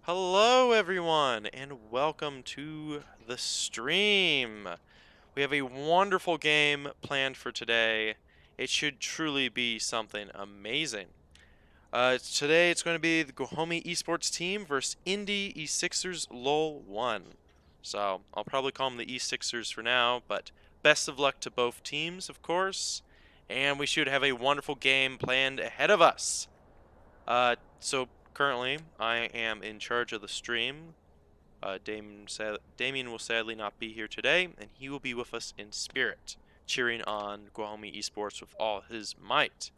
Hello everyone and welcome to the stream. We have a wonderful game planned for today. It should truly be something amazing. Today it's going to be the Guajome esports team versus Indy eSixers LoL 1. So I'll probably call them the eSixers for now, but best of luck to both teams, of course. And we should have a wonderful game planned ahead of us. So currently, I am in charge of the stream. Damien will sadly not be here today, and he will be with us in spirit, cheering on Guajome Esports with all his might.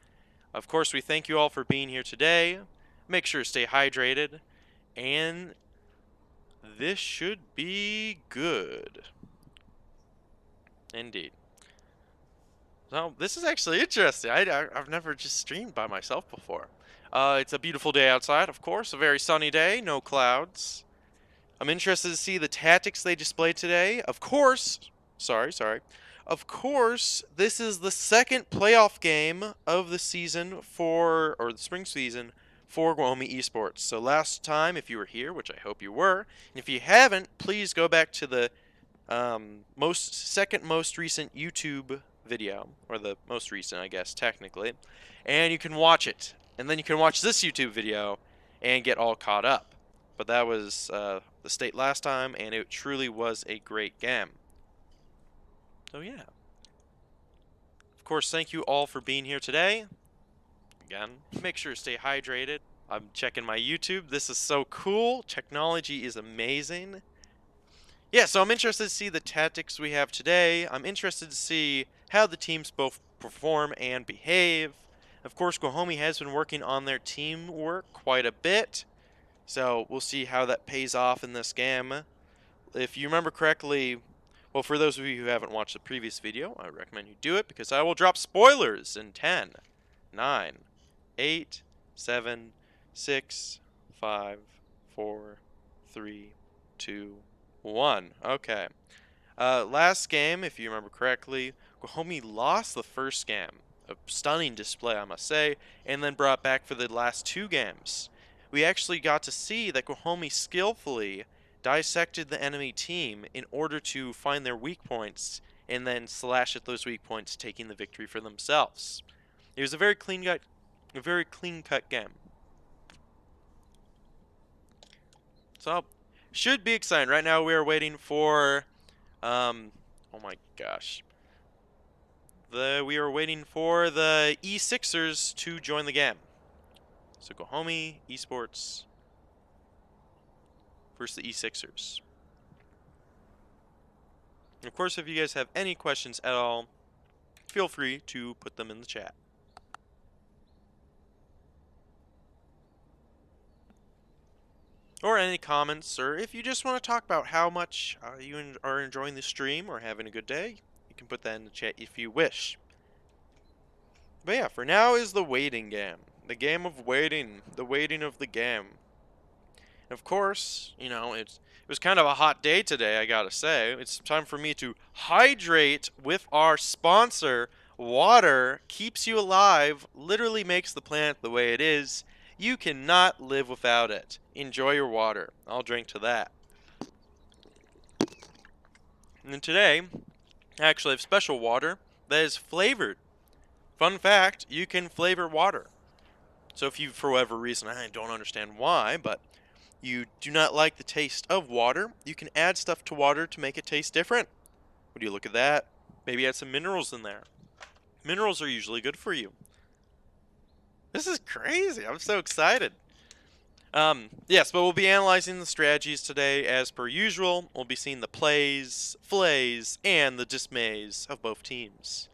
Of course, we thank you all for being here today. Make sure to stay hydrated, and this should be good. Indeed. So, this is actually interesting. I've never just streamed by myself before. It's a beautiful day outside, of course, a very sunny day, no clouds. I'm interested to see the tactics they displayed today. Of course, sorry. Of course, this is the second playoff game of the season or the spring season for Guajome Esports. So last time, if you were here, which I hope you were, and if you haven't, please go back to the second most recent YouTube video, or the most recent, I guess, technically, and you can watch it. And then you can watch this YouTube video and get all caught up. But that was the state last time, and it truly was a great game. So yeah. Of course, thank you all for being here today. Again, make sure to stay hydrated. I'm checking my YouTube. This is so cool. Technology is amazing. Yeah, so I'm interested to see the tactics we have today. I'm interested to see how the teams both perform and behave. Of course, Guajome has been working on their teamwork quite a bit. So we'll see how that pays off in this game. If you remember correctly, well, for those of you who haven't watched the previous video, I recommend you do it because I will drop spoilers in 10, 9, 8, 7, 6, 5, 4, 3, 2, 1. Okay. Last game, if you remember correctly, Guajome lost the first game. A stunning display, I must say, and then brought back for the last two games. We actually got to see that Guajome skillfully dissected the enemy team in order to find their weak points and then slash at those weak points, taking the victory for themselves. It was a very clean cut game. So, should be exciting. Right now we are waiting for oh my gosh. We are waiting for the eSixers to join the game. So Guajome Esports versus the eSixers. Of course, if you guys have any questions at all, feel free to put them in the chat. Or any comments, or if you just want to talk about how much you are enjoying the stream or having a good day, you can put that in the chat if you wish. But yeah, for now is the waiting game. The game of waiting. The waiting of the game. And of course, you know, it was kind of a hot day today, I gotta say. It's time for me to hydrate with our sponsor. Water keeps you alive, literally makes the planet the way it is. You cannot live without it. Enjoy your water. I'll drink to that. And today, I actually have special water that is flavored. Fun fact, you can flavor water. So if you, for whatever reason, I don't understand why, but you do not like the taste of water, you can add stuff to water to make it taste different. Would you look at that? Maybe add some minerals in there. Minerals are usually good for you. This is crazy. I'm so excited. Yes, but we'll be analyzing the strategies today as per usual. We'll be seeing the plays, flays, and the dismays of both teams.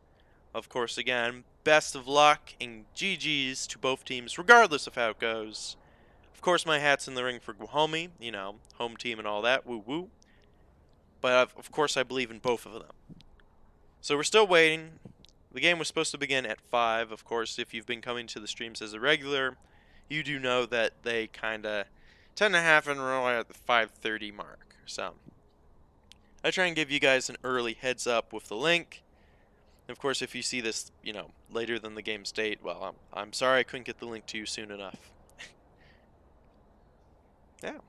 Of course, again, best of luck and GG's to both teams, regardless of how it goes. Of course, my hat's in the ring for Guajome, you know, home team and all that, woo-woo. But, of course, I believe in both of them. So we're still waiting. The game was supposed to begin at 5. Of course, if you've been coming to the streams as a regular, you do know that they kind of tend to happen right at the 5:30 mark. So I try and give you guys an early heads up with the link. Of course, if you see this, you know, later than the game's date, well, I'm sorry I couldn't get the link to you soon enough. Yeah.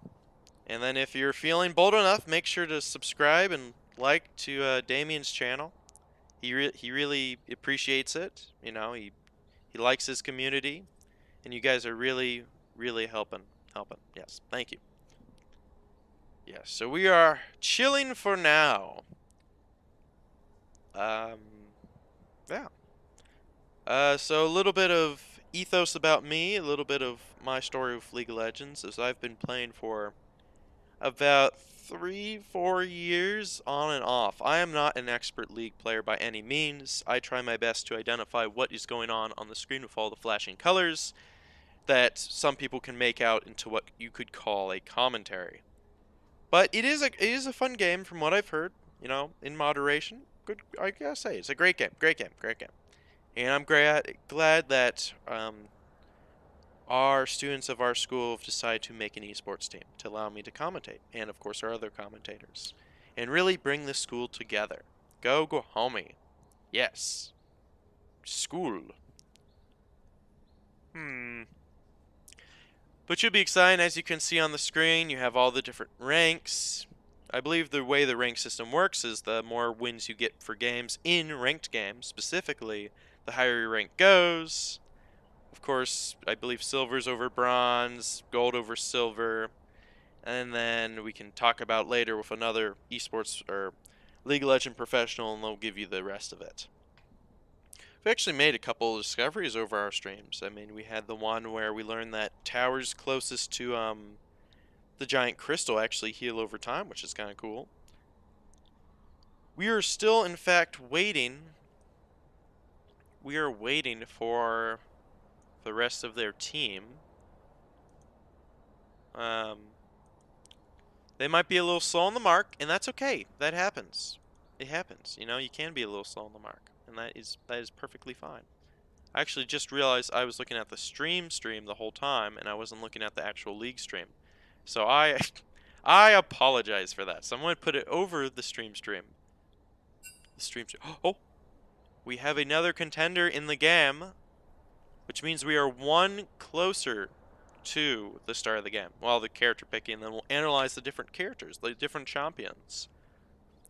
And then if you're feeling bold enough, make sure to subscribe and like to Damien's channel. He really appreciates it. You know, he likes his community, and you guys are really helping. Yes, thank you. Yes, so we are chilling for now. Um, yeah. So a little bit of ethos about me, a little bit of my story with League of Legends, as I've been playing for about 3-4 years on and off. I am not an expert League player by any means. I try my best to identify what is going on the screen with all the flashing colors that some people can make out into what you could call a commentary. But it is a fun game from what I've heard, you know, in moderation. Good, I gotta say, it's a great game, great game. And I'm glad that our students of our school have decided to make an esports team to allow me to commentate, and of course our other commentators, and really bring the school together. Go Guajome. Yes. School. But should be exciting. As you can see on the screen, you have all the different ranks. I believe the way the rank system works is the more wins you get for games in ranked games, specifically, the higher your rank goes. Of course, I believe silver's over bronze, gold over silver, and then we can talk about later with another esports or League of Legends professional, and they'll give you the rest of it. We actually made a couple of discoveries over our streams. I mean, we had the one where we learned that towers closest to the giant crystal actually heal over time, which is kind of cool. We are still, in fact, waiting. We are waiting for the rest of their team. They might be a little slow on the mark, and that's okay. That happens. It happens. You know, you can be a little slow on the mark, and that is perfectly fine. I actually just realized I was looking at the stream the whole time, and I wasn't looking at the actual league stream. So I I apologize for that. So I'm going to put it over the stream. The stream. Oh, we have another contender in the game, which means we are one closer to the start of the game. Well, the character picking, and then we'll analyze the different characters, the different champions.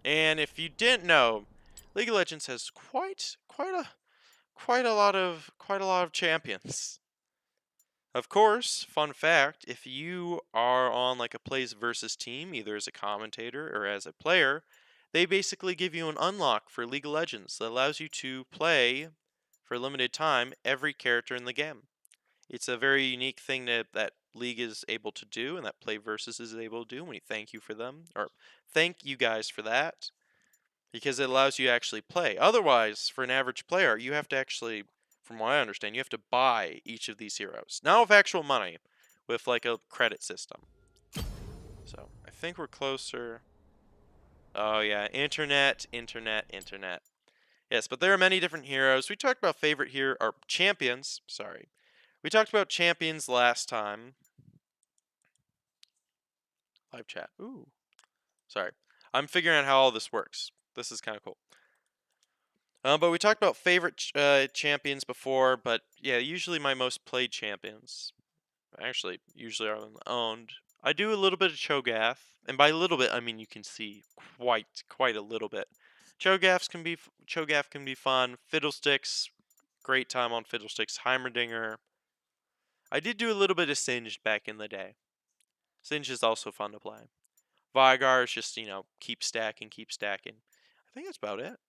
And if you didn't know, League of Legends has quite a lot of champions. Of course, fun fact, if you are on like a plays versus team, either as a commentator or as a player, they basically give you an unlock for League of Legends that allows you to play for a limited time every character in the game. It's a very unique thing that League is able to do and that Play Versus is able to do, and we thank you for them, or thank you guys for that, because it allows you to actually play. Otherwise, for an average player, you have to actually, from what I understand, you have to buy each of these heroes. Not with actual money, with like a credit system. So, I think we're closer. Oh yeah, internet. Yes, but there are many different heroes. We talked about favorite hero, or champions, sorry. We talked about champions last time. Live chat. Ooh. Sorry. I'm figuring out how all this works. This is kind of cool. But we talked about favorite champions before, but yeah, usually my most played champions, actually, usually are owned. I do a little bit of Cho'Gath, and by a little bit, I mean you can see quite a little bit. Cho'Gath can be fun. Fiddlesticks, great time on Fiddlesticks. Heimerdinger. I did do a little bit of Singed back in the day. Singed is also fun to play. Veigar is just, you know, keep stacking. I think that's about it.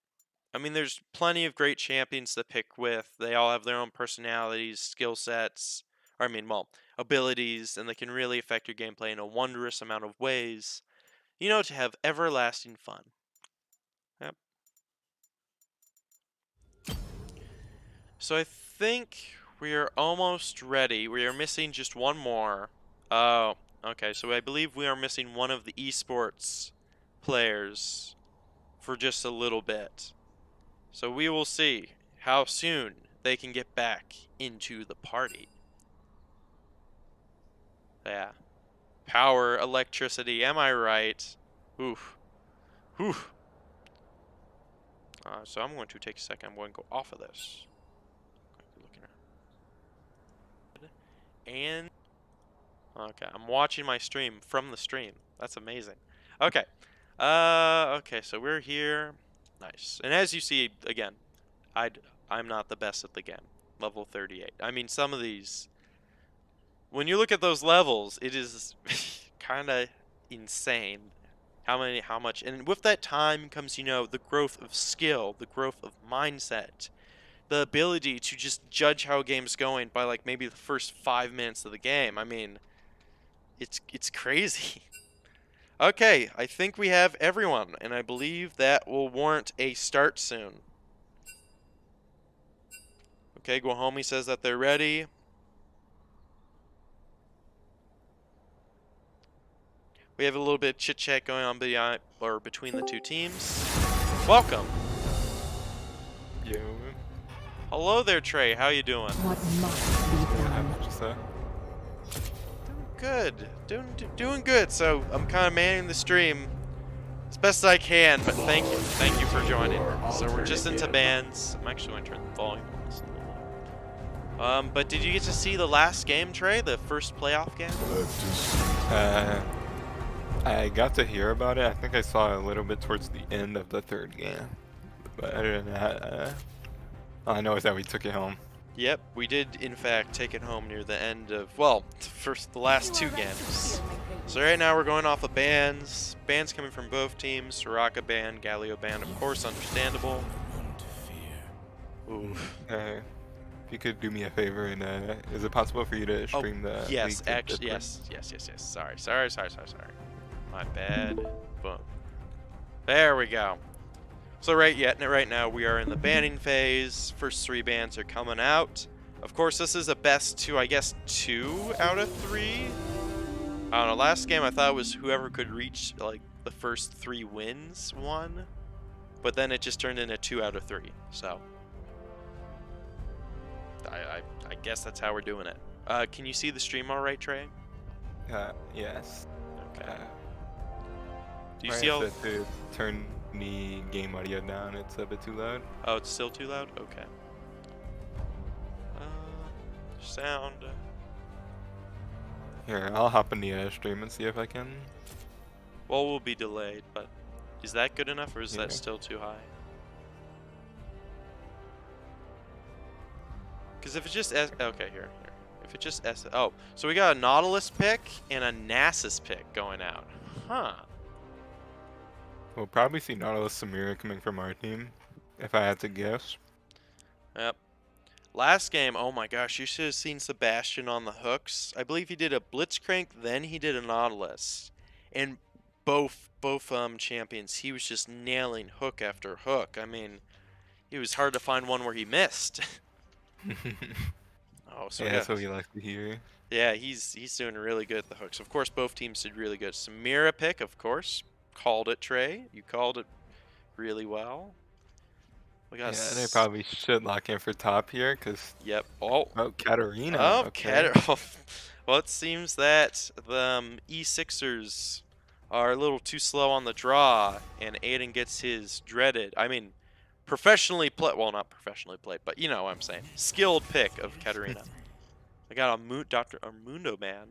I mean, there's plenty of great champions to pick with. They all have their own personalities, skill sets, or I mean, well, abilities, and they can really affect your gameplay in a wondrous amount of ways, you know, to have everlasting fun. Yep. So I think we are almost ready. We are missing just one more. Oh, okay. So I believe we are missing one of the esports players for just a little bit. So we will see how soon they can get back into the party. Yeah. Power, electricity, am I right? Oof. Oof. So I'm going to take a second. I'm going to go off of this. And Okay, I'm watching my stream from the stream. That's amazing. Okay. Okay, so we're here. Nice. And as you see, again, I'm not the best at the game. Level 38. I mean, some of these, when you look at those levels, it is kind of insane how much, and with that time comes, you know, the growth of skill, the growth of mindset, the ability to just judge how a game's going by like maybe the first 5 minutes of the game. I mean, it's crazy. Okay, I think we have everyone, and I believe that will warrant a start soon. Okay, Guajome says that they're ready. We have a little bit of chit-chat going on between the two teams. Welcome. Yo. Hello there, Trey. How you doing? What must be done? Just Good. Doing good. So I'm kind of manning the stream as best as I can, but thank you. Thank you for joining. So we're just into bands. I'm actually going to turn the volume on this a little bit. But did you get to see the last game, Trey? The first playoff game? I got to hear about it. I think I saw a little bit towards the end of the third game. But other than that, all I know is that we took it home. Yep, we did in fact take it home near the end of, well, the last two games. So right now we're going off of bands. Bands coming from both teams. Soraka band, Galio band, of course, understandable. Ooh. If you could do me a favor, and is it possible for you to stream the yes, league actually, yes. Sorry. My bad. Boom. There we go. So right now we are in the banning phase. First 3 bans are coming out. Of course, this is a best two, I guess 2 out of 3. I don't know. Last game I thought it was whoever could reach like the first 3 wins won, but then it just turned into 2 out of 3. So I guess that's how we're doing it. Can you see the stream all right, Trey? Yes. Okay. Do you Right, see all? to turn the game audio down, it's a bit too loud. Oh, it's still too loud? Okay. Sound. Here, I'll hop in the stream and see if I can. Well, we'll be delayed, but is that good enough, or is that Yeah. still too high? Because if it's just okay, here. If it just oh, so we got a Nautilus pick and a Nasus pick going out. Huh. We'll probably see Nautilus Samira coming from our team, if I had to guess. Yep. Last game, oh my gosh, you should have seen Sebastian on the hooks. I believe he did a Blitzcrank, then he did a Nautilus. And both champions, he was just nailing hook after hook. I mean, it was hard to find one where he missed. Oh, so Yeah, that's what we like to hear. yeah, he's doing really good at the hooks. Of course, both teams did really good. Samira pick, of course. Called it, Trey. You called it really well. We got Yeah, they probably should lock in for top here, because... Yep. Oh, Katarina. oh, Okay. Well, it seems that the eSixers are a little too slow on the draw, and Aiden gets his dreaded, I mean, professionally played, well, not professionally played, but you know what I'm saying, skilled pick of Katarina. I got a Dr. Armundo man.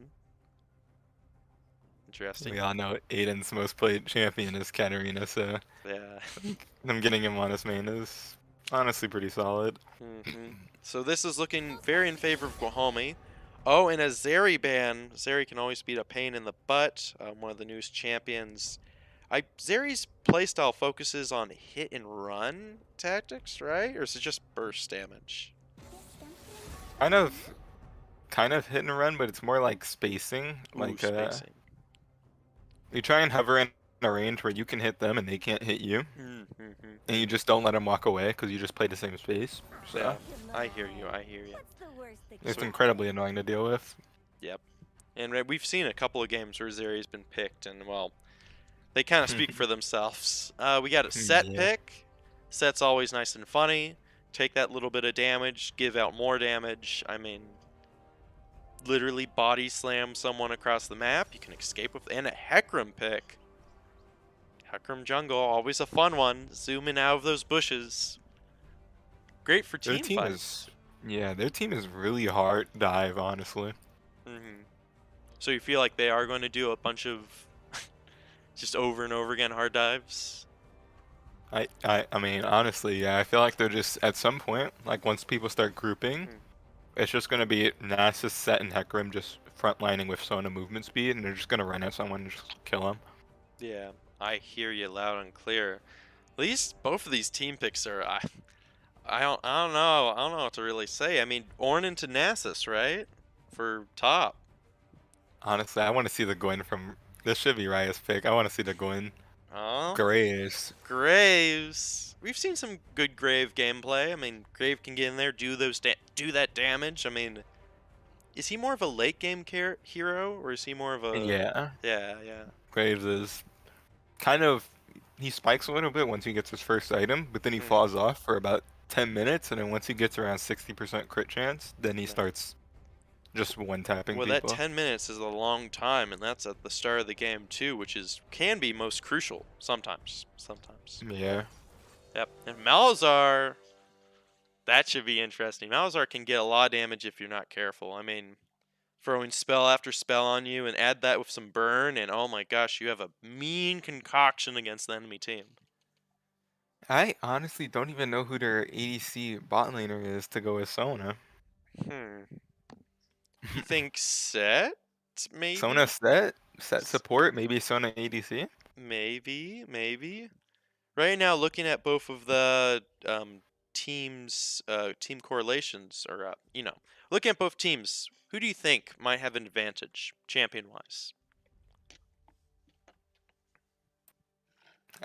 Interesting. We all know Aiden's most played champion is Katarina, so Yeah. them getting him on his main is honestly pretty solid. So this is looking very in favor of Guajome. Oh, and a Zeri ban. Zeri can always beat a pain in the butt. One of the newest champions. Zeri's playstyle focuses on hit and run tactics, right? Or is it just burst damage? Kind of hit and run, but it's more like spacing. Ooh, spacing. You try and hover in a range where you can hit them and they can't hit you, and you just don't let them walk away because you just play the same space. So Yeah, I hear you. it's incredibly annoying to deal with. Yep. And we've seen a couple of games where Zeri's been picked, and well, they kind of speak for themselves. We got a set pick. Set's always nice and funny. Take that little bit of damage, give out more damage. I mean, literally body slam someone across the map. You can escape with, and a Hecarim pick. Hecarim jungle, always a fun one. Zoom in out of those bushes. Great for team fights. Yeah, their team is really hard dive, honestly. So you feel like they are going to do a bunch of just over and over again hard dives? I mean, honestly, yeah, I feel like they're just at some point, like once people start grouping, Hmm. it's just gonna be Nasus, Set, and Hecarim just frontlining with Sona movement speed, and they're just gonna run at someone and just kill them. Yeah, I hear you loud and clear. At least both of these team picks are I don't know what to really say. I mean, Ornn into Nasus, right? For top. Honestly, I want to see the Gwen from. This should be Raya's pick. I want to see the Gwen Oh, Graves. Graves. We've seen some good Grave gameplay. I mean, Grave can get in there, do that damage. I mean, is he more of a late game hero, or is he more of a? Yeah, Yeah, yeah. Graves is kind of. He spikes a little bit once he gets his first item, but then he Hmm. falls off for about 10 minutes, and then once he gets around 60% crit chance, then he Yeah. starts just one tapping Well, that people. 10 minutes is a long time, and that's at the start of the game too, which is can be most crucial sometimes. Sometimes. Yeah. Yep. And Malzar, that should be interesting. Malzar can get a lot of damage if you're not careful. I mean, throwing spell after spell on you, and add that with some burn, and oh my gosh, you have a mean concoction against the enemy team. I honestly don't even know who their ADC bot laner is to go with Sona. Hmm. You think Set? Sona Maybe? set support, maybe Sona ADC. Maybe. Right now, looking at both of the team correlations, or looking at both teams, who do you think might have an advantage champion-wise?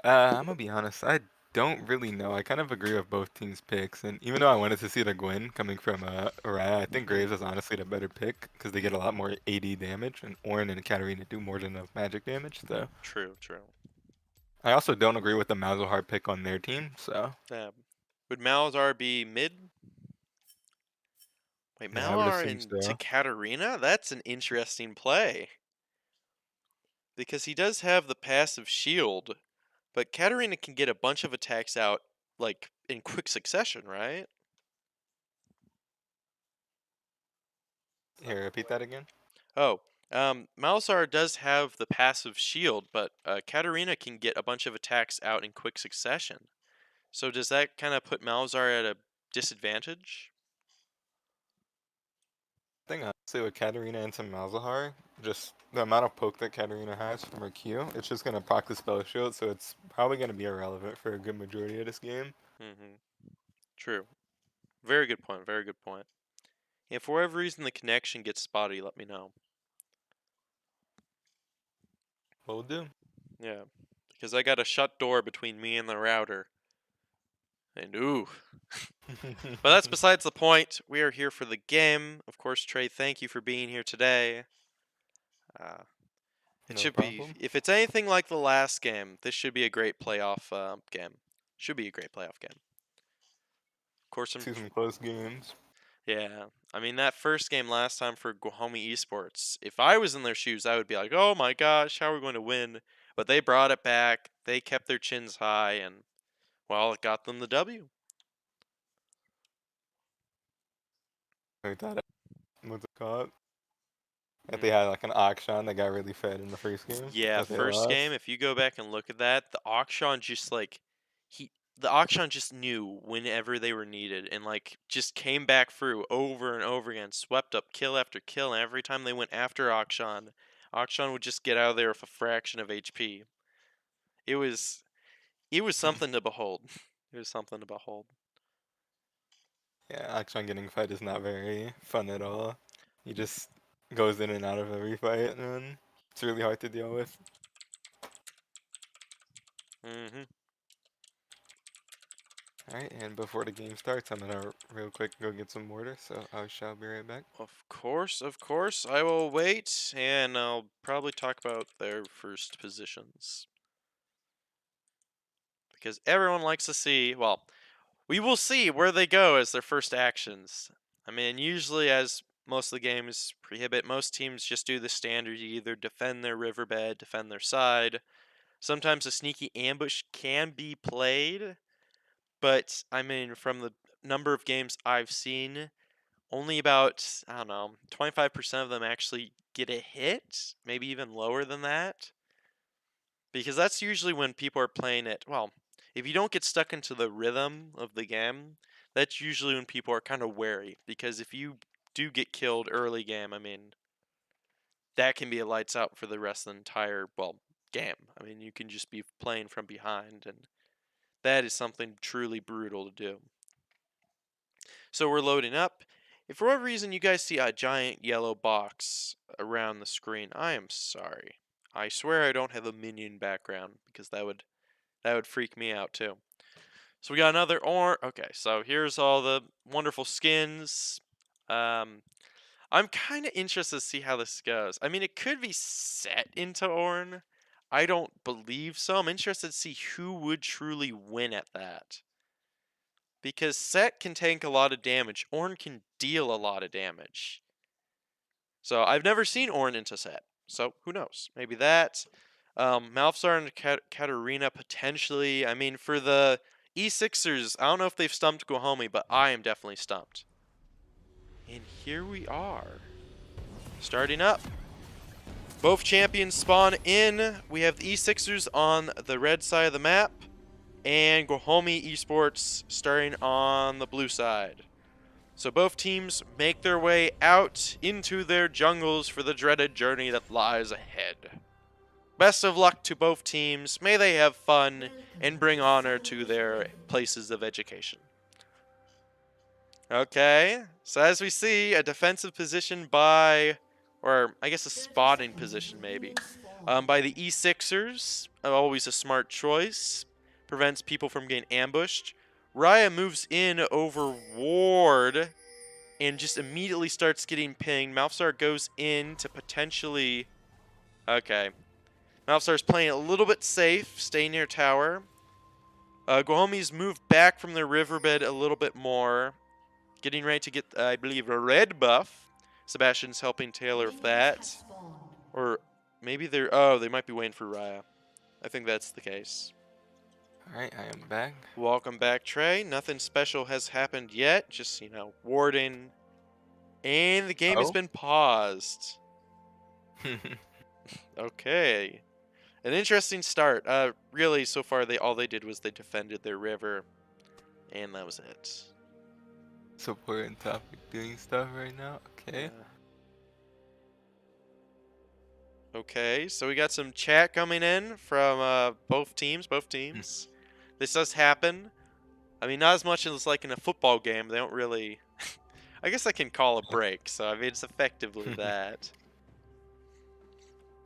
I'm gonna be honest, I don't really know. I kind of agree with both teams' picks, and even though I wanted to see the Gwen coming from Araya, I think Hmm. Graves is honestly the better pick because they get a lot more AD damage, and Ornn and Katarina do more than enough magic damage. So True. I also don't agree with the Malzahar pick on their team. So Would Malzar be mid? Wait, yeah, I would Malar assume into so. Katarina? That's an interesting play. Because he does have the passive shield, but Katarina can get a bunch of attacks out, like, in quick succession, right? Here, repeat that again. Oh, Malzar does have the passive shield, but Katarina can get a bunch of attacks out in quick succession. So does that kind of put Malzar at a disadvantage? I think honestly with Katarina into Malzahar, just the amount of poke that Katarina has from her Q, it's just gonna proc the spell shield, so it's probably gonna be irrelevant for a good majority of this game. Mm-hmm. True. Very good point. Very good point. If for whatever reason the connection gets spotty, let me know. Will do. Yeah, because I got a shut door between me and the router. And ooh. But that's besides the point. We are here for the game. Of course, Trey, thank you for being here today. Uh, it No should be, problem. if it's anything like the last game, this should be a great playoff game. Should be a great playoff game. Of course, See some close games. yeah. I mean, that first game last time for Guajome Esports, if I was in their shoes, I would be like, oh my gosh, how are we going to win? But they brought it back. They kept their chins high, and, well, it got them the W. Like that. What's it called? If they Mm. had like an auction that got really fed in the first game Yeah, that they first game, lost. if you go back and look at that, the Akshan just knew whenever they were needed and like just came back through over and over again, swept up kill after kill, and every time they went after Akshan, Akshan would just get out of there with a fraction of HP. It was it was something to behold. It was something to behold. Yeah, auction getting fed is not very fun at all. He just goes in and out of every fight, and it's really hard to deal with. Mhm. Alright, and before the game starts, I'm gonna real quick go get some mortar, so I shall be right back. Of course, I will wait and I'll probably talk about their first positions because everyone likes to see, well, we will see where they go as their first actions. I mean, usually, as most of the games prohibit, most teams just do the standard. You either defend their riverbed, defend their side. Sometimes a sneaky ambush can be played, but I mean, from the number of games I've seen, only about, I don't know, 25% of them actually get a hit, maybe even lower than that. Because that's usually when people are playing it, well, if you don't get stuck into the rhythm of the game, that's usually when people are kind of wary. Because if you do get killed early game, I mean, that can be a lights out for the rest of the entire, well, game. I mean, you can just be playing from behind, and that is something truly brutal to do. So we're loading up. If for whatever reason you guys see a giant yellow box around the screen, I am sorry. I swear I don't have a minion background, because that would freak me out too. So we got another okay, so here's all the wonderful skins. I'm kind of interested to see how this goes. I mean, it could be set into Ornn. I don't believe so. I'm interested to see who would truly win at that. Because Set can tank a lot of damage. Ornn can deal a lot of damage. So I've never seen Ornn into Set. So who knows? Maybe that. Malphsar and Katarina potentially. I mean, for the eSixers, I don't know if they've stumped Guajome, but I am definitely stumped. And here we are. Starting up. Both champions spawn in. We have the eSixers on the red side of the map, and Guajome Esports starting on the blue side. So both teams make their way out into their jungles for the dreaded journey that lies ahead. Best of luck to both teams. May they have fun and bring honor to their places of education. Okay, so as we see, a defensive position by, or I guess a spotting position maybe, by the eSixers. Always a smart choice. Prevents people from getting ambushed. Raya moves in over Ward and just immediately starts getting pinged. Malphsar goes in to potentially... Okay. Malphsar's playing a little bit safe, stay near tower. Guajome's moved back from their riverbed a little bit more. Getting ready to get, I believe, a red buff. Sebastian's helping Taylor with that. Or maybe they're... Oh, they might be waiting for Raya. I think that's the case. Alright, I am back. Welcome back, Trey. Nothing special has happened yet. Just, you know, warding. And the game has been paused. Okay. An interesting start. Really, so far, all they did was they defended their river. And that was it. Support and topic doing stuff right now. Okay. Okay, so we got some chat coming in from both teams. This does happen. I mean, not as much as like in a football game. They don't really... I guess I can call a break, so I mean, it's effectively that.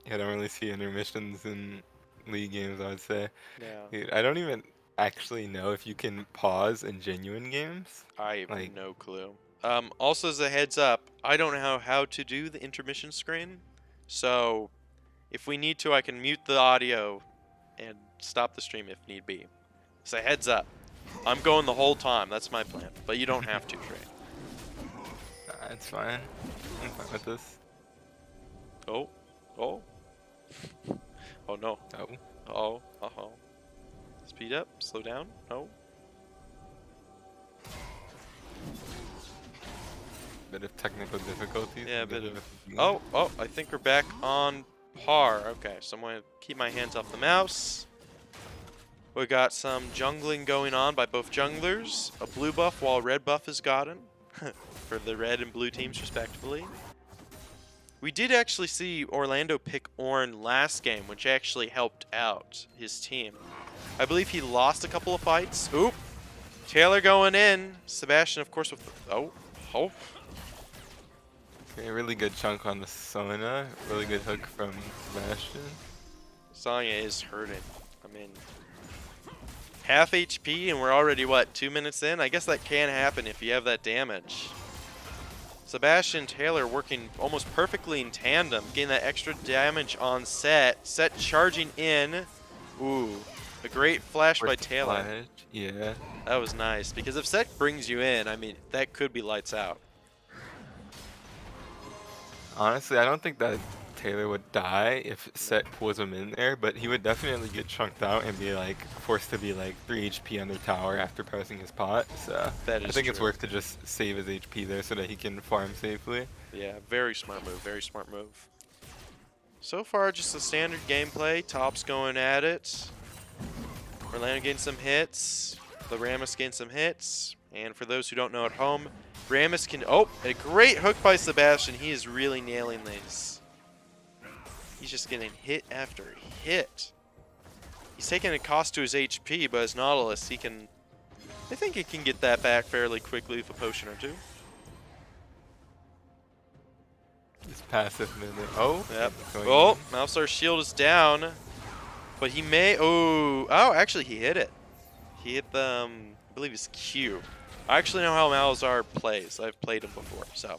Yeah, I don't really see intermissions in league games, I would say. Yeah. Dude, I don't even actually know if you can pause in genuine games. I have no clue. Also, as a heads up, I don't know how to do the intermission screen. So, if we need to, I can mute the audio and stop the stream if need be. So, heads up. I'm going the whole time. That's my plan. But you don't have to, Trey. It's fine. I'm fine with this. Oh. Oh. Oh, no. Oh. Oh. Uh-oh. Speed up. Slow down. No. Bit of technical difficulties. Yeah, a bit of... Oh, I think we're back on par. Okay, so I'm going to keep my hands off the mouse. We got some jungling going on by both junglers. A blue buff while red buff is gotten. For the red and blue teams, respectively. We did actually see Orlando pick Ornn last game, which actually helped out his team. I believe he lost a couple of fights. Oop! Taylor going in. Sebastian, of course, with... Oh. Okay, really good chunk on the Sona. Really good hook from Sebastian. Sonya is hurting. I mean, half HP and we're already, what, 2 minutes in? I guess that can happen if you have that damage. Sebastian and Taylor working almost perfectly in tandem, getting that extra damage on Set. Set charging in. Ooh, a great flash by Taylor. Flash. Yeah. That was nice, because if Set brings you in, I mean, that could be lights out. Honestly, I don't think that Taylor would die if Set was him in there, but he would definitely get chunked out and be like forced to be like 3 HP under tower after pressing his pot. So That I is think it's true. worth to just save his HP there so that he can farm safely. Yeah, very smart move. Very smart move. So far, just a standard gameplay. Top's going at it. Orlando getting some hits. The Rammus getting some hits. And for those who don't know at home, Rammus can... Oh, a great hook by Sebastian. He is really nailing these. He's just getting hit after hit. He's taking a cost to his HP, but as Nautilus, he can... I think he can get that back fairly quickly with a potion or two. His passive minute. Oh, Yep. going Oh, in. Malphasar's shield is down. But he may... Oh, actually, he hit it. He hit the... I believe it's Q. I actually know how Malphasar plays. I've played him before, so...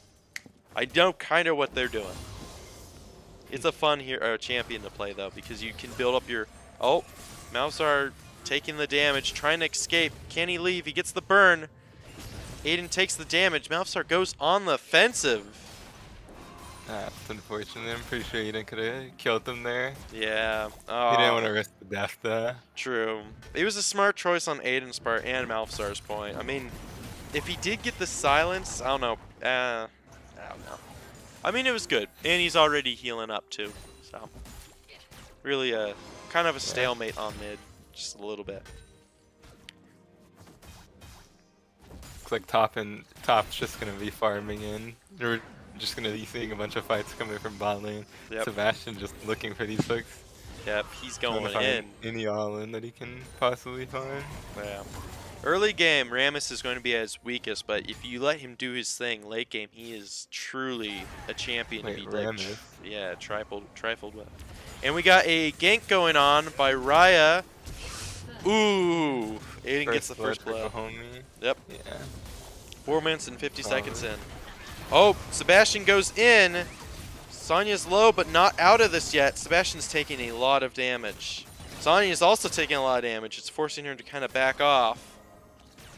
I know kind of what they're doing. It's a fun champion to play, though, because you can build up your... Oh, Malphasar taking the damage, trying to escape. Can he leave? He gets the burn. Aiden takes the damage. Malphasar goes on the offensive. That's unfortunate. I'm pretty sure Eden could have killed them there. Yeah. He didn't want to risk the death there. True. It was a smart choice on Aiden's part and Malphasar's point. I mean, if he did get the silence, I don't know. I don't know. I mean, it was good. And he's already healing up, too. So, really kind of a stalemate on mid. Just a little bit. Looks like Top's just going to be farming in. We're just going to be seeing a bunch of fights coming from bot lane. Yep. Sebastian just looking for these hooks. Yep, he's Trying going to find in. any all-in that he can possibly find. Yeah. Early game, Rammus is going to be at his weakest, but if you let him do his thing, late game, he is truly a champion Wait, to be like, Rammus? yeah, trifled with. And we got a gank going on by Raya. Ooh, Aiden gets the first blow. Guajome. Yep. Yeah. 4 minutes and 50 seconds in. Oh, Sebastian goes in. Sonya's low, but not out of this yet. Sebastian's taking a lot of damage. Sonya's also taking a lot of damage. It's forcing her to kind of back off.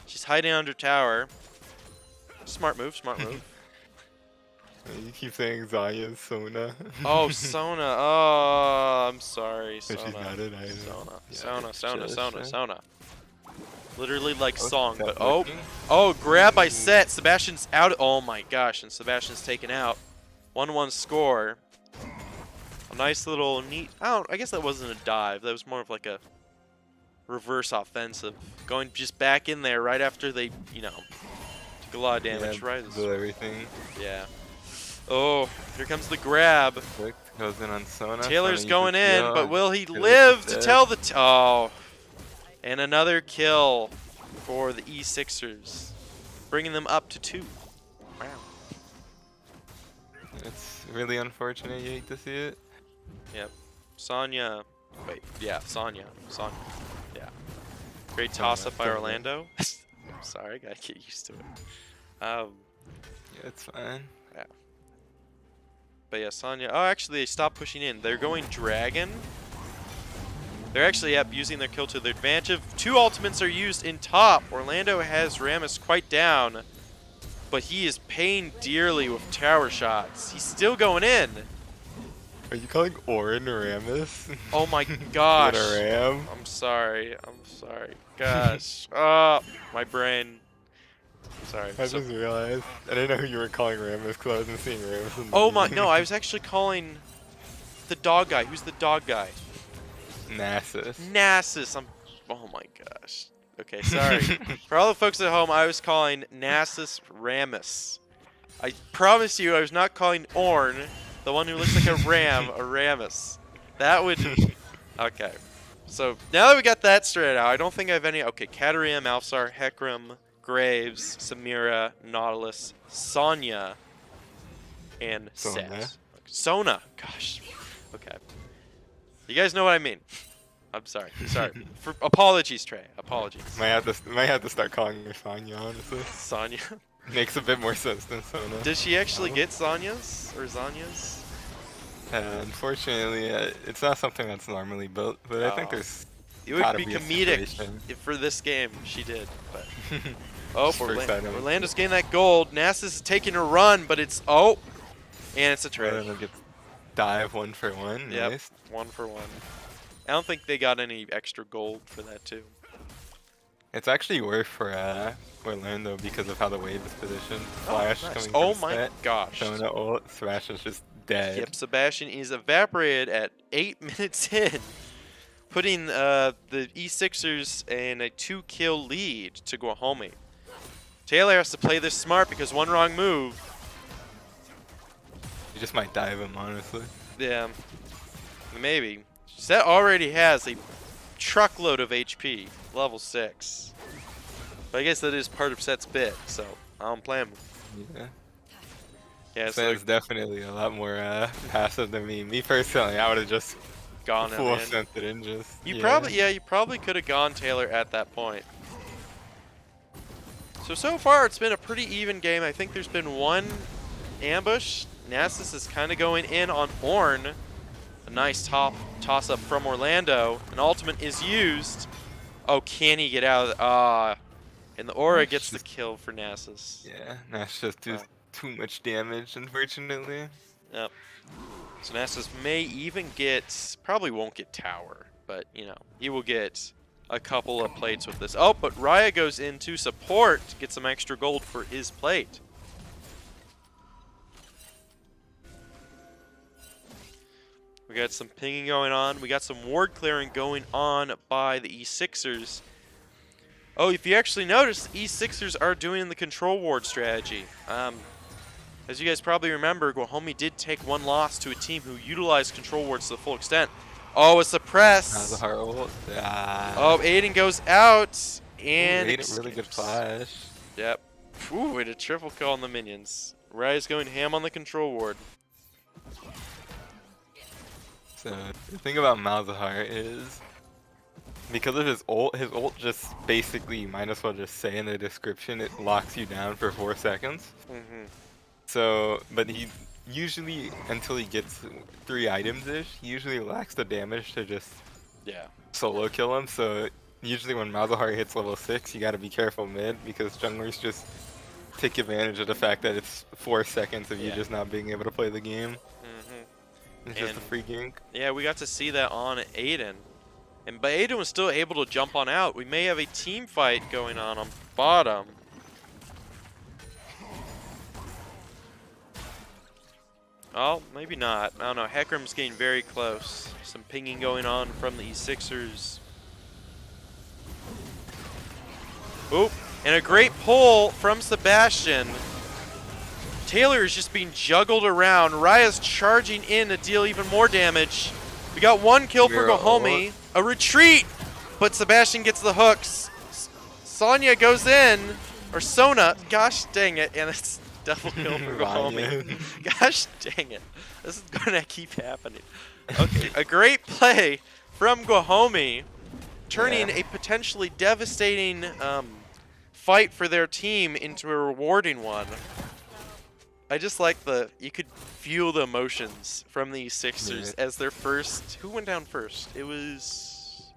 She's hiding under tower. Smart move, smart move. You keep saying Zaya's Sona. Oh, Sona. Oh, I'm sorry. But she's Sona. not an item. Sona. Literally like Oh, song, Set but looking. grab by Set. Sebastian's out. Oh my gosh, and Sebastian's taken out. 1-1 score. A nice little neat. I guess that wasn't a dive. That was more of like a reverse offensive. Going just back in there right after they, took a lot of damage. Yeah, Right? blew everything. Yeah. Oh, here comes the grab. Quick, goes in on Sona. Taylor's Sona going uses in, heal, but and will he Taylor's live to dead. tell the... Oh. And another kill for the eSixers. Bringing them up to 2. Wow. It's really unfortunate. You hate to see it. Yep. Sonya. Wait, yeah, Sonya. Yeah. Great Sonya, toss up by Sonya. Orlando. Sorry, gotta get used to it. Yeah, it's fine. But yeah, Sonya. Oh, actually, they stopped pushing in. They're going Dragon. They're actually using their kill to their advantage. 2 ultimates are used in top. Orlando has Rammus quite down, but he is paying dearly with tower shots. He's still going in. Are you calling Orin Rammus? Oh my gosh. What a ram. I'm sorry. Gosh. Oh, my brain. Sorry. I just realized. I didn't know who you were calling Rammus because I wasn't seeing Rammus in the Oh my, game. no, I was actually calling the dog guy. Who's the dog guy? Nasus. Nasus. Oh my gosh. Okay, sorry. For all the folks at home, I was calling Nasus Rammus. I promise you I was not calling Orn, the one who looks like a ram, a Rammus. That would... Okay. So, now that we got that straight out, I don't think I have any... Okay, Katarina, Malphasar, Hecarim, Graves, Samira, Nautilus, Sonya, and Sona. Set. Sona. Gosh. Okay. You guys know what I mean. I'm sorry. Apologies, Trey. Apologies. Might have to start calling her Sonya, honestly. Sonya. Makes a bit more sense than Sona. Does she actually get Sonya's or Zanya's? Unfortunately, it's not something that's normally built, but I think Oh. there's It would gotta be be a comedic situation. if for this game she did. But oh, First item. Orlando's getting that gold. Nasus is taking a run, but it's and it's a trade. Orlando gets dive 1-for-1. Yep, Nice. 1-for-1. I don't think they got any extra gold for that too. It's actually worse for Orlando because of how the wave is positioned. Flash Nice. coming Oh from my set, gosh. throwing an ult, Thrash is just dead. Yep, Sebastian is evaporated at 8 minutes in, putting the eSixers in a 2-kill lead to Guajome. Taylor has to play this smart because one wrong move. You just might dive him, honestly. Yeah, maybe. Set already has a truckload of HP, level 6. But I guess that is part of Set's bit, so I don't blame him. Yeah. Yeah, so Set's definitely a lot more passive than me. Me personally, I would have just gone full in. sent it in just. You probably could have gone Taylor at that point. So far it's been a pretty even game. I think there's been one ambush. Nasus is kind of going in on Ornn. A nice toss up from Orlando. An ultimate is used. Oh, can he get out of the, and the aura gets the kill for Nasus. Yeah, that's just too much damage, unfortunately. Yep. So Nasus may even get, probably won't get tower, but you know, he will get a couple of plates with this. Oh, but Raya goes in to support to get some extra gold for his plate. We got some pinging going on. We got some ward clearing going on by the eSixers. Oh, if you actually notice, eSixers are doing the control ward strategy. As you guys probably remember, Guajome did take one loss to a team who utilized control wards to the full extent. Oh, a suppress. Oh, Aiden goes out. And Aiden, really good flash. Yep. Ooh, with a triple kill on the minions. Raya's going ham on the control ward. So the thing about Malzahar is, because of his ult just basically, you might as well just say in the description, it locks you down for 4 seconds. Mm-hmm. So, but he usually, until he gets 3 items-ish, he usually lacks the damage to just solo kill him. So usually when Malzahar hits level 6, you gotta be careful mid, because junglers just take advantage of the fact that it's 4 seconds of you just not being able to play the game. It's just a free gank. Yeah, we got to see that on Aiden. But Aiden was still able to jump on out. We may have a team fight going on bottom. Oh, maybe not. I don't know. Heckram's getting very close. Some pinging going on from the eSixers. Oop. And a great pull from Sebastian. Taylor is just being juggled around. Raya's charging in to deal even more damage. We got 1 kill for Guajome. A retreat, but Sebastian gets the hooks. Sonya goes in, or Sona. Gosh dang it, and it's double kill for Guajome. Gosh dang it. This is going to keep happening. Okay, a great play from Guajome, turning a potentially devastating fight for their team into a rewarding one. I just like you could feel the emotions from these Sixers as their first. Who went down first? It was.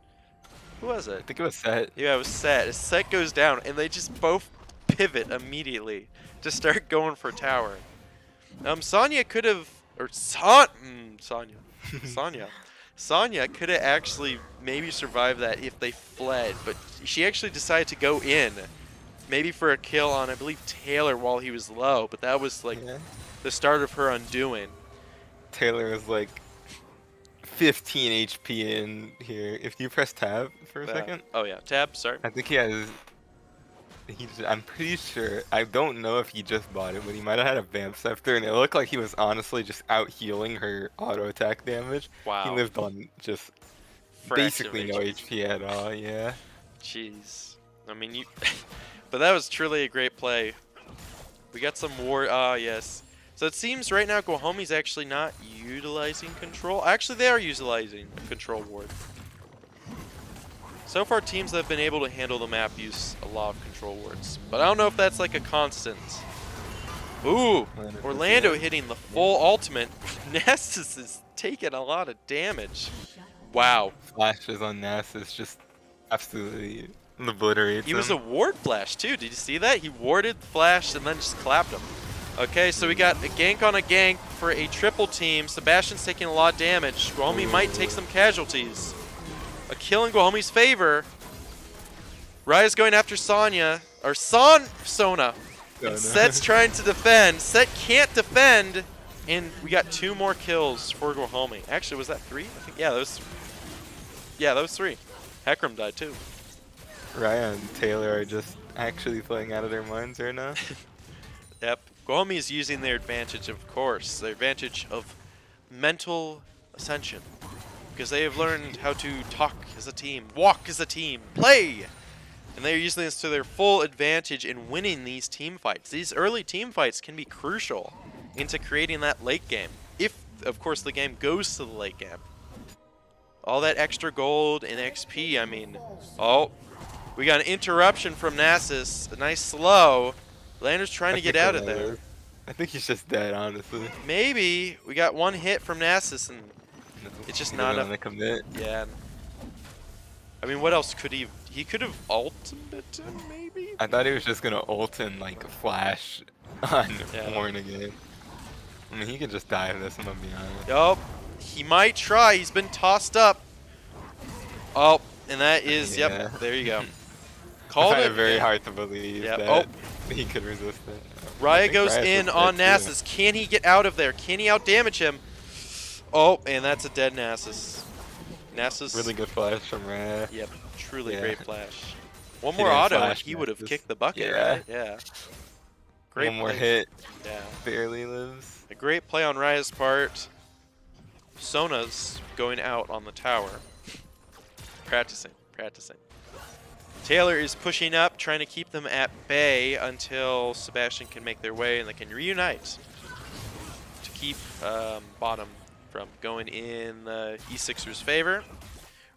Who was it? I think it was Set. Yeah, it was Set. As Set goes down, and they just both pivot immediately to start going for tower. Sonya could have. Or Sonya. Sonya could have actually maybe survived that if they fled, but she actually decided to go in. Maybe for a kill on, I believe, Taylor while he was low, but that was like the start of her undoing. Taylor is like 15 HP in here. If you press tab for a second. Oh yeah, tab, sorry. I think he has, I'm pretty sure, I don't know if he just bought it, but he might have had a Vamp Scepter, and it looked like he was honestly just out healing her auto attack damage. Wow. He lived on just basically no HP at all, yeah. Jeez. I mean, but that was truly a great play. We got some ward. Yes. So it seems right now Guajome's actually not utilizing control. Actually, they are utilizing control ward. So far, teams that have been able to handle the map use a lot of control wards. But I don't know if that's like a constant. Ooh, Orlando hitting the full ultimate. Nasus is taking a lot of damage. Wow. Flashes on Nasus just absolutely obliterates He was a ward flash too. Did you see that? He warded, flashed, and then just clapped him. Okay, so we got a gank on a gank for a triple team. Sebastian's taking a lot of damage. Guajome might take some casualties. A kill in Guajome's favor. Raya's going after Sona. And Set's trying to defend. Set can't defend. And we got 2 more kills for Guajome. Actually, was that 3? I think, yeah, that was 3. Hecarim died too. Raya and Taylor are just actually playing out of their minds right now. Yep. Guajome is using their advantage, of course. Their advantage of mental ascension. Because they have learned how to talk as a team, walk as a team, play! And they're using this to their full advantage in winning these team fights. These early team fights can be crucial into creating that late game. If, of course, the game goes to the late game. All that extra gold and XP, I mean... Oh, we got an interruption from Nasus. A nice slow. Lander's trying to get out of there. I think he's just dead, honestly. Maybe. We got 1 hit from Nasus, and it's just not enough. Commit. Yeah. I mean, what else could he... He could have ultimated him, maybe? I thought he was just gonna ult and like flash on Warren again. I mean, he could just die of this, I'm gonna be honest. Yup. He might try. He's been tossed up. Oh, and that is, yep, there you go. Called it. Very hard to believe that he could resist it. Raya goes in on Nasus. Can he get out of there? Can he outdamage him? Oh, and that's a dead Nasus. Nasus. Really good flash from Raya. Yep, truly great flash. One more auto and he would have kicked the bucket, right? Yeah. Great One more hit. Yeah. Barely lives. A great play on Raya's part. Sona's going out on the tower. Practicing. Taylor is pushing up, trying to keep them at bay until Sebastian can make their way and they can reunite to keep bottom from going in the eSixers' favor.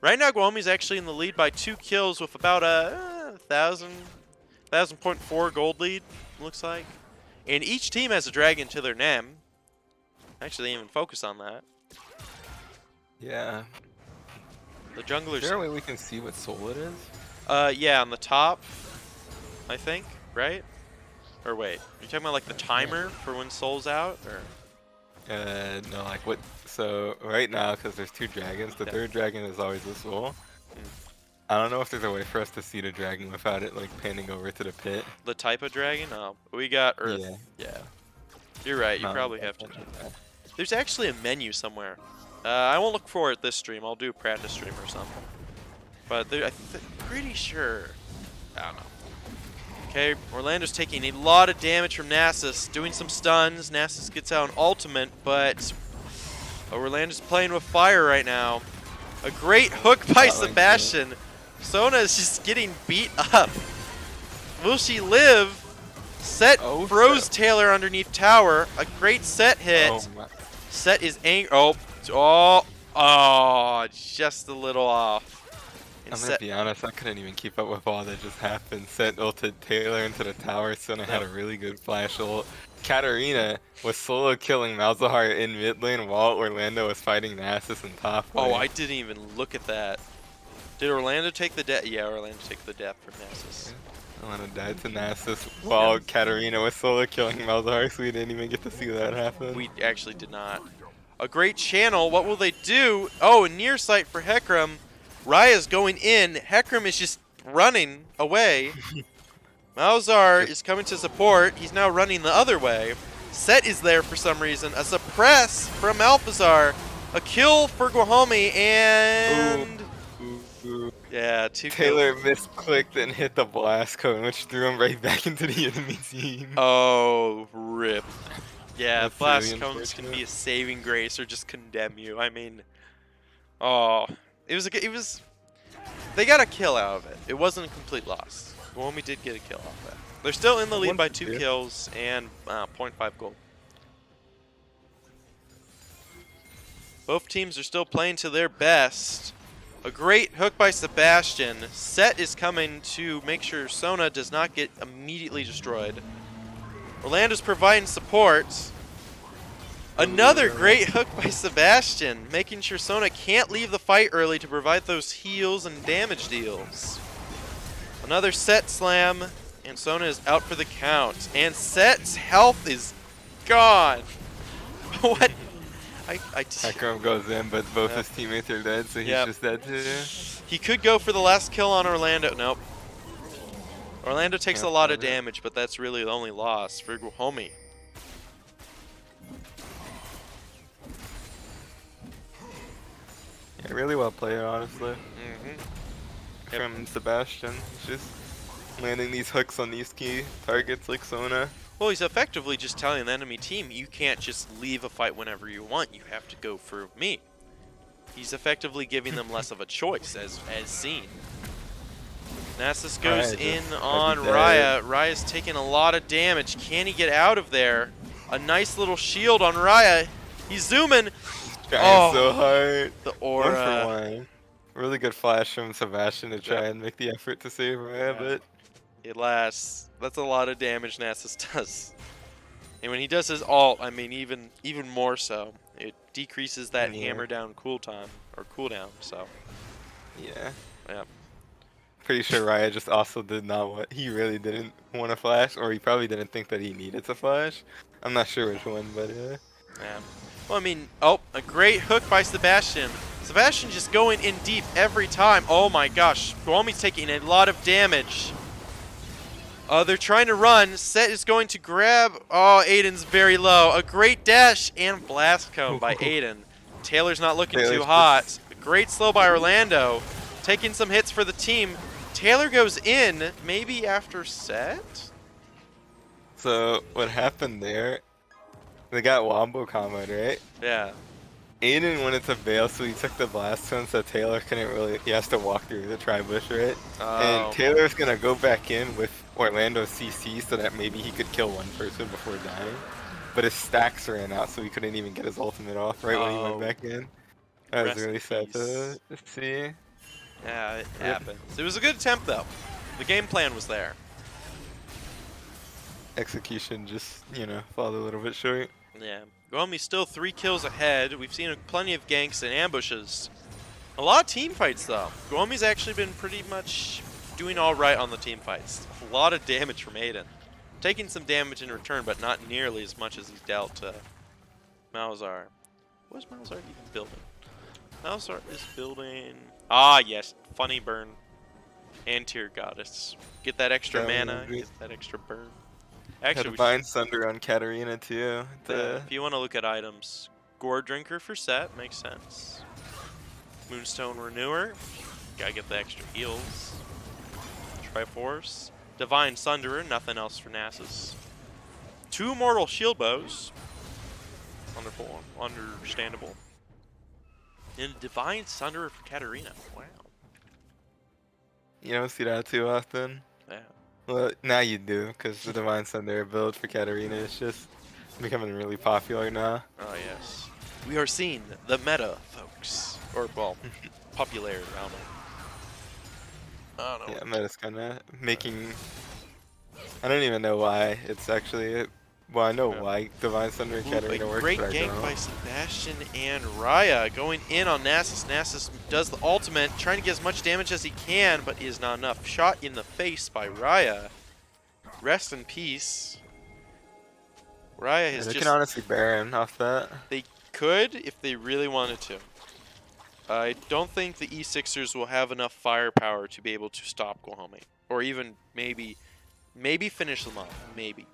Right now, Guajome's actually in the lead by 2 kills with about a 1,000.4 gold lead, looks like. And each team has a dragon to their name. Actually, they didn't even focus on that. Yeah. The junglers. Is there a way we can see what soul it is? Yeah, on the top, I think, right? Or wait, are you talking about like the timer for when soul's out, or? No, like what? So right now, because there's 2 dragons, the 3rd dragon is always the soul. I don't know if there's a way for us to see the dragon without it like panning over to the pit. The type of dragon? Oh, we got Earth. Yeah. You're right. You probably have to know that. There's actually a menu somewhere. I won't look for it this stream. I'll do a practice stream or something. But I'm pretty sure. I don't know. Okay, Orlando's taking a lot of damage from Nasus, doing some stuns. Nasus gets out an ultimate, but Orlando's playing with fire right now. A great hook by Sebastian. Sona is just getting beat up. Will she live? Set froze Taylor underneath tower. A great Set hit. Set is angry. Just a little off. I'm gonna be honest, I couldn't even keep up with all that just happened. Set ulted Taylor into the tower, Sona had a really good flash ult. Katarina was solo killing Malzahar in mid lane while Orlando was fighting Nasus in top lane. Oh, I didn't even look at that. Did Orlando take the death? Yeah, Orlando took the death from Nasus. Orlando died to Nasus while Katarina was solo killing Malzahar, so we didn't even get to see that happen. We actually did not. A great channel. What will they do? Oh, a near sight for Hecarim. Raya's going in. Hecarim is just running away. Malzahar is coming to support. He's now running the other way. Set is there for some reason. A suppress from Malphazar. A kill for Guajome and... Yeah, 2 Taylor kills. misclicked and hit the blast cone, which threw him right back into the enemy team. Oh, rip. Yeah, That's blast really cones can be a saving grace or just condemn you. I mean, it was. They got a kill out of it. It wasn't a complete loss. Guajome did get a kill off that. They're still in the lead by 2 kills and 0.5 gold. Both teams are still playing to their best. A great hook by Sebastian. Set is coming to make sure Sona does not get immediately destroyed. Orlando's providing support. Another great hook by Sebastian, making sure Sona can't leave the fight early to provide those heals and damage deals. Another Set slam, and Sona is out for the count. And Set's health is gone. What? Akram goes in, but both his teammates are dead, so he's just dead too. He could go for the last kill on Orlando. Nope. Orlando takes a lot of damage, but that's really the only loss for Guajome. Yeah, really well played, honestly. From Sebastian, just landing these hooks on these key targets like Sona. Well, he's effectively just telling the enemy team, you can't just leave a fight whenever you want. You have to go for me. He's effectively giving them less of a choice, as seen. Nasus goes in on Raya. Raya's taking a lot of damage. Can he get out of there? A nice little shield on Raya. He's zooming. Trying so hard. The aura. 1 for 1. Really good flash from Sebastian to try and make the effort to save Raya, but it lasts. That's a lot of damage Nasus does. And when he does his ult, I mean, even more so. It decreases that hammer down cooldown. So yeah. Yeah. Pretty sure Raya just also did not want. He really didn't want to flash, or he probably didn't think that he needed to flash. I'm not sure which one, but yeah. Well, I mean, a great hook by Sebastian. Sebastian just going in deep every time. Oh my gosh, Guajome's taking a lot of damage. They're trying to run. Set is going to grab. Oh, Aiden's very low. A great dash and blast cone by Aiden. Taylor's not looking too hot. Great slow by Orlando. Taking some hits for the team. Taylor goes in, maybe after set? So, what happened there, they got wombo comboed, right? Yeah. Aiden wanted to bail, so he took the blast cone, so Taylor couldn't really, he has to walk through the tri-bush, right? And Taylor's gonna go back in with Orlando's CC so that maybe he could kill one person before dying. But his stacks ran out, so he couldn't even get his ultimate off right when he went back in. That was really sad to see. Yeah, it happens. It was a good attempt, though. The game plan was there. Execution just, fell a little bit short. Yeah. Guajome's still 3 kills ahead. We've seen plenty of ganks and ambushes. A lot of team fights, though. Guajome's actually been pretty much doing all right on the team fights. A lot of damage from Aiden. Taking some damage in return, but not nearly as much as he's dealt to Malzahar. What is Malzahar even building? Malzahar is building... Ah, yes. Funny burn. And Tear Goddess. Get that extra mana, get that extra burn. Actually, Divine Sunder on Katarina too. If you want to look at items, Gore Drinker for set, makes sense. Moonstone Renewer, gotta get the extra heals. Triforce. Divine Sunderer, nothing else for Nasus. 2 Mortal Shield Bows. Wonderful, understandable. And Divine Sunderer for Katarina, wow. You don't see that too often. Yeah. Well, now you do, because the Divine Sunderer build for Katarina is just becoming really popular now. Oh, yes. We are seeing the meta, folks. Or, well, popularity, I don't know. Yeah, meta's kind of making... I don't even know why it's actually... Well, I know why Divine Sunder and Katarina works, great but I gank don't. by Sebastian and Raya going in on Nasus. Nasus does the ultimate, trying to get as much damage as he can, but is not enough. Shot in the face by Raya. Rest in peace. Raya has They just... can honestly bear him off that. They could if they really wanted to. I don't think the eSixers will have enough firepower to be able to stop Guajome. Or even maybe finish them off. Maybe.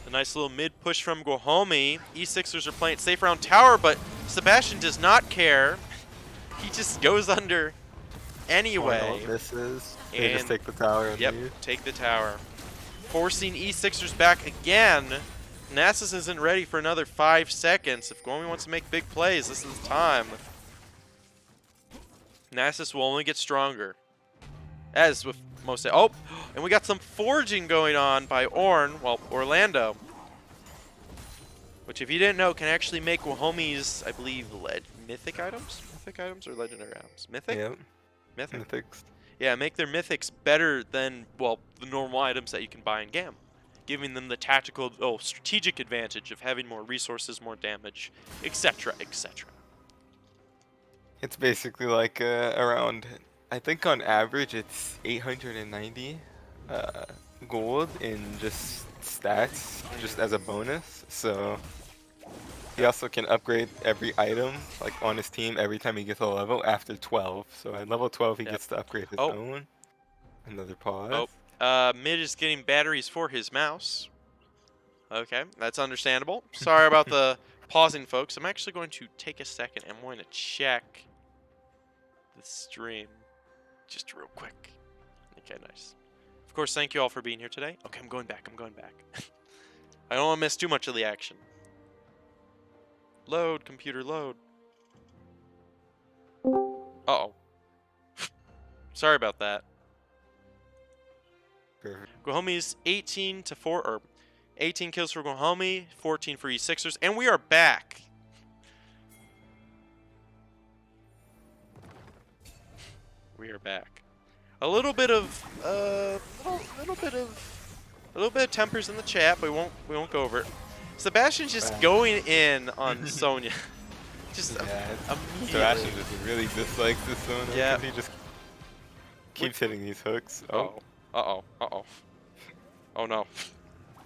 A nice little mid push from Guajome. eSixers are playing it safe around tower, but Sebastian does not care. He just goes under anyway. Misses. They just take the tower and leave. Take the tower. Forcing eSixers back again. Nasus isn't ready for another 5 seconds. If Guajome wants to make big plays, this is the time. Nasus will only get stronger. As with most... Oh! And we got some forging going on by Orlando. Which, if you didn't know, can actually make Guajome's, I believe, mythic items? Mythic items or legendary items? Mythic? Yep. Mythic? Mythics. Yeah, make their mythics better than, well, the normal items that you can buy in GAM. Giving them the strategic advantage of having more resources, more damage, etc., etc. It's basically like around, I think on average it's 890 gold in just stats, just as a bonus. So he also can upgrade every item like on his team every time he gets a level after 12. So at level 12 he Yep. gets to upgrade his Oh. own. Another pause. Mid is getting batteries for his mouse. Okay, that's understandable. Sorry about the pausing, folks. I'm actually going to take a second. I'm going to check the stream just real quick. Okay, nice. Of course, thank you all for being here today. Okay, I'm going back. I don't want to miss too much of the action. Load, computer, load. Uh-oh. Sorry about that. Guajome's 18 to 4, or 18 kills for Guajome, 14 for eSixers, and we are back. We are back. A little bit of tempers in the chat, but we won't go over it. Sebastian's just going in on Sonya. Just immediately. Sebastian just really dislikes this Sonya. Yeah. He just keeps hitting these hooks. Uh-oh. Oh no.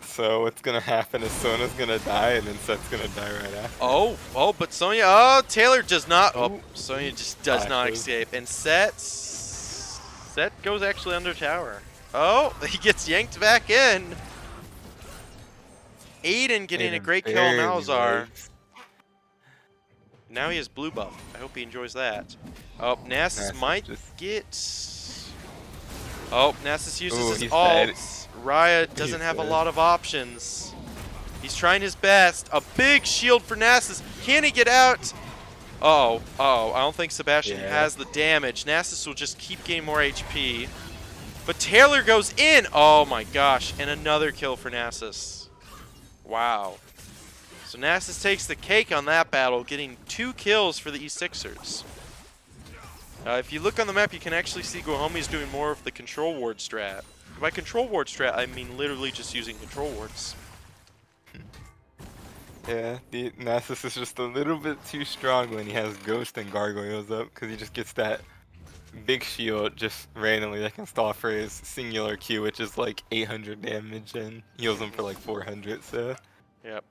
So what's gonna happen is Sonya's gonna die and then Set's gonna die right after. But Sonya, Taylor does not, Sonya just does not escape. And Set goes actually under tower. Oh, he gets yanked back in. Aiden getting a great kill on Malzahar. Now he has blue buff. I hope he enjoys that. Oh, Nasus might get... Oh, Nasus uses his ult. Raya doesn't have a lot of options. He's trying his best. A big shield for Nasus. Can he get out? I don't think Sebastian has the damage. Nasus will just keep getting more HP. But Taylor goes in. Oh my gosh. And another kill for Nasus. Wow. So Nasus takes the cake on that battle, getting 2 kills for the eSixers. If you look on the map, you can actually see Guajome's doing more of the control ward strat. By control ward strat, I mean literally just using control wards. Yeah, the Nasus is just a little bit too strong when he has Ghost and Gargoyles up, because he just gets that big shield just randomly that can stall for his singular Q, which is like 800 damage and heals him for like 400, so... Yep.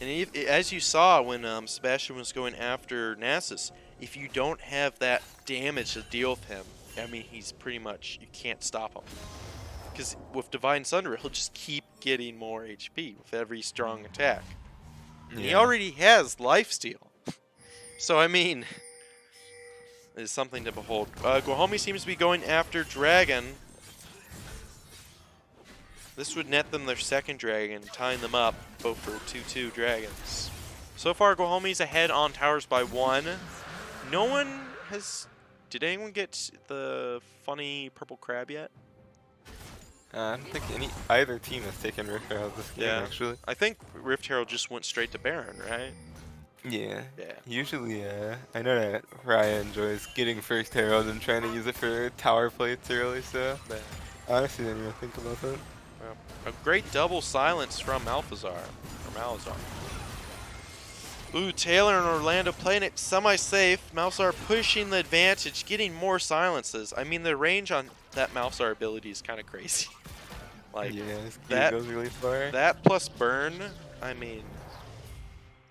And as you saw when Sebastian was going after Nasus, if you don't have that damage to deal with him, I mean, he's pretty much, you can't stop him. Because with Divine Sunder, he'll just keep getting more HP with every strong attack. And he already has lifesteal. So, I mean, it's something to behold. Guajome seems to be going after Dragon. This would net them their second dragon, tying them up both for 2-2 dragons. So far, Guajome's ahead on towers by 1. No one has... Did anyone get the funny purple crab yet? I don't think either team has taken Rift Herald this game, actually. I think Rift Herald just went straight to Baron, right? Yeah. Usually, I know that Raya enjoys getting first Herald and trying to use it for tower plates early, so honestly, I didn't even think about that. Well, a great double silence from Malzahar. Ooh, Taylor and Orlando playing it semi-safe. Malzahar pushing the advantage, getting more silences. I mean, the range on that Malzahar ability is kind of crazy. Like, his Q goes really far. That plus burn, I mean...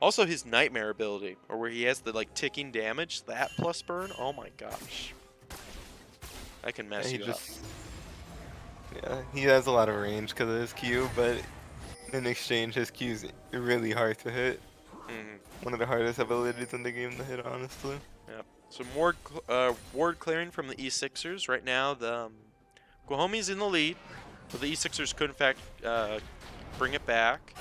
Also his Nightmare ability, or where he has the like ticking damage, that plus burn, oh my gosh. That can mess you up. Yeah, he has a lot of range because of his Q, but in exchange his Q's really hard to hit. One of the hardest abilities in the game to hit, honestly. Yep. So more ward clearing from the eSixers. Right now, the Guajome's in the lead, but the eSixers could in fact bring it back.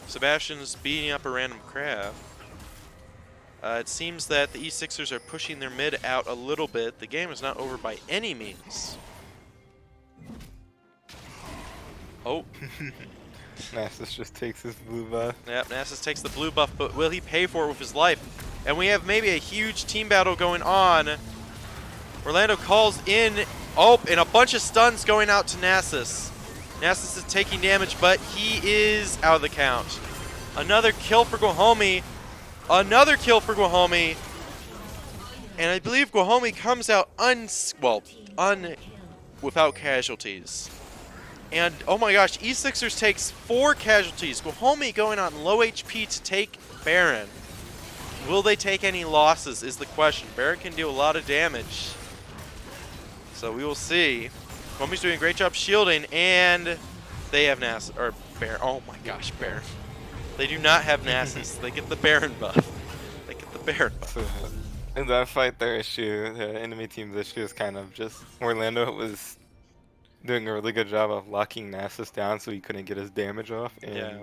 Sebastian's beating up a random crab. It seems that the eSixers are pushing their mid out a little bit. The game is not over by any means. Oh. Nasus just takes his blue buff. Yep, Nasus takes the blue buff, but will he pay for it with his life? And we have maybe a huge team battle going on. Orlando calls in. Oh, and a bunch of stuns going out to Nasus. Nasus is taking damage, but he is out of the count. Another kill for Guajome. Another kill for Guajome. And I believe Guajome comes out without casualties. And, oh my gosh, eSixers takes 4 casualties. Guajome going on low HP to take Baron. Will they take any losses is the question. Baron can do a lot of damage. So we will see. Guajome's doing a great job shielding, and they have Nasus, or Baron. Oh my gosh, Baron. They do not have Nasus. They get the Baron buff. They get the Baron buff. So, in that fight, their issue, the enemy team's issue is kind of just Orlando was doing a really good job of locking Nasus down so he couldn't get his damage off. And Yeah.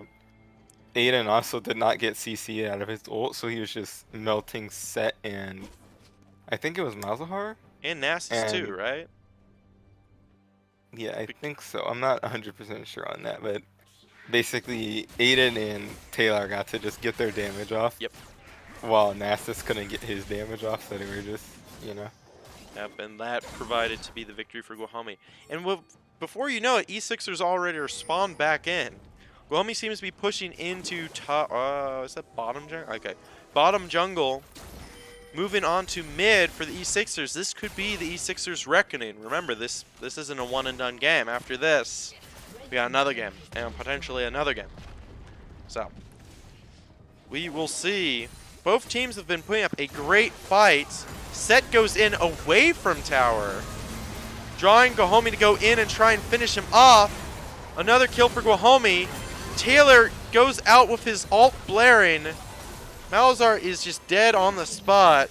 Aiden also did not get CC out of his ult, so he was just melting Set and I think it was Malzahar? And Nasus too, right? Yeah, I think so. I'm not 100% sure on that, but basically Aiden and Taylor got to just get their damage off. Yep. While Nasus couldn't get his damage off, so they were just, you know. Yep, and that provided to be the victory for Guajome. And before you know it, eSixers already are spawned back in. Guajome seems to be pushing into top. Is that bottom jungle? Okay, bottom jungle. Moving on to mid for the eSixers. This could be the eSixers reckoning. Remember, this isn't a one and done game. After this, we got another game and potentially another game. So we will see. Both teams have been putting up a great fight. Set goes in away from tower, drawing Guajome to go in and try and finish him off. Another kill for Guajome. Taylor goes out with his ult blaring. Malzahar is just dead on the spot.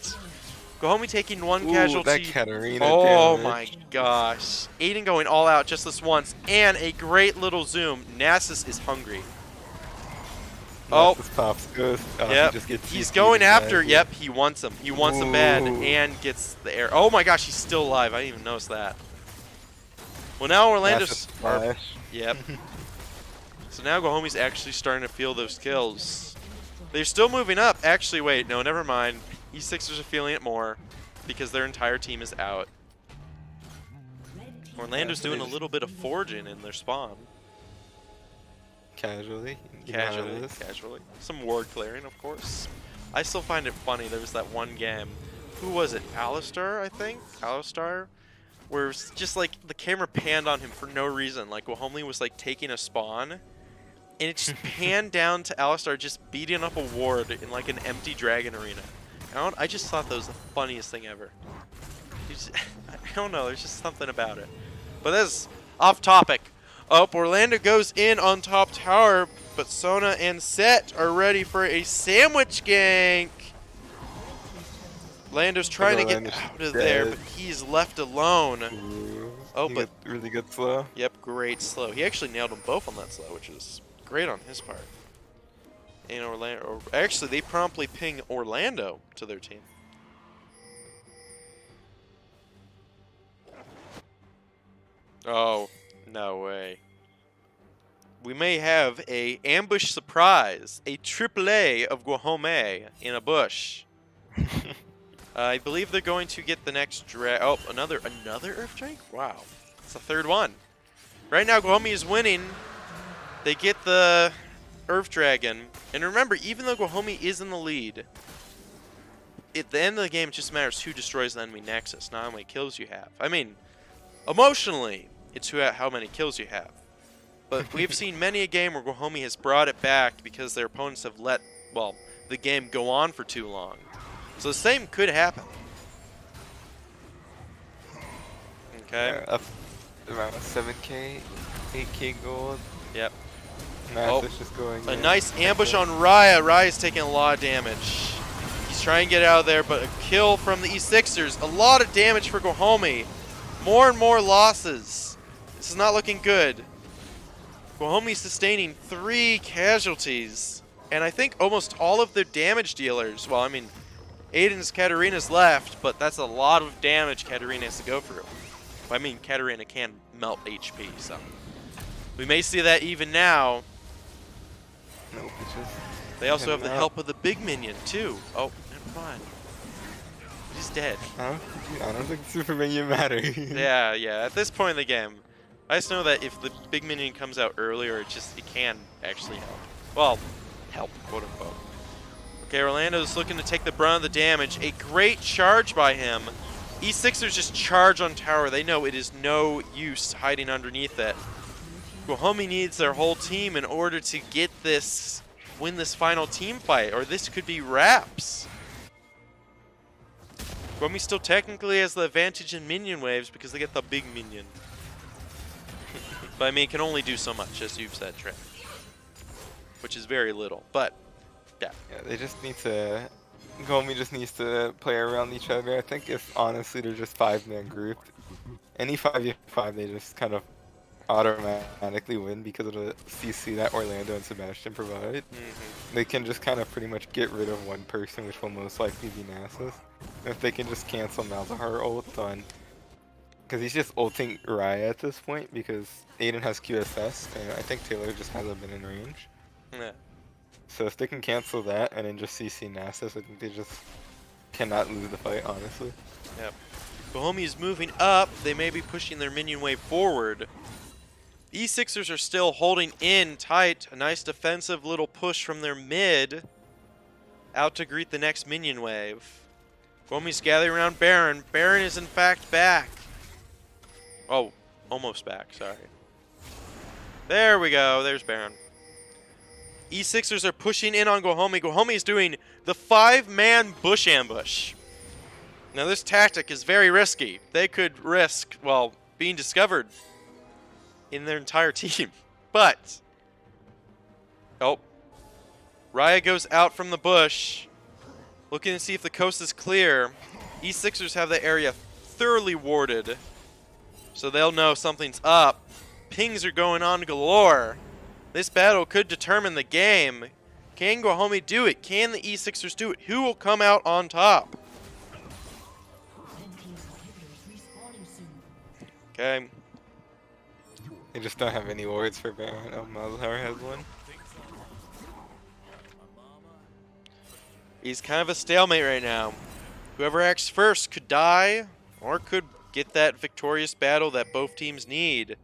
Guajome taking 1 casualty. That Katarina oh damage. My gosh. Aiden going all out just this once. And a great little zoom. Nasus is hungry. Nasus pops goes. Yep. He's going after. Yep, he wants him. He wants him bad and gets the air. Oh my gosh, he's still alive. I didn't even notice that. Well, now Orlando's. Yep. So now Guajome's actually starting to feel those kills. They're still moving up. Actually, wait, no, never mind. eSixers are feeling it more because their entire team is out. Orlando's doing a little bit of foraging in their spawn. Casually. Casually. Some ward clearing, of course. I still find it funny. There was that one game. Who was it? Alistar, I think? Alistar? Where it was just like the camera panned on him for no reason. Like Guajome was like taking a spawn, and it just panned down to Alistar just beating up a ward in like an empty dragon arena. I just thought that was the funniest thing ever. I don't know, there's just something about it. But that's off topic. Oh, Orlando goes in on top tower, but Sona and Set are ready for a sandwich gank. Lando's trying to get out of there, but he's left alone. Ooh, oh, but really good slow. Yep, great slow. He actually nailed them both on that slow, which is great on his part. And Orlando, actually, they promptly ping Orlando to their team. Oh, no way. We may have a ambush surprise, a AAA of Guajome in a bush. I believe they're going to get the next oh, another Earth Drake? Wow. It's the third one. Right now, Guajome is winning. They get the Earth Dragon. And remember, even though Guajome is in the lead, at the end of the game, it just matters who destroys the enemy nexus, not how many kills you have. I mean, emotionally, it's how many kills you have. But we've seen many a game where Guajome has brought it back because their opponents have let, well, the game go on for too long. So the same could happen. Okay. Up around 7k, 8k gold. Yep. Nasus just going a in. nice ambush on Raya. Raya's taking a lot of damage. He's trying to get out of there, but a kill from the eSixers. A lot of damage for Guajome. More and more losses. This is not looking good. Guajome sustaining 3 casualties. And I think almost all of their damage dealers, well, I mean, Aiden's Katarina's left, but that's a lot of damage Katarina has to go through. I mean, Katarina can melt HP, so we may see that even now. Nope, it's just they also have the help of the big minion, too. Oh, never mind. He's dead. I don't think super minion matter. yeah, at this point in the game, I just know that if the big minion comes out earlier, it can actually help. Well, help, quote unquote. Okay, Orlando's looking to take the brunt of the damage. A great charge by him. eSixers just charge on tower. They know it is no use hiding underneath it. Guajome needs their whole team in order to get this, win this final team fight, or this could be wraps. Guajome still technically has the advantage in minion waves because they get the big minion. But I mean, it can only do so much, as you've said, Trey. Which is very little, but yeah. Yeah, they just need to. Guajome just needs to play around each other. I think if honestly they're just 5-man grouped, any 5v5 they just kind of automatically win because of the CC that Orlando and Sebastian provide. They can just kind of pretty much get rid of one person, which will most likely be Nasus. If they can just cancel Malzahar ult on, because he's just ulting Raya at this point because Aiden has QSS and I think Taylor just hasn't been in range. Yeah. So if they can cancel that and then just CC Nasus, I think they just cannot lose the fight, honestly. Yep. Guajome is moving up. They may be pushing their minion wave forward. eSixers are still holding in tight. A nice defensive little push from their mid. Out to greet the next minion wave. Guajome's gathering around Baron. Baron is in fact back. Oh, almost back, sorry. There we go, there's Baron. eSixers are pushing in on Guajome. Guajome is doing the 5-man bush ambush. Now this tactic is very risky. They could risk, well, being discovered in their entire team. But, oh, Raya goes out from the bush, looking to see if the coast is clear. eSixers have the area thoroughly warded, so they'll know something's up. Pings are going on galore. This battle could determine the game. Can Guajome do it? Can the eSixers do it? Who will come out on top? Okay. They just don't have any wards for Baron. Oh, Malzahar has one. He's kind of a stalemate right now. Whoever acts first could die or could get that victorious battle that both teams need.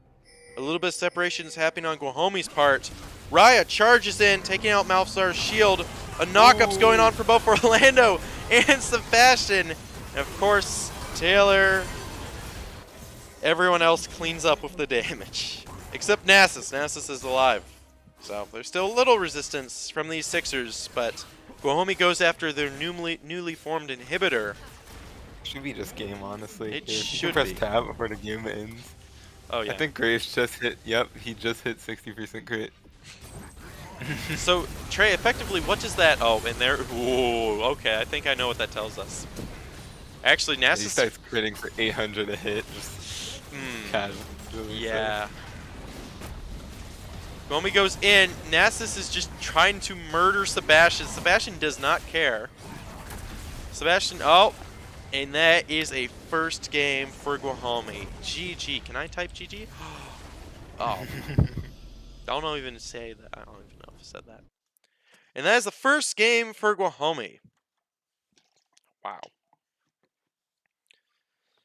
A little bit of separation is happening on Guajome's part. Raya charges in, taking out Malzar's shield. A knock-up's going on for both Orlando and Sebastian. And of course, Taylor. Everyone else cleans up with the damage. Except Nasus. Nasus is alive. So there's still a little resistance from these Sixers, but Guajome goes after their newly formed inhibitor. Should be just game, honestly. It Here, should you can press be. tab before the game ends. Oh yeah. I think Graves just hit, yep, he just hit 60% crit. So, Trey, effectively, what does that... Oh, and there... Ooh, okay, I think I know what that tells us. Actually, He Nasus... starts critting for 800 a hit, just casually. Yeah. Guajome goes in. Nasus is just trying to murder Sebastian. Sebastian does not care. Sebastian... Oh, and that is a first game for Guajome. GG. Can I type GG? Oh. I don't even say that. I don't even know if I said that. And that is the first game for Guajome. Wow.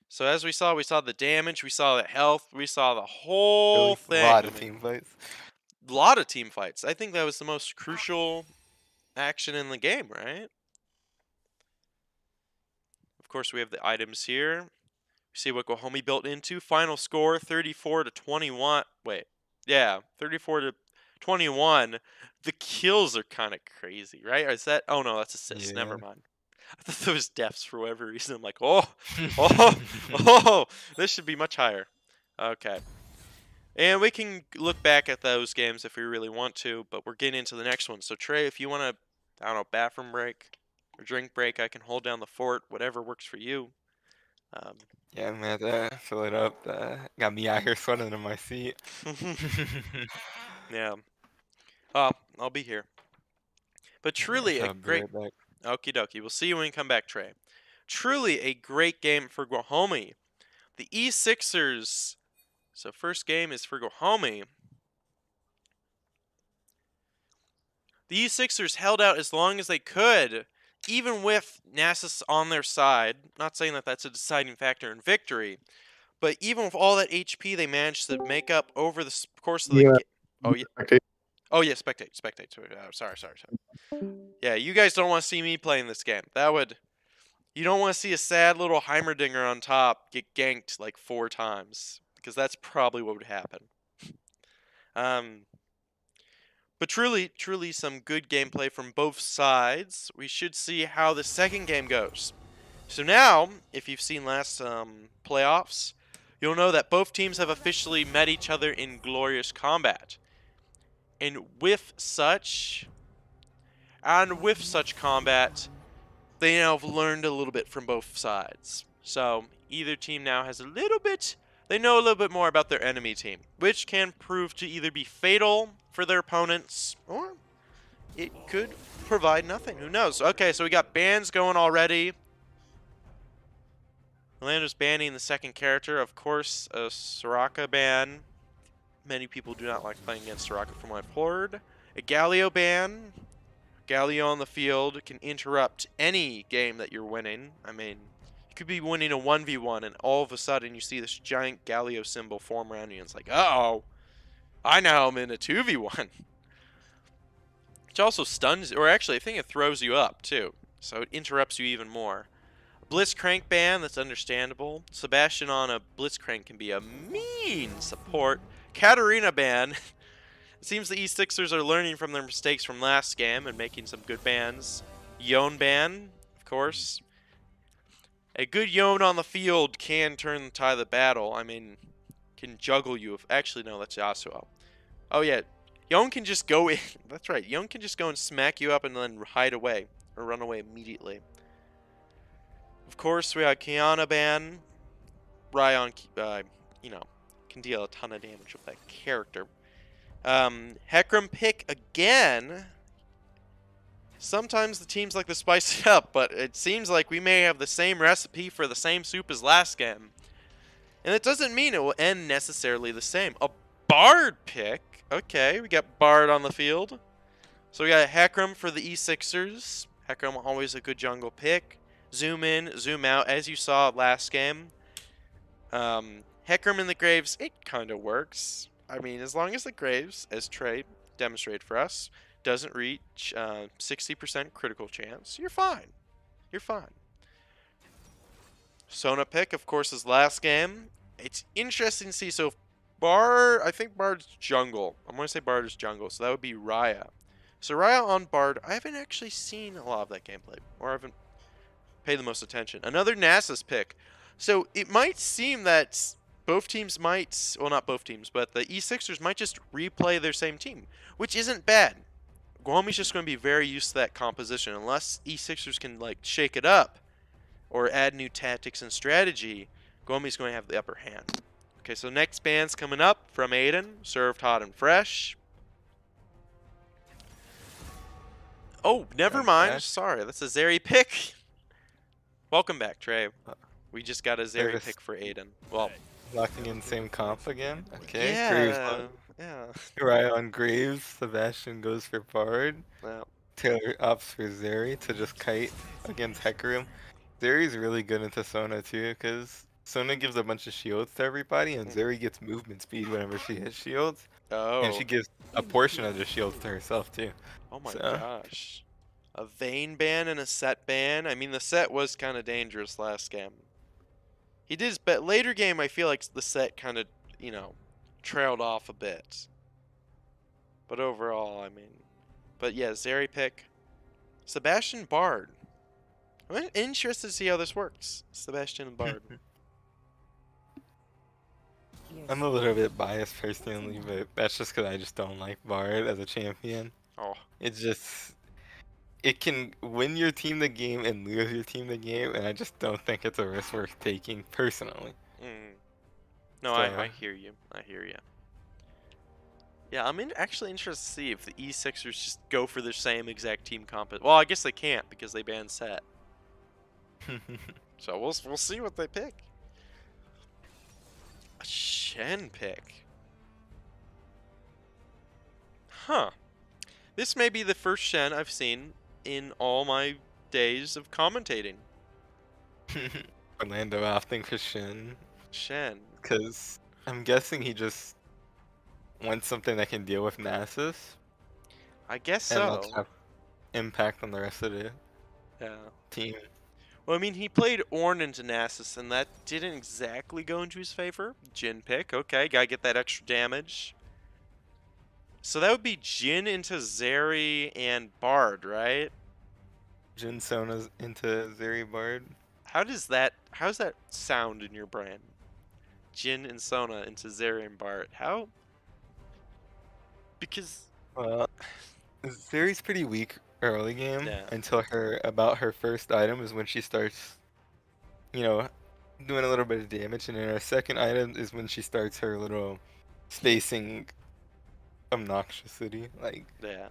So as we saw the damage, we saw the health, we saw the whole thing. A lot of team fights. A lot of team fights. I think that was the most crucial action in the game, right? Of course, we have the items here. See what Guajome built into. Final score 34-21. Wait. Yeah, 34-21. The kills are kind of crazy, right? Or is that? Oh no, that's assists. Yeah. Never mind. I thought that was deaths for whatever reason. I'm like, oh, this should be much higher. Okay. And we can look back at those games if we really want to, but we're getting into the next one. So Trey, if you want to, I don't know, bathroom break or drink break, I can hold down the fort, whatever works for you. Yeah, man, fill it up. Got me out here sweating in my seat. Yeah. I'll be here. But truly a great... Okie dokie. We'll see you when you come back, Trey. Truly a great game for Guajome. The eSixers. So first game is for Guajome. The eSixers held out as long as they could, even with Nasus on their side. Not saying that that's a deciding factor in victory, but even with all that HP, they managed to make up over the course of the game. Oh yeah. Oh yeah, spectate. Sorry. Yeah, you guys don't want to see me playing this game. That would You don't want to see a sad little Heimerdinger on top get ganked like 4 times, because that's probably what would happen. Um, but truly some good gameplay from both sides. We should see how the second game goes. So now, if you've seen last playoffs, you'll know that both teams have officially met each other in glorious combat. And with such combat, they now have learned a little bit from both sides. So either team now has they know a little bit more about their enemy team, which can prove to either be fatal for their opponents, or it could provide nothing. Who knows? Okay, so we got bans going already. Orlando's banning the second character. Of course, a Soraka ban. Many people do not like playing against Soraka from what I've heard. A Galio ban. Galio on the field can interrupt any game that you're winning. I mean, you could be winning a 1v1 and all of a sudden you see this giant Galio symbol form around you and it's like, uh-oh, I now am in a 2v1. Which also stuns, or actually I think it throws you up too. So it interrupts you even more. Blitzcrank ban, that's understandable. Sebastian on a Blitzcrank can be a mean support. Katarina ban. It seems the eSixers are learning from their mistakes from last game and making some good bans. Yone ban, of course. A good Yone on the field can turn the tide of the battle. I mean, can juggle you. Actually, no, that's Yasuo. Oh, yeah. Yone can just go in. That's right. Yone can just go and smack you up and then hide away. Or run away immediately. Of course, we have Kiana ban. Ryan, can deal a ton of damage with that character. Hecarim pick again. Sometimes the teams like to spice it up, but it seems like we may have the same recipe for the same soup as last game. And it doesn't mean it will end necessarily the same. A Bard pick. Okay, we got Bard on the field. So we got Hecarim for the eSixers. Hecarim always a good jungle pick. Zoom in, zoom out, as you saw last game. Hecarim in the Graves, it kind of works. I mean, as long as the Graves, as Trey demonstrated for us, doesn't reach 60% critical chance, you're fine. You're fine. Sona pick, of course, is last game. It's interesting to see. So Bard, I think Bard's jungle. I'm going to say Bard is jungle, so that would be Raya. So Raya on Bard, I haven't actually seen a lot of that gameplay, or I haven't paid the most attention. Another Nasus pick. So it might seem that both teams might, well, not both teams, but the eSixers might just replay their same team, which isn't bad. Guajome's just going to be very used to that composition. Unless eSixers can, like, shake it up or add new tactics and strategy, Guajome's going to have the upper hand. Okay, so next ban's coming up from Aiden, served hot and fresh. Oh, never mind. Sorry, that's a Zeri pick. Welcome back, Trey. We just got a Zeri pick for Aiden. Well, locking in same comp again. Okay. Yeah. Graves Yeah. Raya on Graves. Sebastian goes for Bard. Yeah. Taylor opts for Zeri to just kite against Hecarim. Zeri's really good into Sona too, because Sona gives a bunch of shields to everybody, and Zeri gets movement speed whenever she hits shields. Oh. And she gives a portion of the shields to herself too. Oh my gosh. A Vayne ban and a Set ban. I mean, the Set was kind of dangerous last game. He did, but later game, I feel like the Set kind of, trailed off a bit. But overall, I mean, but yeah, Zeri pick. Sebastian Bard. I'm interested to see how this works. Sebastian and Bard. I'm a little bit biased personally, but that's just because I just don't like Bard as a champion. Oh. It's just, it can win your team the game and lose your team the game, and I just don't think it's a risk worth taking personally. No, so, I hear you. I hear you. Yeah, I'm actually interested to see if the eSixers just go for the same exact team comp. Well, I guess they can't because they banned Set. So we'll see what they pick. A Shen pick. Huh. This may be the first Shen I've seen in all my days of commentating. Orlando opting for Shen. Shen. Because I'm guessing he just wants something that can deal with Nasus. I guess and so. Let's have impact on the rest of the team. Well, I mean, he played Ornn into Nasus, and that didn't exactly go into his favor. Jhin pick, okay, gotta get that extra damage. So that would be Jhin into Zeri and Bard, right? Jhin Sona's into Zeri Bard. How's that sound in your brain? Jhin and Sona into Zeri and Bard. How? Because Well, Zeri's pretty weak early game yeah, until her first item is when she starts, you know, doing a little bit of damage, and then her second item is when she starts her little spacing obnoxiousity, like yeah.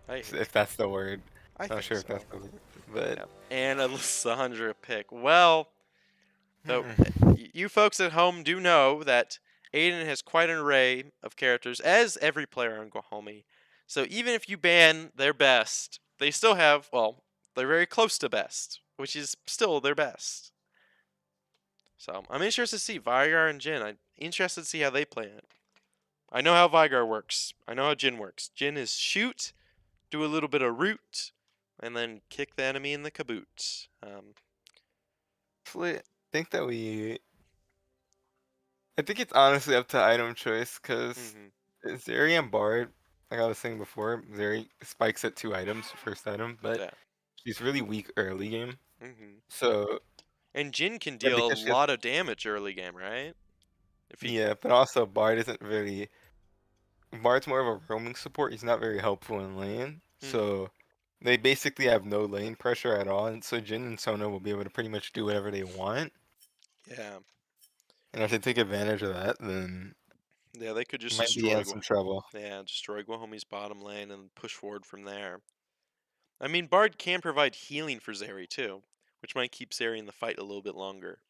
I if that's the word. I Not think sure if that's so. the word, but Yeah. And a Lissandra pick. Well, though mm, you folks at home do know that Aiden has quite an array of characters, as every player on Guajome. So even if you ban their best, they still have, well, they're very close to best, which is still their best. So I'm interested to see Vigar and Jhin. I'm interested to see how they play it. I know how Vigar works. I know how Jhin works. Jhin is shoot, do a little bit of root, and then kick the enemy in the kaboot. actually, I think it's honestly up to item choice, because Mhm. Zeri and Bard, like I was saying before, Zeri spikes at 2 items, first item, but Yeah. she's really weak early game. Mhm. So, And Jhin can and deal a because she has, lot of damage early game, right? If he. yeah, but also Bard's more of a roaming support. He's not very helpful in lane. Mhm. So, they basically have no lane pressure at all, and so Jin and Sona will be able to pretty much do whatever they want. Yeah. And if they take advantage of that, then Yeah, they could you just might be destroy in some trouble. Guahome's bottom lane and push forward from there. I mean, Bard can provide healing for Zeri too, which might keep Zeri in the fight a little bit longer.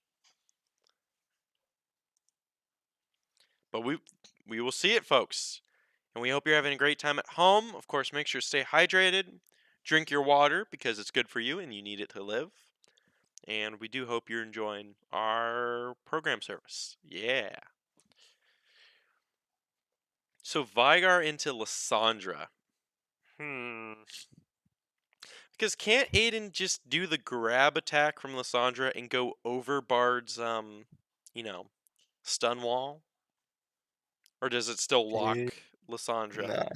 But we will see it, folks. And we hope you're having a great time at home. Of course, make sure to stay hydrated. Drink your water because it's good for you and you need it to live. And we do hope you're enjoying our program service. Yeah. So Vigar into Lissandra. Because can't Aiden just do the grab attack from Lissandra and go over Bard's you know, stun wall? Or does it still Eh, lock Lissandra? Nah,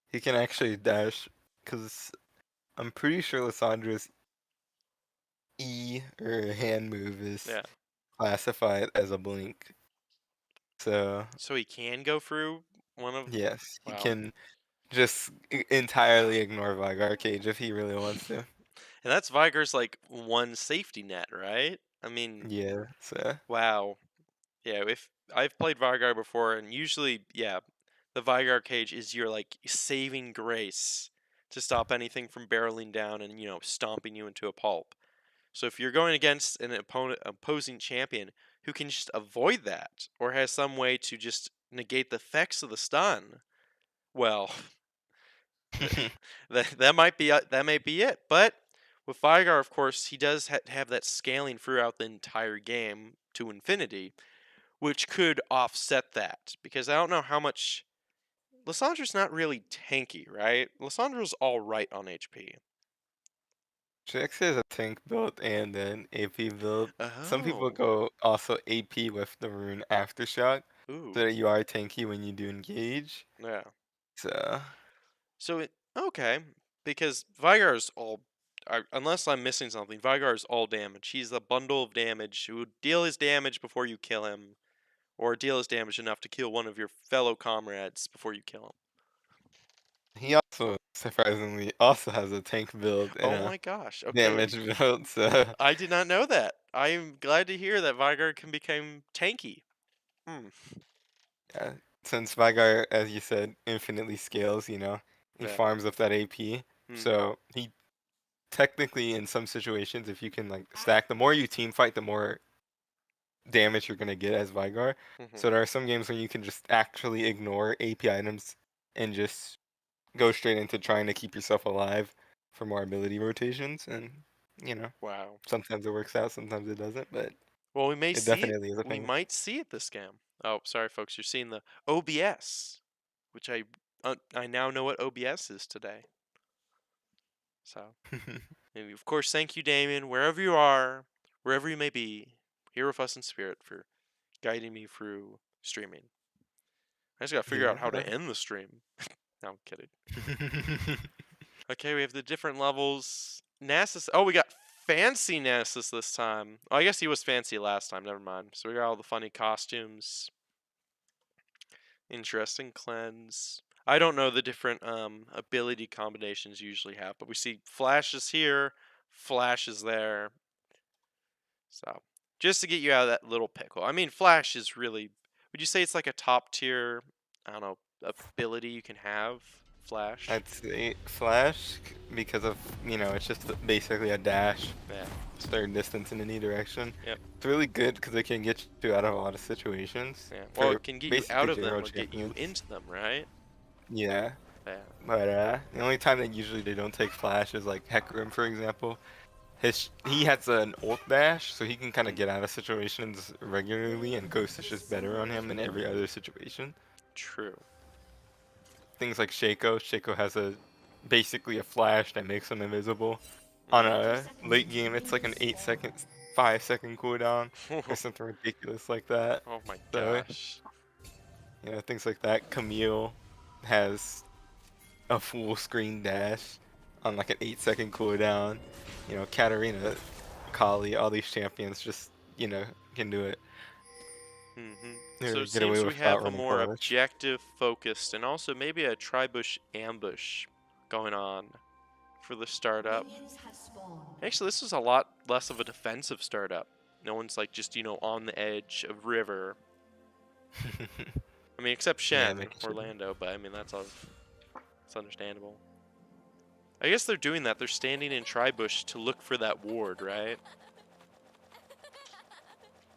he can actually dash, because I'm pretty sure Lissandra's E or hand move is Yeah. classified as a blink. So, So he can go through one of. yes, he Wow. can just entirely ignore Vigar Cage if he really wants to. And that's Vigar's like one safety net, right? I mean, Yeah, so wow. Yeah, if I've played Vigar before, and usually, yeah, the Vigar cage is your like saving grace to stop anything from barreling down and stomping you into a pulp. So if you're going against an opposing champion who can just avoid that or has some way to just negate the effects of the stun, well, that may be it. But with Vigar, of course, he does have that scaling throughout the entire game to infinity, which could offset that because I don't know how much. Lissandra's not really tanky, right? Lissandra's all right on HP. Jax has a tank build and an AP build. Some people Oh, go also AP with the rune Aftershock, so ooh, that you are tanky when you do engage. yeah. So, So okay, because Vigar is all. Unless I'm missing something, Vigar is all damage. He's a bundle of damage who would deal his damage before you kill him, or deal his damage enough to kill one of your fellow comrades before you kill him. he also surprisingly also has a tank build and Oh a my gosh. Okay. damage build, so I did not know that. I am glad to hear that Vigar can become tanky. Hmm. yeah. Since Vigar, as you said, infinitely scales, he Yeah. farms up that AP. Hmm. So he technically, in some situations, if you can like stack, the more you team fight, the more damage you're gonna get as Vigar. Hmm. So there are some games where you can just actually ignore AP items and just go straight into trying to keep yourself alive for more ability rotations. And you know, Wow. sometimes it works out, sometimes it doesn't, but Well, we may it see it. definitely is a We thing. might see it this game. Oh, sorry, folks. You're seeing the OBS, which I now know what OBS is today. So, and of course, thank you, Damien, wherever you are, wherever you may be, here with us in spirit for guiding me through streaming. I just gotta figure out how to end the stream. No, I'm kidding. Okay, we have the different levels. Nasus. Oh, we got fancy Nasus this time. Oh, I guess he was fancy last time. Never mind. So we got all the funny costumes. Interesting cleanse. I don't know the different ability combinations you usually have, but we see flashes here, flashes there. So just to get you out of that little pickle. I mean, flash is really. Would you say it's like a top tier? I don't know, ability you can have. Flash. I'd say Flash because of, it's just basically a dash. Yeah. Third distance in any direction. Yep. It's really good because it can get you out of a lot of situations. Yeah. Well, it can get you out of them or get you into them, right? Yeah. Yeah. But the only time that usually they don't take Flash is like Hecarim, for example. He has an ult dash, so he can kind of get out of situations regularly, and Ghost is just better on him in every other situation. True. Things like Shaco. Shaco has basically a flash that makes him invisible. On a late game, it's like an 8-second, 5-second cooldown, or something ridiculous like that. Oh my gosh. So, things like that. Camille has a full screen dash on like an 8-second cooldown. Katarina, Kali, all these champions just, can do it. So it seems we have a more objective focused and also maybe a tribush ambush going on for the startup. Actually, this is a lot less of a defensive startup. No one's like just, on the edge of river. I mean, except Shen, Orlando, but I mean, it's understandable. I guess they're doing that. They're standing in tribush to look for that ward, right?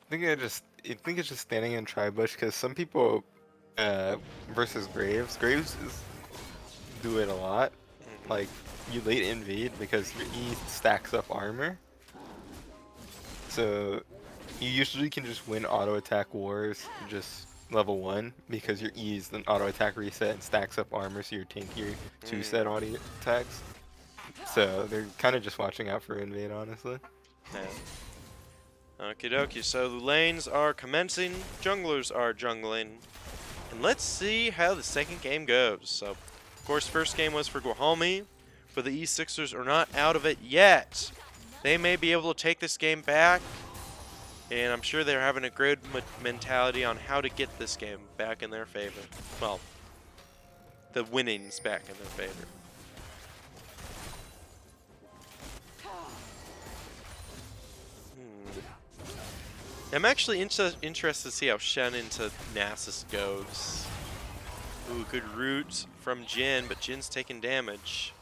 I think it's just standing in tribush because some people versus Graves do it a lot. Like you late invade because your E stacks up armor. So you usually can just win auto attack wars just level 1 because your E is an auto attack reset and stacks up armor, so you're tankier 2-set auto attacks. So they're kind of just watching out for invade, honestly. Yeah. Okie dokie, so the lanes are commencing, junglers are jungling, and let's see how the second game goes. So, of course, first game was for Guajome, but the eSixers are not out of it yet. They may be able to take this game back, and I'm sure they're having a good mentality on how to get this game back in their favor. Well, the winnings back in their favor. I'm actually interested to see how Shen into Nasus goes. Ooh, good root from Jhin, but Jin's taking damage.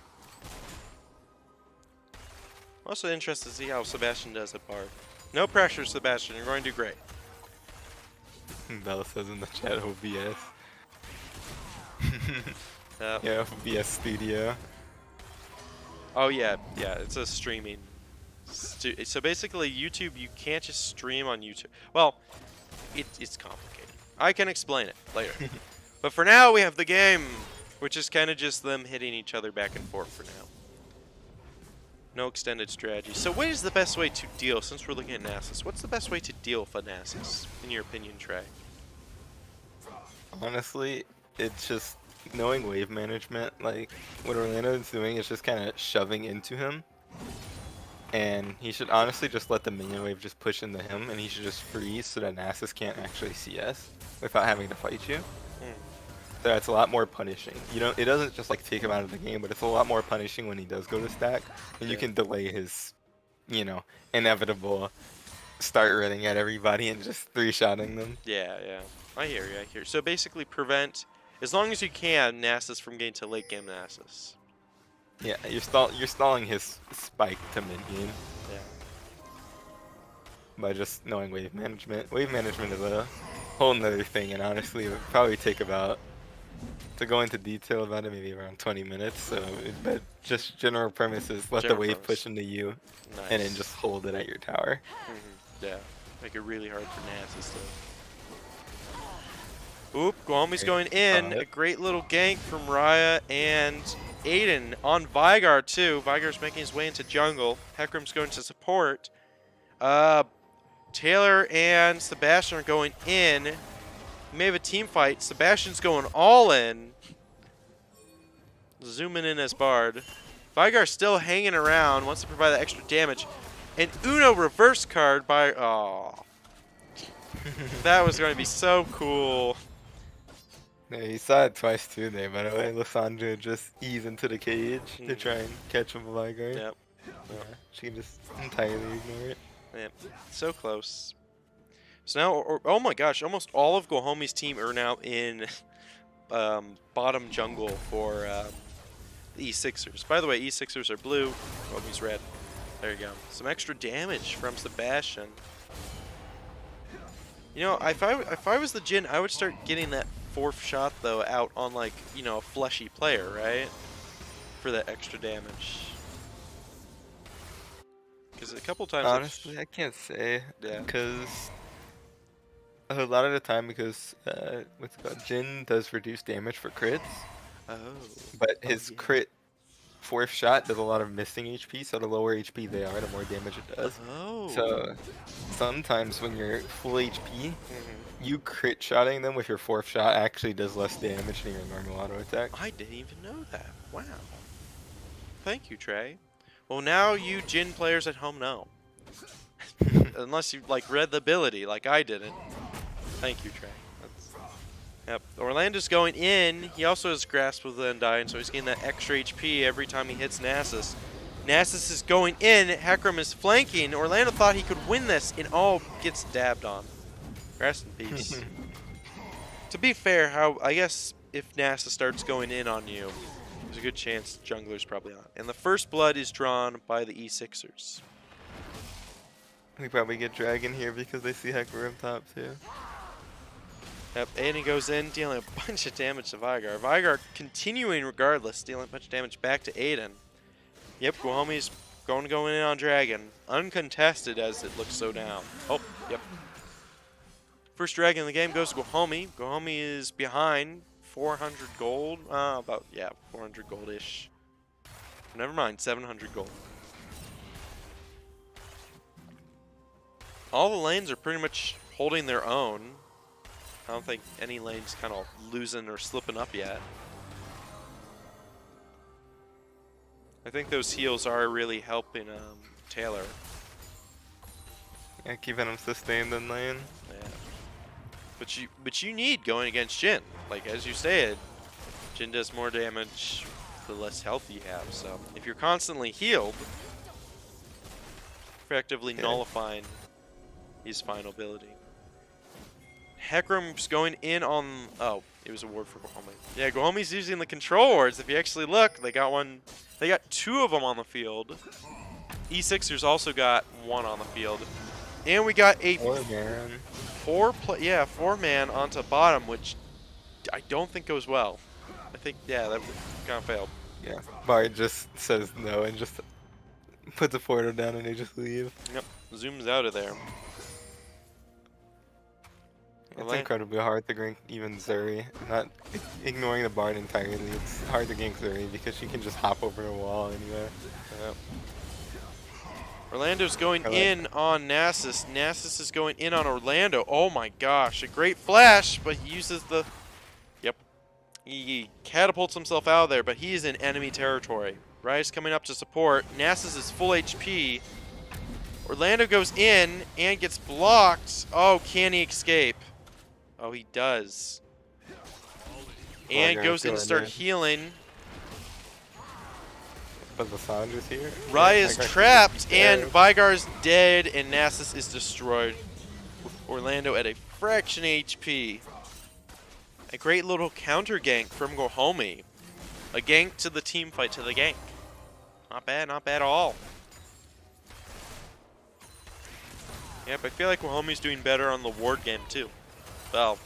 Also interested to see how Sebastian does at Bard. No pressure, Sebastian. You're going to do great. Bella says in the chat, OBS. Yeah, OBS Studio. Oh yeah, it's a streaming. So basically, YouTube, you can't just stream on YouTube. Well, it's complicated. I can explain it later. But for now, we have the game, which is kind of just them hitting each other back and forth for now. No extended strategy. So what is the best way to deal, since we're looking at Nasus, what's the best way to deal with a Nasus, in your opinion, Trey? Honestly, it's just knowing wave management. Like, what Orlando is doing is just kind of shoving into him. And he should honestly just let the minion wave just push into him, and he should just freeze so that Nasus can't actually CS without having to fight you. So that's a lot more punishing. It doesn't just like take him out of the game, but it's a lot more punishing when he does go to stack, and you can delay his, inevitable start running at everybody and just 3-shotting them. Yeah. I hear you. So basically prevent, as long as you can, Nasus from getting to late game Nasus. Yeah, you're stalling his spike to mid game. Yeah. By just knowing wave management. Wave management is a whole nother thing, and honestly, it would probably take about, to go into detail about it, maybe around 20 minutes. So, but just general premise is let the wave push into you, and then just hold it at your tower. Yeah, make it really hard for Nasus to. Oop, Guajome's going in. A great little gank from Raya, and Aiden on Vigar too. Vigar's making his way into jungle. Hecarim's going to support. Taylor and Sebastian are going in. We may have a team fight. Sebastian's going all in. Zooming in as Bard. Vigar's still hanging around. Wants to provide that extra damage. An Uno reverse card by... Oh. That was going to be so cool. Yeah, you saw it twice too there, by the way. Lysandra just ease into the cage to try and catch him with Vigar. Yep. Yeah, she just entirely ignore it. Yep. So close. So now, oh my gosh, almost all of Guajome's team are now in bottom jungle for the eSixers. By the way, eSixers are blue, Guajome's red. There you go. Some extra damage from Sebastian. You know, if I was the Jhin, I would start getting that 4th shot though out on, like, you know, a fleshy player, right? For that extra damage. Because a couple times. Honestly, I can't say. Yeah. Because a lot of the time, because what's it called? Jhin does reduce damage for crits. Oh. But his crit 4th shot does a lot of missing HP, so the lower HP they are, the more damage it does. Oh. So sometimes when you're full HP, you crit shotting them with your 4th shot actually does less damage than your normal auto attack. I didn't even know that. Wow. Thank you, Trey. Well, now you Jhin players at home know. Unless you like read the ability like I didn't. Thank you, Trey. Yep. Orlando's going in. He also has Grasp of the Undying, so he's getting that extra HP every time he hits Nasus. Nasus is going in. Hecarim is flanking. Orlando thought he could win this, and all gets dabbed on. Rest in peace. To be fair, I guess if Nasus starts going in on you, there's a good chance jungler's probably on. And the first blood is drawn by the eSixers. We probably get Dragon here because they see Hecarim top too. Yep, and he goes in, dealing a bunch of damage to Vigar. Vigar continuing regardless, dealing a bunch of damage back to Aiden. Yep, Guajome's going to go in on Dragon. Uncontested as it looks so down. Oh, yep. First Dragon in the game goes to Guajome. Guajome is behind 400 gold. About, yeah, 400 gold-ish. Never mind, 700 gold. All the lanes are pretty much holding their own. I don't think any lane's kind of losing or slipping up yet. I think those heals are really helping Taylor. Yeah, keeping him sustained in lane. Yeah. But you need going against Jhin. Like, as you said, Jhin does more damage the less health you have. So if you're constantly healed, effectively nullifying his final ability. Hecarim's going in on... Oh, it was a ward for Guajome. Yeah, Guajome's using the control wards. If you actually look, they got one... They got 2 of them on the field. eSixers also got 1 on the field. And we got a... 4-man. 4-man onto bottom, which I don't think goes well. I think, yeah, that kind of failed. Yeah, Bard just says no and just puts a portal down and they just leave. Yep, zooms out of there. It's incredibly hard to gank even Zuri. Not ignoring the Bard entirely, it's hard to gank Zuri because she can just hop over the wall anywhere. Yep. Orlando's going in on Nasus. Nasus is going in on Orlando. Oh my gosh, a great flash, but he uses the... Yep. He catapults himself out of there, but he is in enemy territory. Rice coming up to support. Nasus is full HP. Orlando goes in and gets blocked. Oh, can he escape? Oh, he does. And goes in to start healing. But Lysandra's here. Raya is trapped, and Vigar's dead, and Nasus is destroyed. Orlando at a fraction HP. A great little counter gank from Guajome. A gank to the team fight to the gank. Not bad at all. Yep, I feel like Guajome's doing better on the ward game too. Well,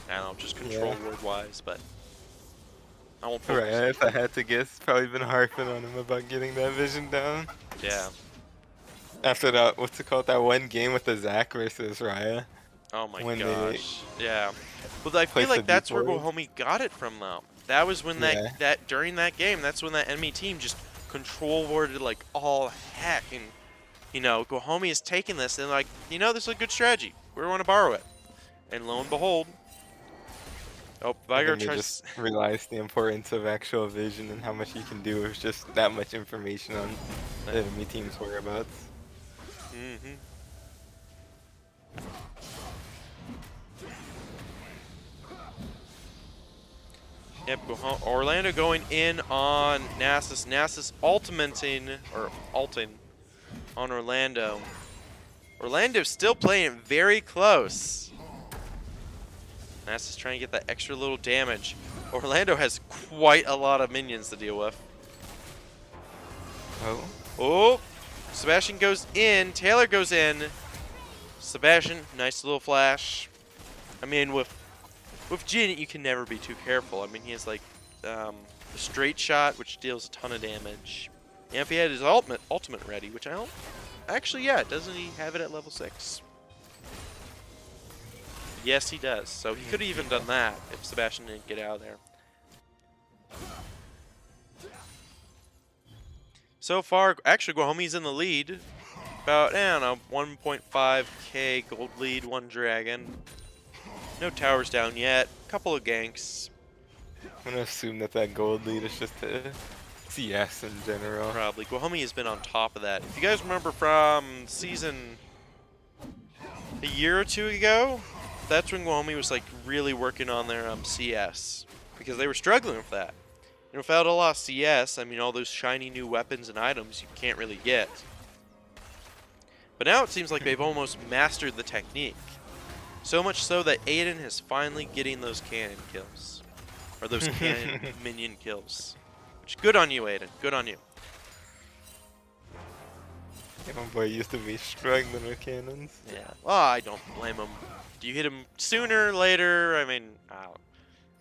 I don't know, just control ward-wise, but I won't focus. Right, if I had to guess, probably been harping on him about getting that vision down. Yeah. After that, what's it called? That one game with the Zac versus Raya. Oh my gosh. Yeah. But I feel like that's where Guajome got it from, though. That was when Yeah. that during that game, that's when that enemy team just control warded like all heck, and you know, Guajome is taking this and like, you know, this is a good strategy. We want to borrow it. And lo and behold, oh, I Vigar think they tries. just realized the importance of actual vision and how much you can do with just that much information on the enemy team's whereabouts. Mm-hmm. Yep, Orlando going in on Nasus. Nasus ultimating, or ulting on Orlando. Orlando's still playing very close. Nasus trying to get that extra little damage. Orlando has quite a lot of minions to deal with. Oh. Oh, Sebastian goes in. Taylor goes in. Sebastian, nice little flash. I mean, with Jin, you can never be too careful. I mean, he has like a straight shot, which deals a ton of damage. And if he had his ultimate ready, which I don't. Actually, yeah, doesn't he have it at level 6? Yes, he does. So he could have even done that if Sebastian didn't get out of there. So far, actually, Guajome's in the lead. About, I don't know, 1.5k gold lead, 1 dragon. No towers down yet. Couple of ganks. I'm gonna assume that gold lead is just a CS in general. Probably. Guajome has been on top of that. If you guys remember from season a year or 2 ago, that's when Guajome was like really working on their CS. Because they were struggling with that. And without a lot of CS, I mean all those shiny new weapons and items you can't really get. But now it seems like they've almost mastered the technique. So much so that Aiden is finally getting those cannon kills. Or those cannon minion kills. Which, good on you, Aiden. Good on you. Yeah, my boy used to be struggling with cannons. Yeah. Well, I don't blame him. Do you hit him sooner, later? I mean, I don't.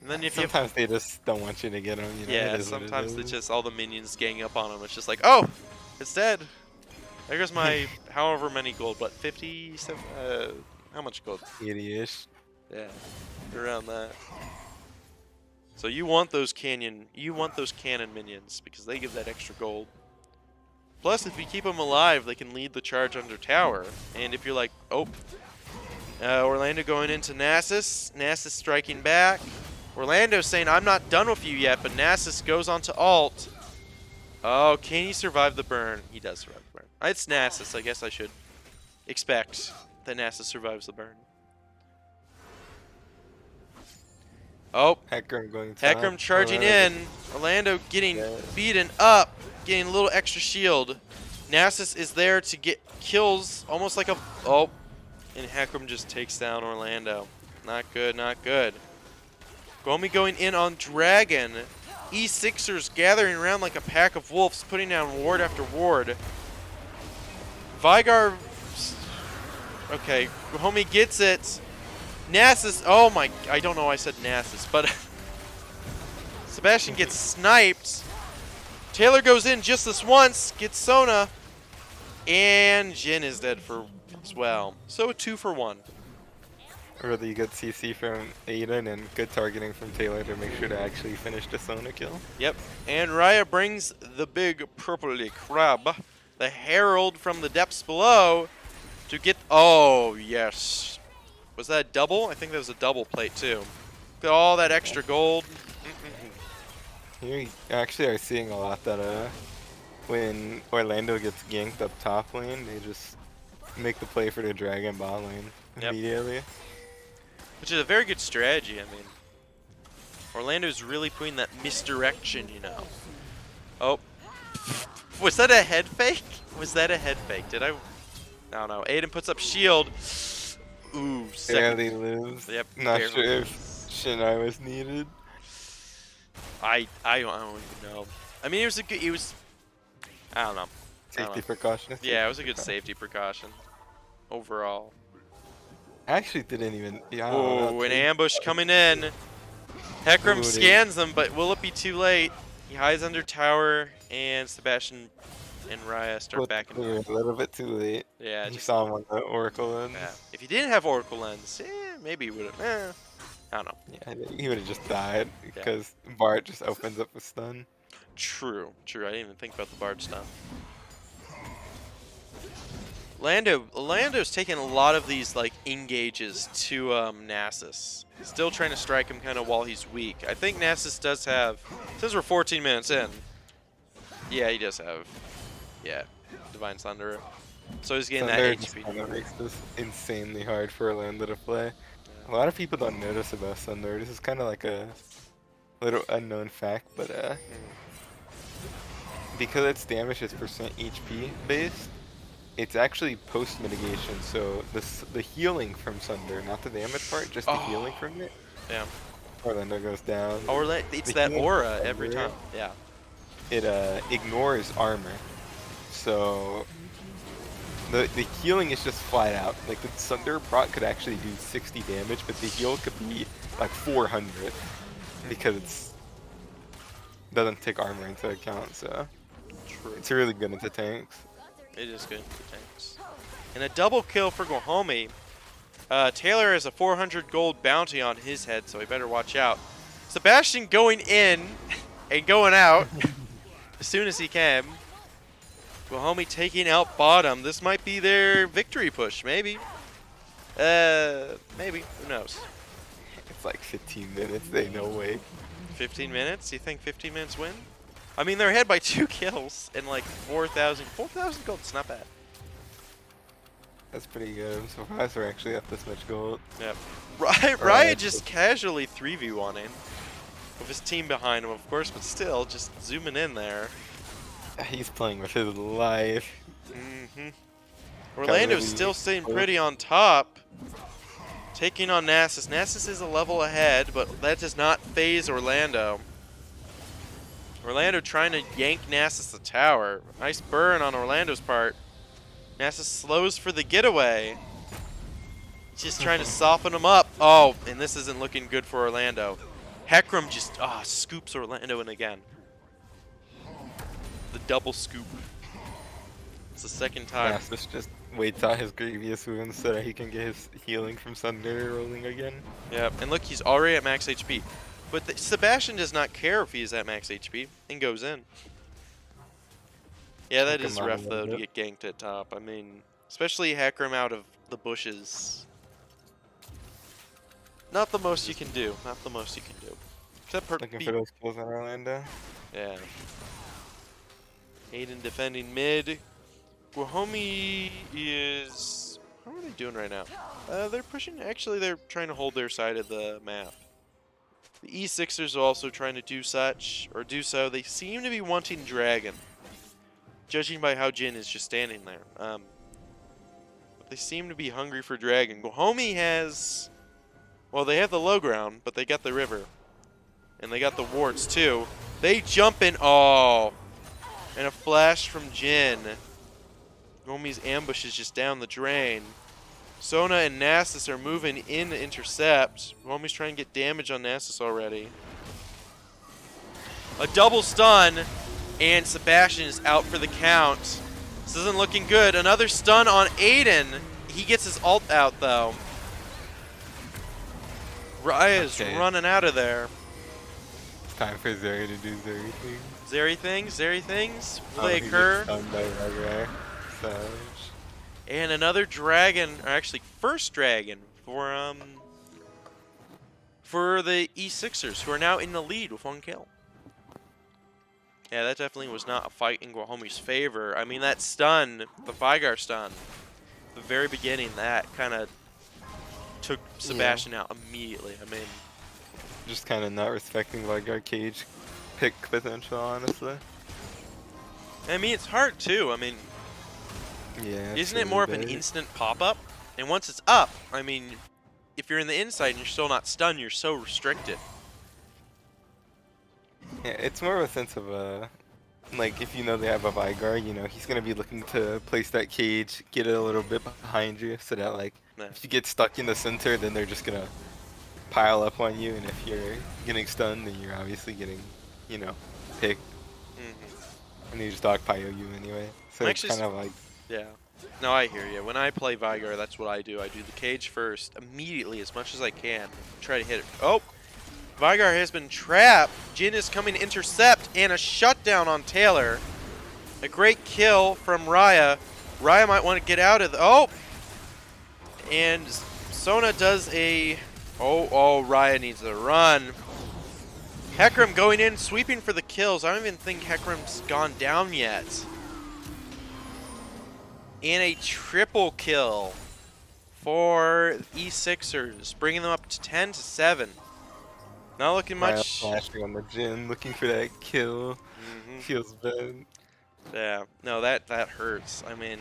And then if sometimes they just don't want you to get them. You know, yeah, sometimes it's just all the minions gang up on him. It's just like, oh, it's dead. There goes my however many gold, but 57. How much gold? 80-ish. Yeah, around that. So you want those cannon minions because they give that extra gold. Plus, if you keep them alive, they can lead the charge under tower. And if you're like, oh, Orlando going into Nasus, Nasus striking back. Orlando's saying, I'm not done with you yet, but Nasus goes on to ult. Oh, can he survive the burn? He does survive the burn. It's Nasus. I guess I should expect that Nasus survives the burn. Oh, Hecarim going top. Hecarim charging in. Orlando getting beaten up, getting a little extra shield. Nasus is there to get kills, almost like a... Oh, and Hecarim just takes down Orlando. Not good, not good. Guajome going in on Dragon. eSixers gathering around like a pack of wolves, putting down ward after ward. Vigar... Okay, Guajome gets it. Nasus, oh my, I don't know why I said Nasus, but Sebastian gets sniped. Taylor goes in just this once, gets Sona, and Jin is dead for as well. So a 2 for 1. Really good CC from Aiden and good targeting from Taylor to make sure to actually finish the Sona kill. Yep, and Raya brings the big purpley crab, the herald from the depths below, to get, oh yes. Was that a double? I think that was a double plate too. Got all that extra gold. You actually are seeing a lot that when Orlando gets ganked up top lane, they just make the play for the dragon bot lane immediately. Which is a very good strategy, I mean. Orlando's really putting that misdirection, you know. Oh. Was that a head fake? Was that a head fake? Did I don't know. Aiden puts up shield. Ooh, barely lives. Yep. Not sure if Shinai was needed. I don't even know. I mean, it was a good. It was. I don't know. Safety precaution. Yeah, it was a good safety precaution. Overall. I actually didn't even. Yeah. Oh, an ambush coming in. Hecarim scans them, but will it be too late? He hides under tower, and Sebastian and Raya start backing. A little bit too late. Yeah, you saw him on the Oracle lens. Yeah. If he didn't have Oracle lens, maybe he would have. I don't know. Yeah, he would have just died Yeah. because Bart just opens up a stun. True. I didn't even think about the Bard stun. Lando's taking a lot of these like engages to Nasus. Still trying to strike him kind of while he's weak. I think Nasus does have, since we're 14 minutes in, yeah, he does have, yeah, Divine Thunder. So he's getting Thunder that just HP. kind of makes this insanely hard for Orlando to play. A lot of people don't notice about Thunder. This is kind of like a little unknown fact, but because its damage is percent HP based, it's actually post mitigation. So the healing from Thunder, not the damage part, just the healing from it. Yeah. Orlando goes down. It's The that healing aura from every Thunder, time. Yeah. It ignores armor, so the healing is just flat out. Like the Thunder proc could actually do 60 damage, but the heal could be like 400 because it's doesn't take armor into account. So True. it's really good into tanks. It is good for tanks. And a double kill for Guajome. Taylor has a 400 gold bounty on his head, so he better watch out. Sebastian going in and going out as soon as he can. Guajome taking out bottom. This might be their victory push, maybe. Maybe. Who knows? It's like 15 minutes. They no way. 15 minutes? You think 15 minutes win? I mean, they're ahead by 2 kills and like 4,000 gold. It's not bad. That's pretty good. I'm surprised we're actually up this much gold. Yep. Riot just casually 3v1ing with his team behind him, of course, but still just zooming in there. He's playing with his life. Orlando's still staying pretty on top. Taking on Nasus. Nasus is a level ahead, but that does not phase Orlando. Orlando trying to yank Nasus the tower. Nice burn on Orlando's part. Nasus slows for the getaway. Just trying to soften him up. Oh, and this isn't looking good for Orlando. Hecarim just scoops Orlando in again. The double scoop. It's the second time. Nasus just waits out his grievous wounds so that he can get his healing from Thunder rolling again. Yep, and look, he's already at max HP. But Sebastian does not care if he's at max HP and goes in. Yeah, that is rough, though, to get ganked at top. I mean, especially Hecarim out of the bushes. Not the most you can do. Not the most you can do. Except Looking for those kills in Orlando. Yeah. Aiden defending mid. Guajome is... How are they doing right now? They're pushing... Actually, they're trying to hold their side of the map. The eSixers are also trying to do such, or do so. They seem to be wanting Dragon, judging by how Jin is just standing there. But they seem to be hungry for Dragon. Guajome has... Well, they have the low ground, but they got the river. And they got the wards, too. They jump in... Oh! And a flash from Jin. Guajome's ambush is just down the drain. Sona and Nasus are moving in to intercept. Guajome's trying to get damage on Nasus already. A double stun, and Sebastian is out for the count. This isn't looking good. Another stun on Aiden. He gets his ult out, though. Raya is running out of there. It's time for Zeri to do Zeri things. Zeri things. Will they occur? Stunned by Ragnar. Savage. And another dragon, or actually first dragon for the eSixers, who are now in the lead with 1 kill. Yeah, that definitely was not a fight in Guajome's favor. I mean, that stun, the Vigar stun, the very beginning, that kind of took Sebastian out immediately. I mean, just kind of not respecting Vigar cage pick potential, honestly. I mean, it's hard too. I mean, yeah. Isn't it more of an instant pop-up? And once it's up, I mean, if you're in the inside and you're still not stunned, you're so restricted. Yeah, it's more of a sense of like if you know they have a Vigar, you know he's gonna be looking to place that cage, get it a little bit behind you, so that like if you get stuck in the center, then they're just gonna pile up on you, and if you're getting stunned, then you're obviously getting, you know, picked, and they just dogpile you anyway. So it's kind of like. Yeah. No, I hear you. When I play Vigar, that's what I do. I do the cage first, immediately, as much as I can. Try to hit it. Oh! Vigar has been trapped. Jin is coming to intercept, and a shutdown on Taylor. A great kill from Raya. Raya might want to get out of the... Oh! And Sona does a... Oh, Raya needs to run. Hecarim going in, sweeping for the kills. I don't even think Hecarim's gone down yet. And a triple kill for eSixers, bringing them up to 10-7. Not looking much. Flashing on the Jin, looking for that kill. Feels bad. Yeah, no, that hurts. I mean,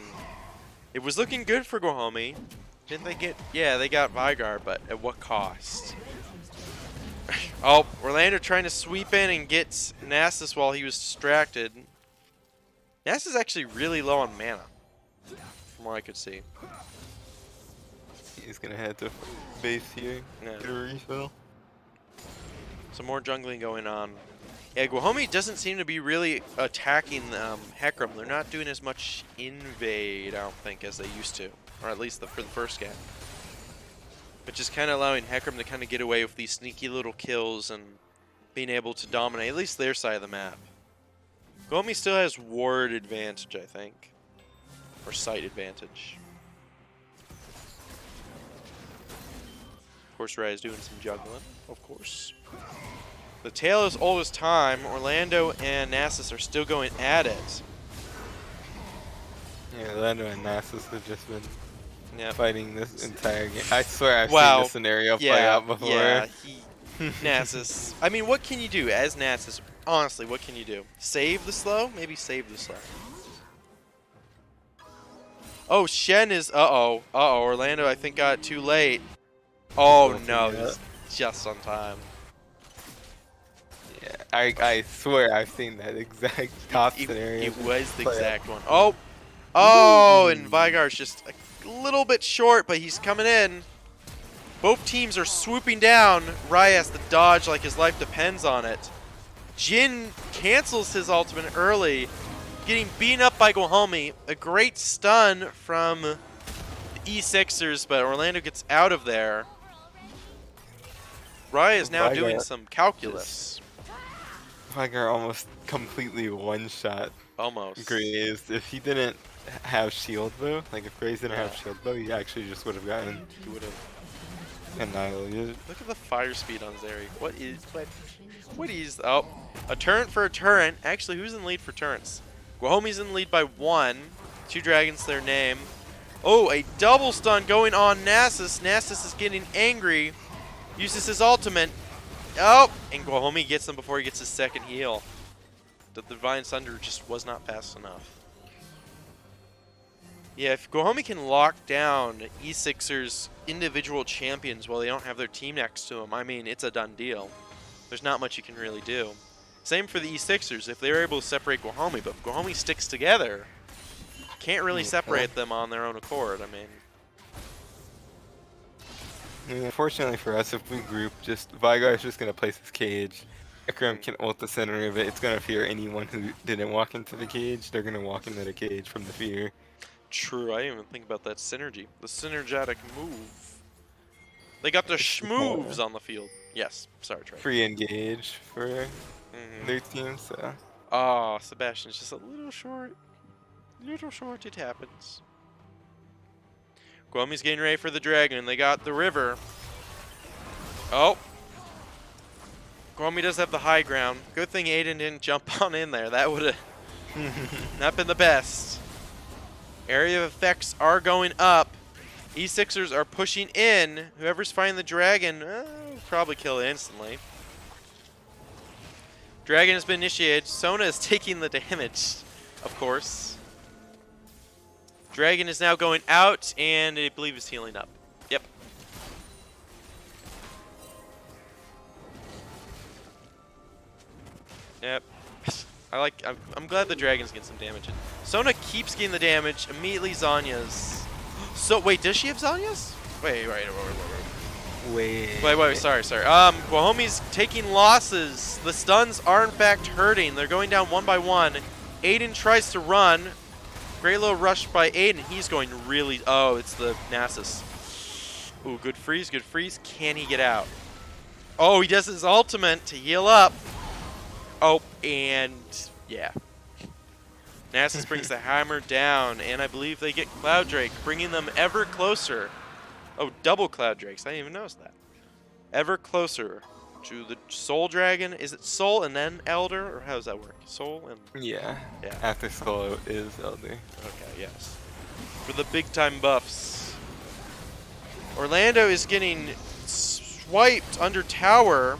it was looking good for Guajome. Didn't they get? Yeah, they got Vigar, but at what cost? Oh, Orlando trying to sweep in and get Nasus while he was distracted. Nasus is actually really low on mana, from what I could see. He's gonna head to base here. Yeah. Get a refill. Some more jungling going on. Yeah, Guajome doesn't seem to be really attacking Hecarim. They're not doing as much invade, I don't think, as they used to. Or at least for the first game. But just kind of allowing Hecarim to kind of get away with these sneaky little kills and being able to dominate at least their side of the map. Guajome still has ward advantage, I think. Or sight advantage. Of course, Rai is doing some juggling, of course. The tale is old as time. Orlando and Nasus are still going at it. Yeah, Orlando and Nasus have just been Yep. fighting this entire game. I swear I've seen this scenario play out before. Yeah, Nasus. I mean, what can you do as Nasus? Honestly, what can you do? Save the slow? Maybe save the slow. Oh, Shen is... Uh-oh. Orlando, I think, got it too late. Oh, no. This is just on time. Yeah, I swear I've seen that exact top scenario. It was the exact one. Oh, and Vigar's just a little bit short, but he's coming in. Both teams are swooping down. Raya has to dodge like his life depends on it. Jin cancels his ultimate early, getting beaten up by Guajome. A great stun from the eSixers, but Orlando gets out of there. Raya is now doing some calculus. Vigar almost completely one-shot Almost. Graves. If he didn't have shield bow, like if Graves didn't have shield bow, he actually just would have gotten He would have annihilated. Look at the fire speed on Zeri. What is... Oh, a turret for a turret. Actually, who's in lead for turrets? Guajome's in lead by 1. 2 dragons their name. Oh, a double stun going on Nasus. Nasus is getting angry. Uses his ultimate. Oh, and Guajome gets him before he gets his second heal. The Divine Thunder just was not fast enough. Yeah, if Guajome can lock down eSixers' individual champions while they don't have their team next to them, I mean, it's a done deal. There's not much you can really do. Same for the eSixers, if they're able to separate Guajome, but if Guajome sticks together, can't really separate them on their own accord, I mean. Unfortunately for us, if we group, Vigar is just going to place his cage. Hecarim can ult the center of it. It's going to fear anyone who didn't walk into the cage. They're going to walk into the cage from the fear. True, I didn't even think about that synergy. The synergetic move. They got the schmoves on the field. Yes, sorry, Trey. Free engage for their team, so. Oh, Sebastian's just a little short. It happens. Guajome's getting ready for the dragon. They got the river. Oh. Guajome does have the high ground. Good thing Aiden didn't jump on in there. That would have not been the best. Area of effects are going up. eSixers are pushing in. Whoever's fighting the dragon will probably kill it instantly. Dragon has been initiated. Sona is taking the damage, of course. Dragon is now going out, and I believe is healing up. Yep. Yep. I'm glad the dragons get some damage in. Sona keeps getting the damage. Immediately Zanya's. So wait, does she have Zanya's? Wait. Sorry. Guajome's taking losses. The stuns are in fact hurting. They're going down one by one. Aiden tries to run. Great little rush by Aiden. He's going really... Oh, it's the Nasus. Ooh, good freeze, good freeze. Can he get out? Oh, he does his ultimate to heal up. Oh, and yeah. Nasus brings the hammer down, and I believe they get Cloud Drake, bringing them ever closer. Oh, double Cloud Drakes. I didn't even notice that. Ever closer to the Soul Dragon. Is it Soul and then Elder, or how does that work? Soul and... Yeah. Yeah. After Soul is Elder. Okay, yes. For the big time buffs. Orlando is getting swiped under tower.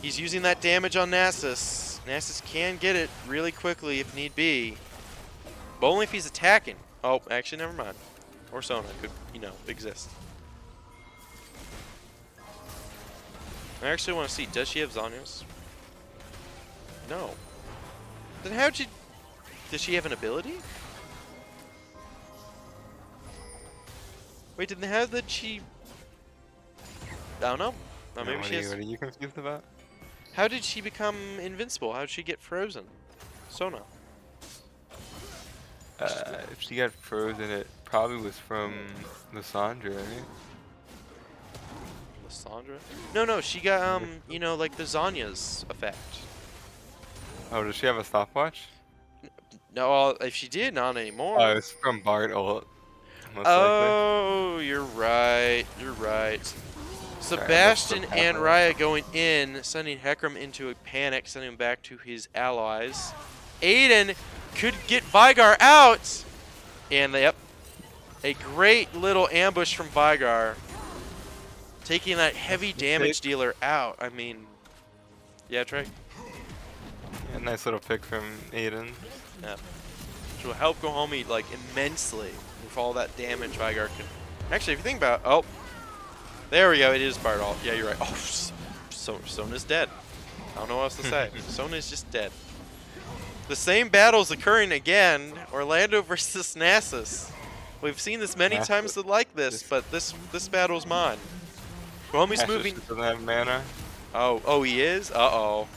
He's using that damage on Nasus. Nasus can get it really quickly if need be. But only if he's attacking. Oh, actually, never mind. Or Sona could, you know, exist. I actually want to see, does she have Zonios? No. Then how'd she... Does she have an ability? Wait, then how did she... I don't know. Oh, maybe she has... What are you confused about? How did she become invincible? How did she get frozen? Sona. If she got frozen, it probably was from Lysandra, right? Lysandra? No, she got, you know, like the Zanya's effect. Oh, does she have a stopwatch? No, if she did, not anymore. Oh, it's from Bard ult. Most Oh, you're right. You're right. Sebastian and Raya going in, sending Hecarim into a panic, sending him back to his allies. Aiden could get Vigar out! And yep, a great little ambush from Vigar. Taking that heavy damage dealer out. I mean, yeah, Trey. Yeah, nice little pick from Aiden. Yeah. Which will help Guajome like immensely with all that damage Vigar can. Actually, if you think about it, oh, there we go. It is Bard ult. Yeah, you're right. Oh, Sona's dead. I don't know what else to say. Sona's just dead. The same battle's occurring again. Orlando versus Nasus. We've seen this many times like this, but this battle's mine. Guajome's moving. Doesn't have mana. Oh, he is? Uh-oh.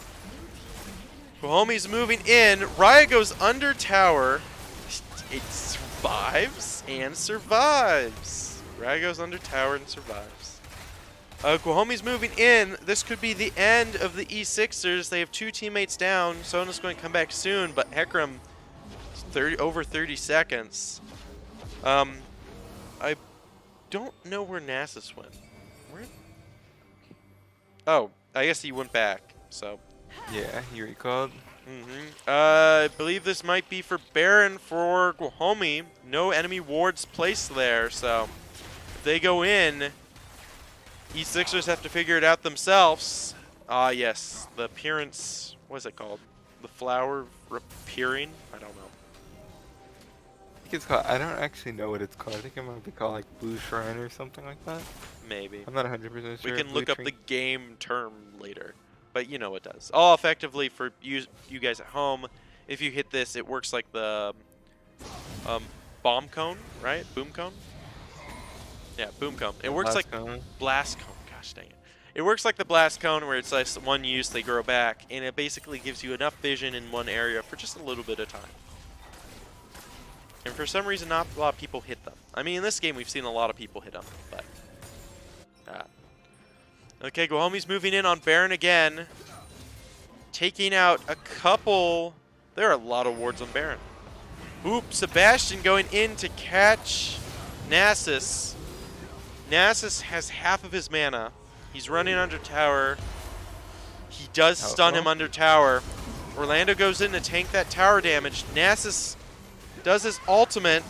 Guajome's moving in. Raya goes under tower. It survives and survives. Raya goes under tower and survives. Guajome's moving in. This could be the end of the eSixers. They have 2 teammates down. Sona's going to come back soon, but Hecarim, over 30 seconds. I don't know where Nasus went. Where? Oh, I guess he went back, so. Yeah, you recalled. I believe this might be for Baron for Guajome. No enemy wards placed there, so if they go in, eSixers have to figure it out themselves. Ah, yes, the appearance, what is it called? The flower appearing? I don't know. I think it's called, I don't actually know what it's called. I think it might be called like Blue Shrine or something like that. Maybe. I'm not 100% sure. We can look up the game term later, but you know what it does. All effectively for you guys at home, if you hit this, it works like the bomb cone, right? Boom cone? Yeah, boom cone. It works like blast cone. Gosh dang it. It works like the blast cone where it's like one use, they grow back, and it basically gives you enough vision in one area for just a little bit of time. And for some reason, not a lot of people hit them. I mean, in this game, we've seen a lot of people hit them, but... Okay, Guajome's moving in on Baron again. Taking out a couple... There are a lot of wards on Baron. Oop, Sebastian going in to catch Nasus. Nasus has half of his mana. He's running under tower. He does stun him under tower. Orlando goes in to tank that tower damage. Nasus does his ultimate.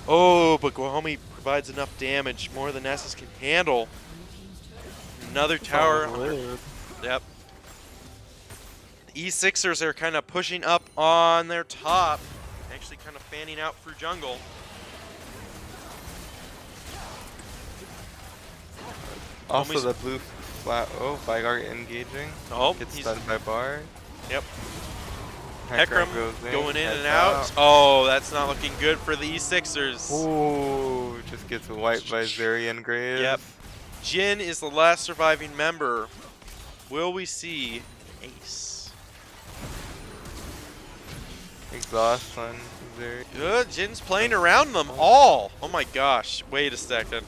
Oh, but Guajome provides enough damage, more than Nasus can handle. Another tower. Yep. The eSixers are kind of pushing up on their top. Actually kind of fanning out through jungle. Also the blue flat. Oh, Vigar engaging. Oh, gets stunned by Bard. Yep. Hecarim going in and out. Oh, that's not looking good for the eSixers. Ooh, just gets wiped by Zerian Graves. Yep. Jin is the last surviving member. Will we see Ace? Exhaust on there. Good. Jin's playing around them all. Oh my gosh. Wait a second.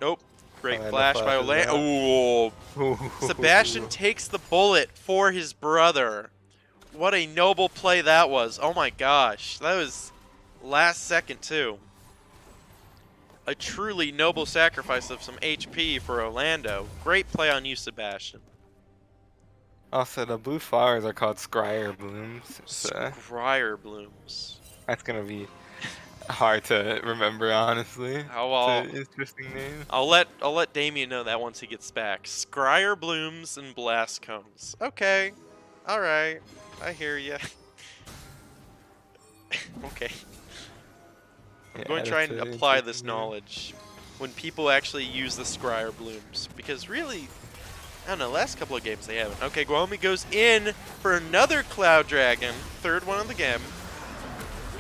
Nope. Great flash by Orlando. Ooh. Sebastian takes the bullet for his brother. What a noble play that was. Oh my gosh. That was last second too. A truly noble sacrifice of some HP for Orlando. Great play on you, Sebastian. Also, the blue flowers are called Scryer Blooms. So Scryer Blooms. that's gonna be hard to remember, honestly. Oh, it's an interesting name. I'll let Damien know that once he gets back. Scryer Blooms and Blast Cones. Okay. Alright. I hear ya. Okay. I'm going to try and apply this knowledge when people actually use the Scryer Blooms. Because really, I don't know, last couple of games they haven't. Okay, Guajome goes in for another Cloud Dragon. Third one of the game.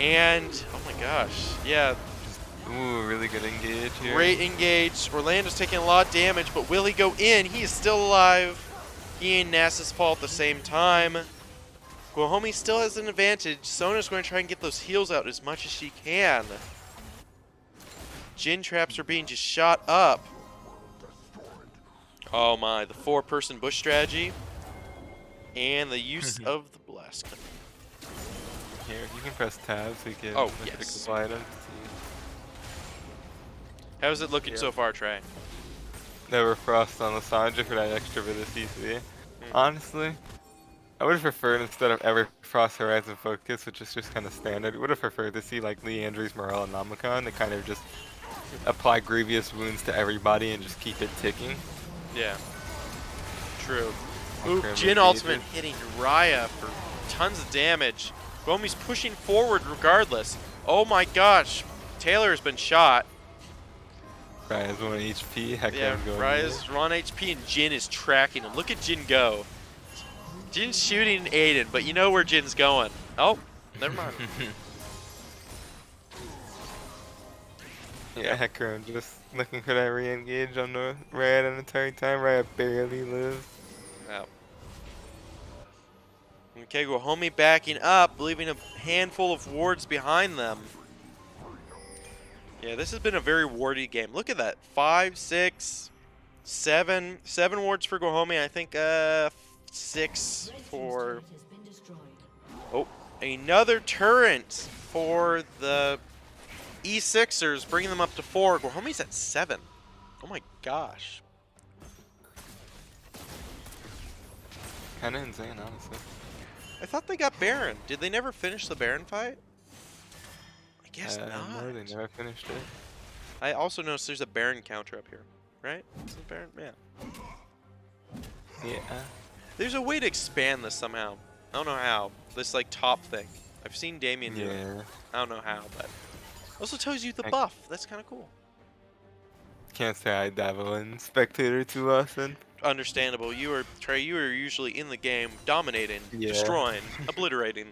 And, oh my gosh, yeah. Ooh, really good engage here. Great engage. Orlando's taking a lot of damage, but will he go in? He is still alive. He and Nasus fall at the same time. Guajome still has an advantage. Sona's going to try and get those heals out as much as she can. Jin traps are being just shot up. Oh my, the 4-person bush strategy. And the use of the blast gun. Here, you can press tab so you can look at yes. a couple items. How's it looking so far, Trey? Never frost on the side just for that extra bit of CC. Honestly, I would have preferred instead of ever Frost Horizon Focus, which is just kind of standard, would have preferred to see like Leandry's Morale and Namicon to kind of just apply grievous wounds to everybody and just keep it ticking. Yeah. True. Ooh, Jin ultimate hitting Raya for tons of damage. Guajome's pushing forward regardless. Oh my gosh. Taylor has been shot. Raya's 1 HP. Heck yeah, Raya's 1 HP and Jin is tracking him. Look at Jin go. Jin's shooting Aiden, but you know where Jin's going. Oh, never mind. Yeah, Heckram just looking for that re-engage on the Raya the entire time. Raya barely lives. Wow. Okay, Guajome backing up, leaving a handful of wards behind them. Yeah, this has been a very wardy game. Look at that. 5, 6, 7. 7 wards for Guajome. I think 6 for... Oh, another turret for the eSixers, bringing them up to 4. Guajome's at 7. Oh my gosh. Kinda insane, honestly. I thought they got Baron. Did they never finish the Baron fight? I guess not. No, they never finished it. I also noticed there's a Baron counter up here, right? Is it Baron? Yeah. Yeah. There's a way to expand this somehow. I don't know how. This like top thing. I've seen Damien do it. I don't know how, but also tells you the buff. That's kind of cool. Can't say I dabble in spectator too often. Understandable. Trey. You are usually in the game, dominating, destroying, obliterating.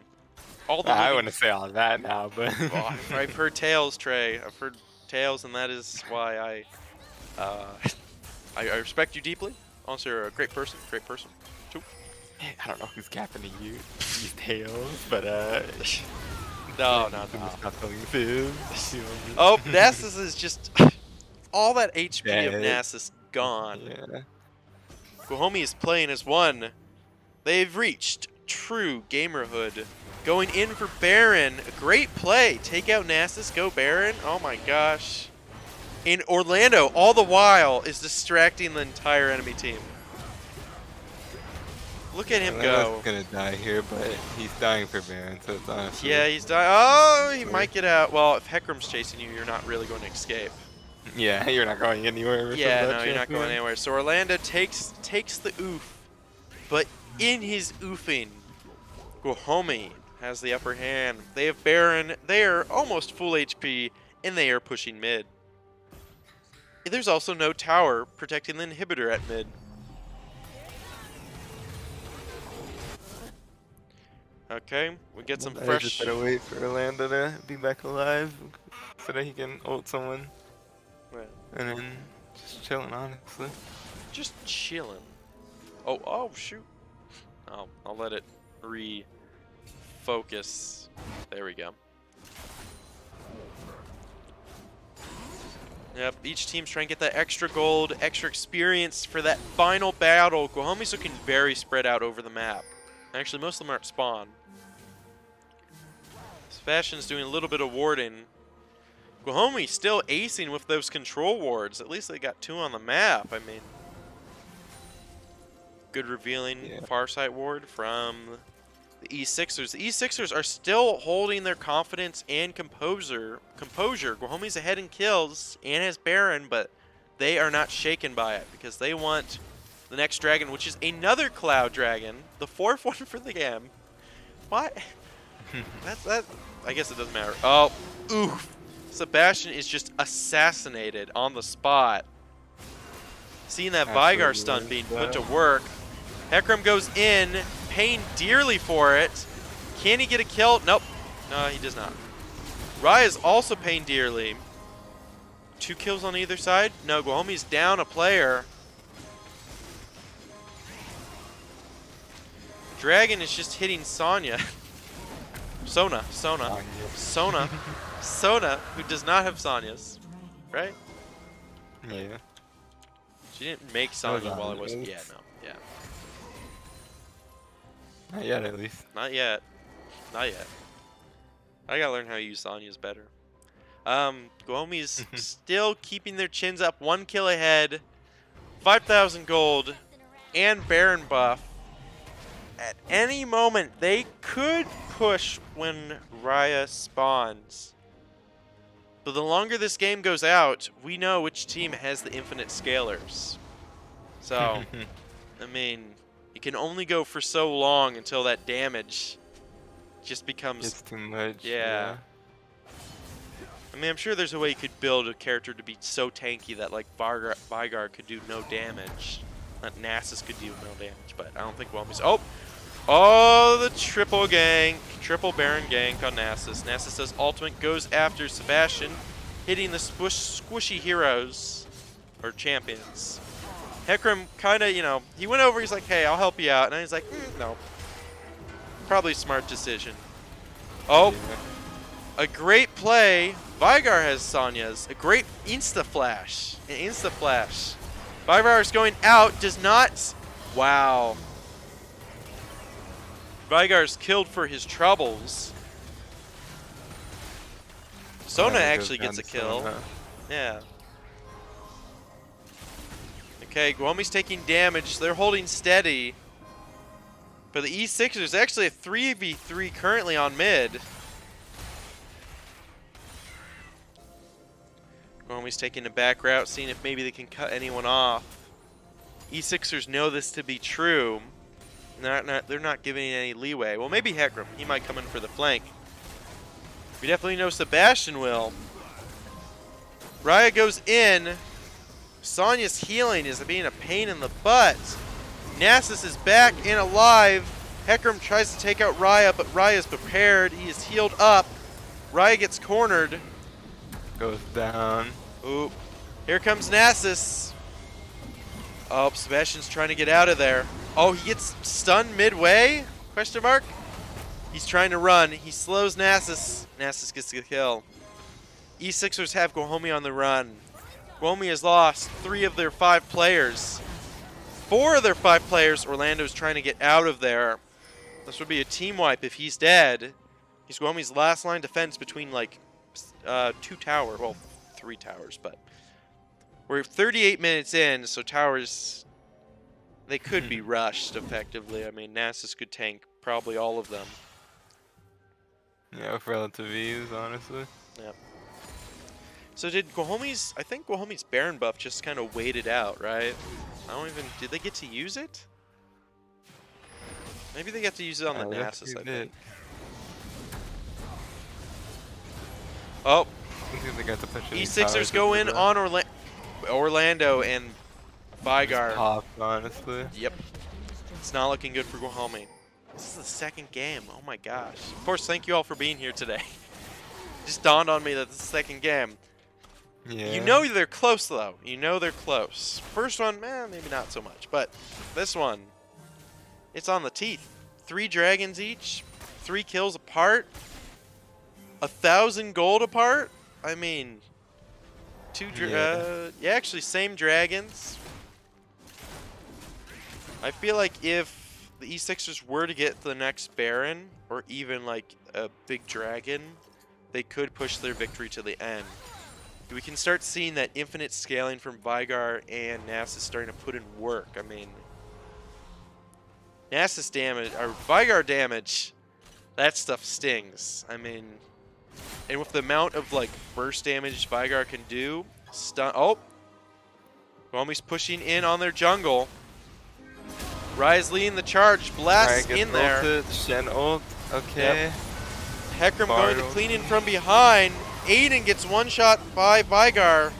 All the. I wouldn't say all that now, but well, I've heard tales, Trey. I've heard tales, and that is why I respect you deeply. Also, you're a great person. Great person. Too. I don't know who's capping to you these tales, but no. Oh, Nasus is just all that HP of Nasus gone. Yeah. Guajome is playing as one. They've reached true gamerhood. Going in for Baron. A great play. Take out Nasus, go Baron. Oh my gosh. And Orlando, all the while, is distracting the entire enemy team. Look at him go. He's gonna die here, but he's dying for Baron, so it's honestly... Yeah, he's dying. Oh, he might get out. Well, if Heckram's chasing you, you're not really going to escape. Yeah, you're not going anywhere. Yeah, no, you're not going anywhere. So Orlando takes the oof, but in his oofing, Guajome has the upper hand. They have Baron. They are almost full HP, and they are pushing mid. There's also no tower protecting the inhibitor at mid. Okay, we get some fresh... I just gotta wait for Orlando to be back alive so that he can ult someone. Right. And then just chilling, honestly. Just chilling. Oh, shoot. Oh, I'll let it refocus. There we go. Yep, each team's trying to get that extra gold, extra experience for that final battle. Guajome's looking very spread out over the map. Actually, most of them are at spawn. Sebastian's doing a little bit of warding. Guajome still acing with those control wards. At least they got 2 on the map. I mean, good revealing Farsight ward from the eSixers. The eSixers are still holding their confidence and composure. Guajome's ahead in kills and has Baron, but they are not shaken by it because they want the next dragon, which is another Cloud Dragon, the 4th one for the game. What? that. I guess it doesn't matter. Oh, oof. Sebastian is just assassinated on the spot. Seeing that Vigar stun being put to work. Hecarim goes in, paying dearly for it. Can he get a kill? Nope. No, he does not. Raya is also paying dearly. 2 kills on either side? No, Guajome's down a player. Dragon is just hitting Sonya. Sona, who does not have Sonya's, right? Yeah. She didn't make Sonya while I wasn't. Yeah, no, yeah. Not yet, at least. Not yet. Not yet. I gotta learn how to use Sonya's better. Guajome's still keeping their chins up. 1 kill ahead. 5,000 gold and Baron buff. At any moment, they could push when Raya spawns. But the longer this game goes out, we know which team has the infinite scalers. So, I mean, you can only go for so long until that damage just becomes... It's too much. Yeah. I mean, I'm sure there's a way you could build a character to be so tanky that, like, Vigar could do no damage. That Nasus could do no damage, but I don't think Guajome's... Oh, the triple gank. Triple Baron gank on Nasus. Nasus does ultimate, goes after Sebastian, hitting the squishy heroes, or champions. Hecarim kind of, you know, he went over, he's like, hey, I'll help you out. And he's like, no. Probably a smart decision. Oh, a great play. Vigar has Sonya's. A great insta-flash. An insta-flash. Vigar is going out, does not... Wow. Vigar's killed for his troubles. Sona actually gets a kill. Yeah. Okay, Guajome's taking damage. They're holding steady. But the eSixers actually a 3v3 currently on mid. Guajome's taking a back route, seeing if maybe they can cut anyone off. eSixers know this to be true. They're not giving any leeway. Well, maybe Hecarim. He might come in for the flank. We definitely know Sebastian will. Raya goes in. Sonya's healing is being a pain in the butt. Nasus is back and alive. Hecarim tries to take out Raya, but Raya's prepared. He is healed up. Raya gets cornered. Goes down. Ooh. Here comes Nasus. Oh, Sebastian's trying to get out of there. Oh, he gets stunned midway? Question mark? He's trying to run. He slows Nasus. Nasus gets the kill. eSixers have Guajome on the run. Guajome has lost 3 of their 5 players. 4 of their 5 players, Orlando's trying to get out of there. This would be a team wipe if he's dead. He's Guajome's last line defense between, like, 2 towers. Well, 3 towers, but... We're 38 minutes in, so towers, they could be rushed effectively. I mean, Nasus could tank probably all of them. Yeah, with relative ease, honestly. Yep. So did Guajome's, I think Guajome's Baron buff just kind of waited out, right? Did they get to use it? Maybe they got to use it on the Nasus, I think. Oh. eSixers go in on Orlando and Vigar. Top, honestly. Yep. It's not looking good for Guajome. This is the second game. Oh my gosh. Of course, thank you all for being here today. It just dawned on me that this is the second game. Yeah. You know they're close, though. You know they're close. First one, maybe not so much. But this one, it's on the teeth. 3 dragons each, 3 kills apart. 1,000 gold apart. I mean, Yeah. yeah, actually same dragons. I feel like if the eSixers were to get the next Baron, or even like a big dragon, they could push their victory to the end. We can start seeing that infinite scaling from Vigar and Nasus starting to put in work. I mean, Nasus damage, or Vigar damage, that stuff stings. I mean, and with the amount of like burst damage Vigar can do, stun. Oh, Guajome's pushing in on their jungle. Ryze leading the charge, blasts in there. Ulted, Shen ult, okay. Yep. Hecarim going to clean in from behind. Aiden gets one shot by Vigar.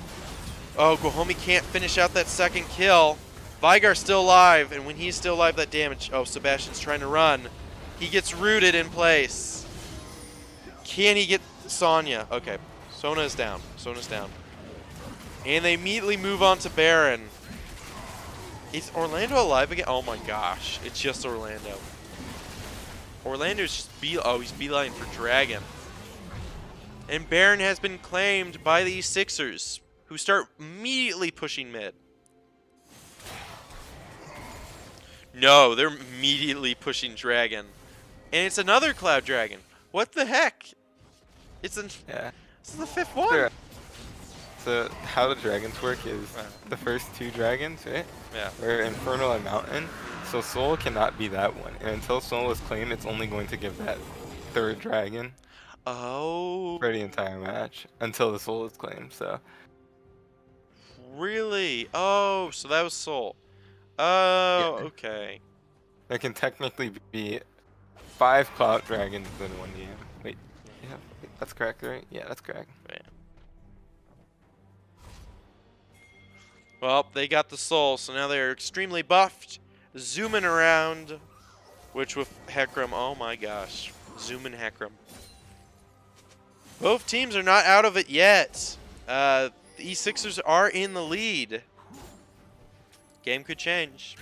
Oh, Guajome can't finish out that second kill. Vigar's still alive, and when he's still alive, that damage. Oh, Sebastian's trying to run. He gets rooted in place. Can he get Sonya? Okay, Sona is down. Sona's down. And they immediately move on to Baron. Is Orlando alive again? Oh my gosh, it's just Orlando. Orlando's just he's beeline for Dragon. And Baron has been claimed by the eSixers, who start immediately pushing mid. No, they're immediately pushing Dragon. And it's another Cloud Dragon. What the heck? It's an Yeah. This is the 5th one. Sure. So how the dragons work is the first 2 dragons, right? Yeah. Are Infernal and Mountain. So Soul cannot be that one. And until Soul is claimed, it's only going to give that 3rd dragon. Oh. For the entire match. Until the Soul is claimed, so. Really? Oh, so that was Soul. Oh, Yeah. okay. There can technically be 5 Cloud Dragons in one game. Wait, yeah, that's correct, right? Yeah, that's correct. Yeah. Well, they got the Soul, so now they're extremely buffed. Zooming around, which with Hecarim, oh my gosh. Zooming Hecarim. Both teams are not out of it yet. The eSixers are in the lead. Game could change.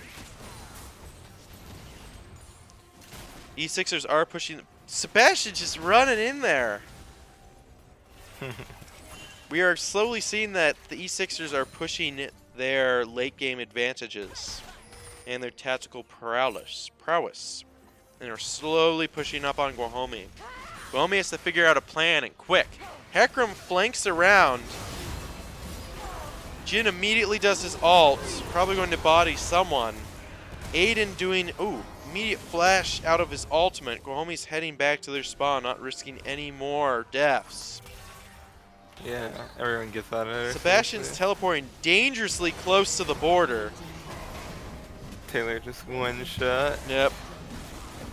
eSixers are pushing. Sebastian just running in there. We are slowly seeing that the eSixers are pushing their late game advantages and their tactical prowess. And are slowly pushing up on Guajome. Guajome has to figure out a plan, and quick. Hecarim flanks around. Jhin immediately does his ult, probably going to body someone. Aiden doing, immediate flash out of his ultimate. Guajome's heading back to their spawn, not risking any more deaths. Yeah, everyone gets out of there. Sebastian's teleporting dangerously close to the border. Taylor just one shot. Yep.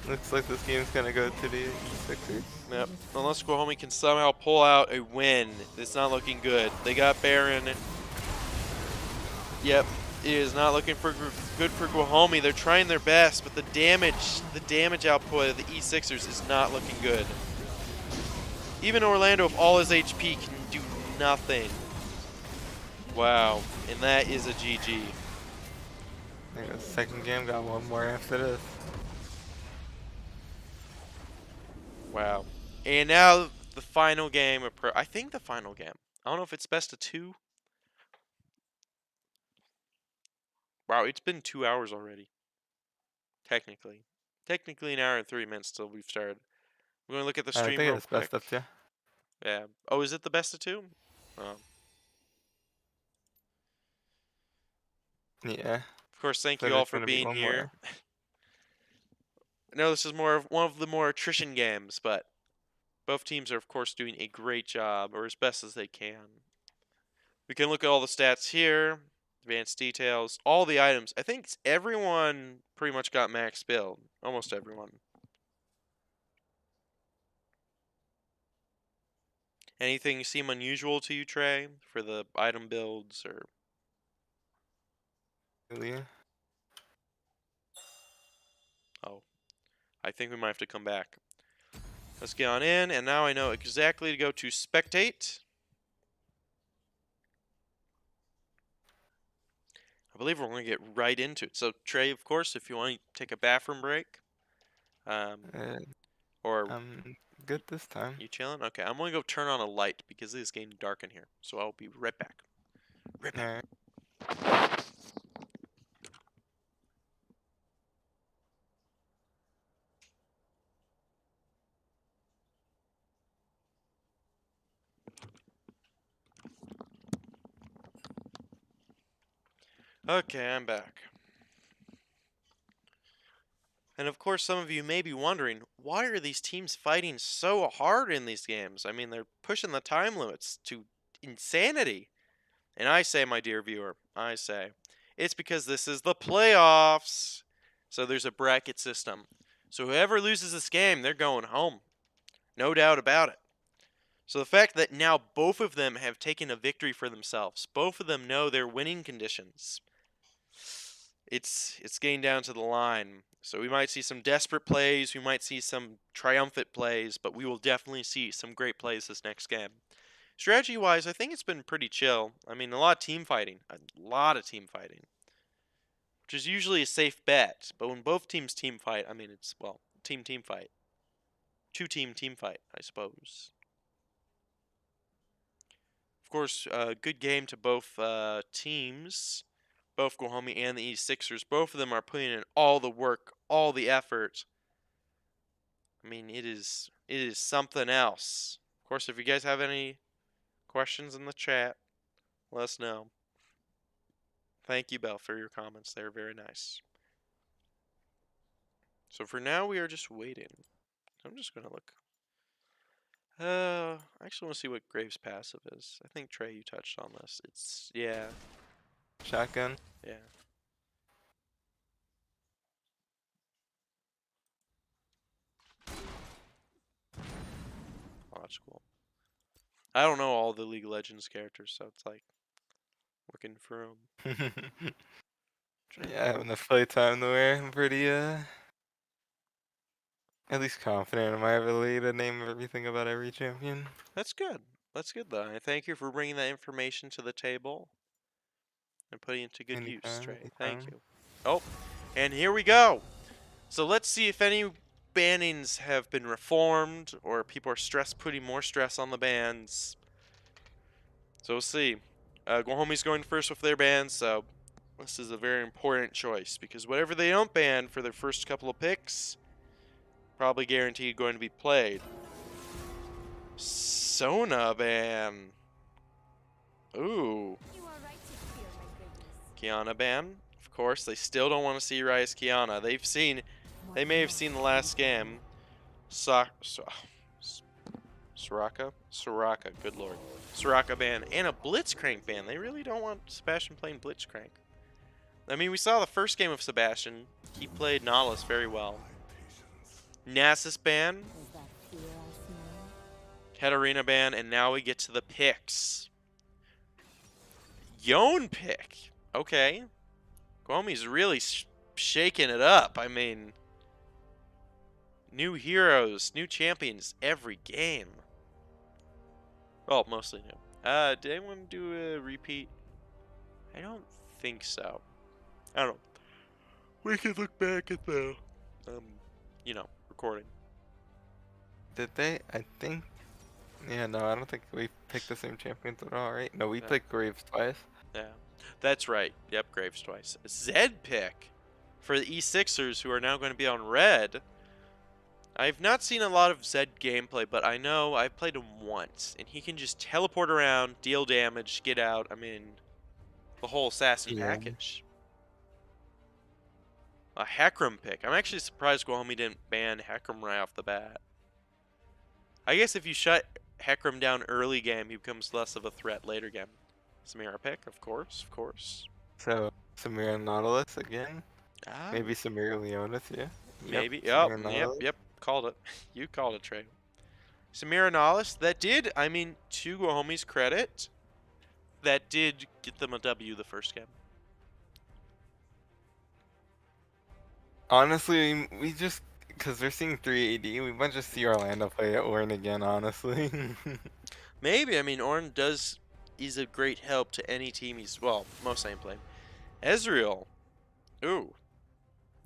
Looks like this game's gonna go to the eSixers. Yep. Unless Guajome can somehow pull out a win, it's not looking good. They got Baron. Yep. It is not looking good for Guajome. They're trying their best, but the damage output of the eSixers is not looking good. Even Orlando, with all his HP, can do nothing. Wow. And that is a GG. I think the second game got one more after this. Wow. And now the final game of I think the final game. I don't know if it's best of 2. Wow, it's been 2 hours already. Technically. Technically an hour and 3 minutes till we've started. We're going to look at the stream I think real it's quick. best of 2. Yeah. Oh, is it the best of 2? Oh. Yeah. Of course, thank So you all there's for gonna be being one here. more. I know this is one of the more attrition games, but both teams are, of course, doing a great job, or as best as they can. We can look at all the stats here, advanced details, all the items. I think everyone pretty much got max build. Almost everyone. Anything seem unusual to you, Trey, for the item builds or? Really? Oh, I think we might have to come back. Let's get on in, and now I know exactly to go to spectate. I believe we're going to get right into it. So, Trey, of course, if you want to take a bathroom break, or I'm good this time. You chilling? Okay, I'm gonna go turn on a light because it is getting dark in here. So I'll be right back. Right back. Alright. Okay, I'm back. And of course, some of you may be wondering, why are these teams fighting so hard in these games? I mean, they're pushing the time limits to insanity. And I say, my dear viewer, I say, it's because this is the playoffs. So there's a bracket system. So whoever loses this game, they're going home. No doubt about it. So the fact that now both of them have taken a victory for themselves, both of them know their winning conditions. It's getting down to the line. So we might see some desperate plays, we might see some triumphant plays, but we will definitely see some great plays this next game. Strategy-wise, I think it's been pretty chill. I mean, a lot of team fighting. Which is usually a safe bet. But when both teams team fight, I mean, it's, well, team fight. Two-team team fight, I suppose. Of course, good game to both teams. Both Guajome and the eSixers. Both of them are putting in all the work, all the effort. I mean, it is something else. Of course, if you guys have any questions in the chat, let us know. Thank you, Belle, for your comments. They're very nice. So for now, we are just waiting. I'm just going to look. I actually want to see what Graves' passive is. I think, Trey, you touched on this. It's, yeah. Shotgun. Yeah. Oh, that's cool. I don't know all the League of Legends characters, so it's like looking for them. Yeah, having the playtime to where I'm pretty, at least confident in my ability to name everything about every champion. That's good. That's good, though. I thank you for bringing that information to the table and putting it to good use, Anytime, Trey. Thank anytime. you. Oh, and here we go. So let's see if any bannings have been reformed or people are putting more stress on the bans. So we'll see. Guajome's going first with their bans, so this is a very important choice because whatever they don't ban for their first couple of picks, probably guaranteed going to be played. Sona ban. Ooh. Kiana ban. Of course, they still don't want to see Rise Kiana. They may have seen the last game. Soraka? Good lord. Soraka ban and a Blitzcrank ban. They really don't want Sebastian playing Blitzcrank. I mean, we saw the first game of Sebastian. He played Nautilus very well. Nasus ban. Katarina ban, and now we get to the picks. Yone pick. Okay. Guajome's really shaking it up. I mean, new heroes, new champions every game. Well, mostly new. Did anyone do a repeat? I don't think so. I don't know. We could look back at the, recording. Did they? I think. Yeah, no, I don't think we picked the same champions at all, right? No, we picked Graves twice. Yeah, that's right. Yep, Graves twice. Zed pick for the eSixers, who are now going to be on red. I've not seen a lot of Zed gameplay, but I know I've played him once, and he can just teleport around, deal damage, get out. I mean, the whole assassin package. A Hecarim pick. I'm actually surprised Guajome didn't ban Hecarim right off the bat. I guess if you shut Hecarim down early game, he becomes less of a threat later game. Samira pick, of course. So, Samira Nautilus again? Ah. Maybe Samira Leonis, yeah? Maybe. Yep. Called it. You called it, Trey. Samira Nautilus, that did, I mean, to Guajome's credit, that did get them a W the first game. Honestly, we just, because they're seeing 3 AD, we might just see Orlando play at Ornn again, honestly. Maybe. I mean, Ornn is a great help to any team most lane playing. Ezreal. Ooh.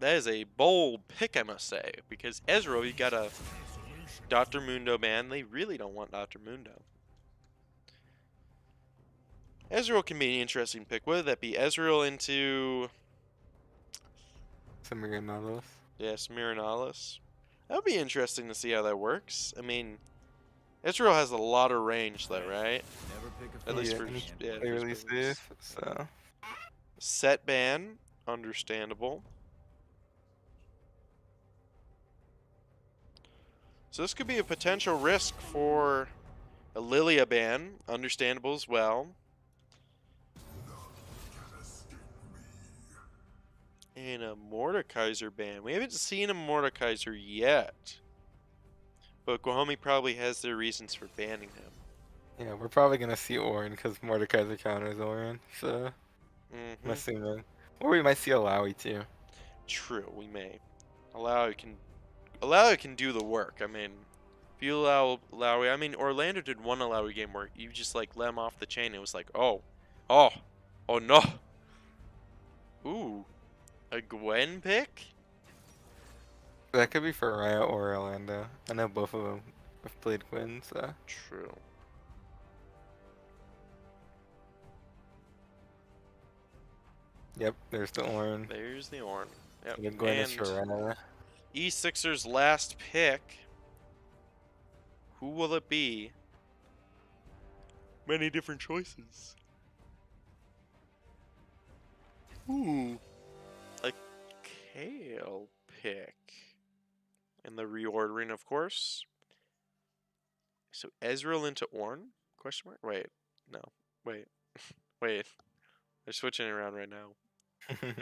That is a bold pick, I must say, because Ezreal, you got a Dr. Mundo ban. They really don't want Dr. Mundo. Ezreal can be an interesting pick. What would that be? Ezreal into... Samir. Yes, Miranalis. That would be interesting to see how that works. I mean, Ezreal has a lot of range, though, right? At least for yeah, Play really his business. safe, so Set ban, understandable. So this could be a potential risk for a Lilia ban, understandable as well. And a Mordekaiser ban. We haven't seen a Mordekaiser yet. But Guajome probably has their reasons for banning him. yeah, we're probably gonna see Orin because Mordekaiser counters Orin, so I'm assuming. Or we might see Alawi too. True, we may. Allow can do the work. I mean, if you allow Lowry, I mean, Orlando did one Lowry game where you just like let him off the chain. It was like, oh no. Ooh, a Gwen pick? That could be for Riot or Orlando. I know both of them have played Quinn, so. True. Yep, there's the Orin. There's the Orn. Yep. Good Gwen is for Riot. eSixers' last pick. Who will it be? Many different choices. Ooh. A Kale pick. And the reordering, of course. So Ezreal into Ornn? Question mark? Wait. No. Wait. Wait. They're switching it around right now.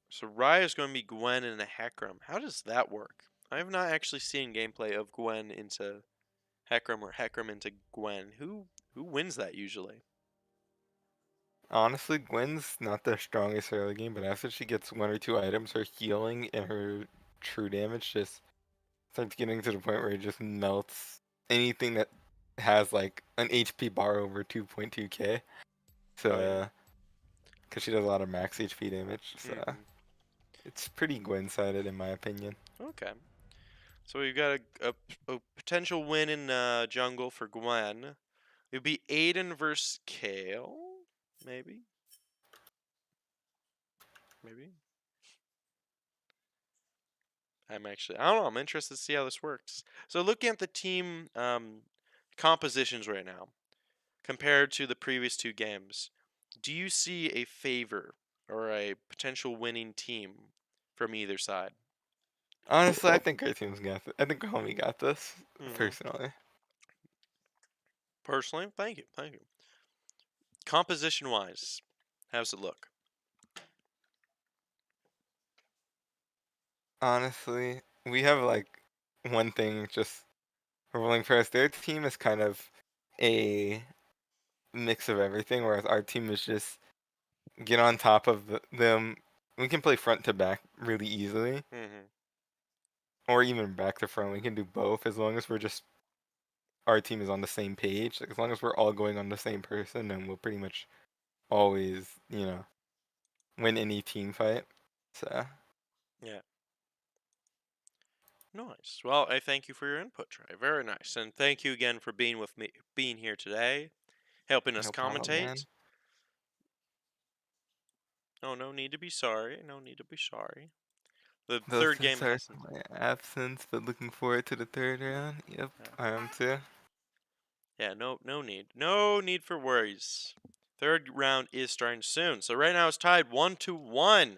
So Raya is going to be Gwen and a Hecarim. How does that work? I have not actually seen gameplay of Gwen into Hecarim or Hecarim into Gwen. Who wins that usually? Honestly, Gwen's not the strongest early game, but after she gets one or two items, her healing and her true damage just starts getting to the point where it just melts anything that has like an HP bar over 2.2k. So, Oh, yeah. because she does a lot of max HP damage, so it's pretty Gwen-sided in my opinion. Okay. So we've got a potential win in jungle for Gwen. It would be Aiden versus Kale, maybe. Maybe. I don't know. I'm interested to see how this works. So looking at the team compositions right now, compared to the previous two games, do you see a favor or a potential winning team from either side? Honestly, I think our team's got this. I think Homie got this, Mm-hmm. personally. Personally, thank you. Composition-wise, how's it look? Honestly, we have like one thing just rolling for us. Their team is kind of a mix of everything, whereas our team is just get on top of them. We can play front to back really easily, Mm-hmm. or even back to front. We can do both as long as we're just our team is on the same page. Like, as long as we're all going on the same person, then we'll pretty much always, win any team fight. So Yeah. Nice. Well, I thank you for your input, Trey. Very nice. And thank you again for being here today, helping us no problem, man. commentate. Oh, no need to be sorry. No need to be sorry. The Those third game sorry hasn't. for my absence, but looking forward to the third round. Yep, Yeah. I am too. Yeah, no need. No need for worries. Third round is starting soon. So right now it's tied 1-1.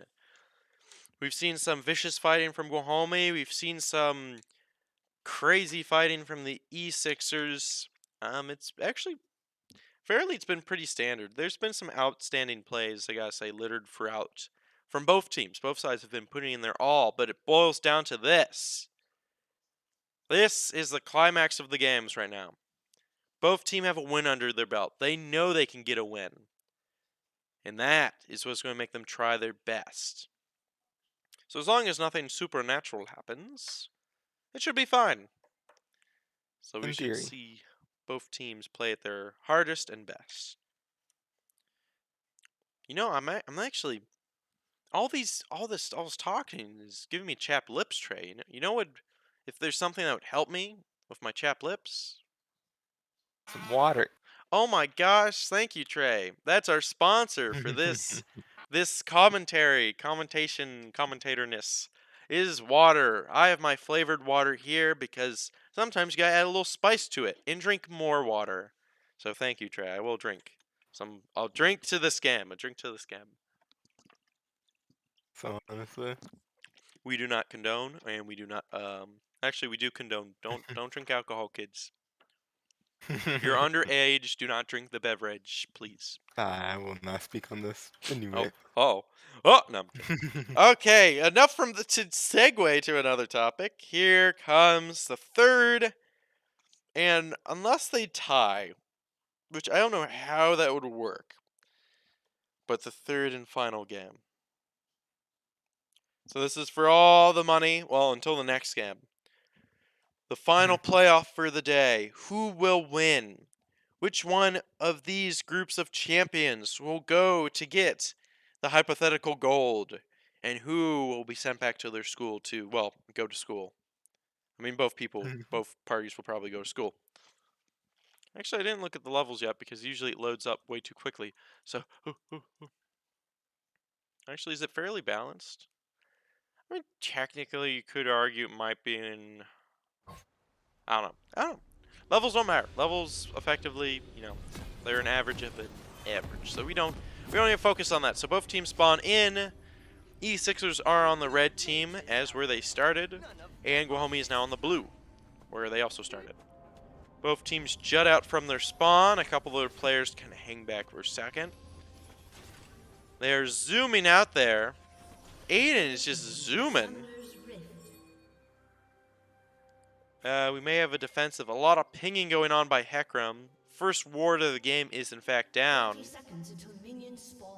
We've seen some vicious fighting from Guajome. We've seen some crazy fighting from the eSixers. It's actually it's been pretty standard. There's been some outstanding plays, I gotta say, littered throughout from both teams. Both sides have been putting in their all, but it boils down to this. This is the climax of the games right now. Both teams have a win under their belt. They know they can get a win. And that is what's going to make them try their best. So as long as nothing supernatural happens, it should be fine. So we In should theory. see both teams play at their hardest and best. I'm actually All this talking is giving me chapped lips, Trey. You know what? If there's something that would help me with my chapped lips, Some water. oh my gosh, thank you, Trey. That's our sponsor for this commentatorness is water. I have my flavored water here because sometimes you gotta add a little spice to it and drink more water. So thank you, Trey. I will drink some. I'll drink to the scam. A drink to the scam. So honestly. We do not condone, and we do not. Actually, we do condone. Don't drink alcohol, kids. If you're underage, do not drink the beverage, please. I will not speak on this. Oh, Anyway. oh, oh! No, I'm kidding. Okay, enough from the to segue to another topic. Here comes the third, and unless they tie, which I don't know how that would work, but the third and final game. So this is for all the money. Well, until the next game. The final playoff for the day. Who will win? Which one of these groups of champions will go to get the hypothetical gold? And who will be sent back to their school to, well, go to school? I mean, both parties will probably go to school. Actually, I didn't look at the levels yet because usually it loads up way too quickly. So, actually, is it fairly balanced? I mean, technically, you could argue it might be in. I don't know. I don't know. Levels don't matter. Levels effectively, they're an average of an average. So we don't need to focus on that. So both teams spawn in. eSixers are on the red team as where they started, and Guajome is now on the blue, where they also started. Both teams jut out from their spawn. A couple of their players kind of hang back for a second. They're zooming out there. Aiden is just zooming. We may have a defensive. A lot of pinging going on by Hecarim. First ward of the game is in fact down.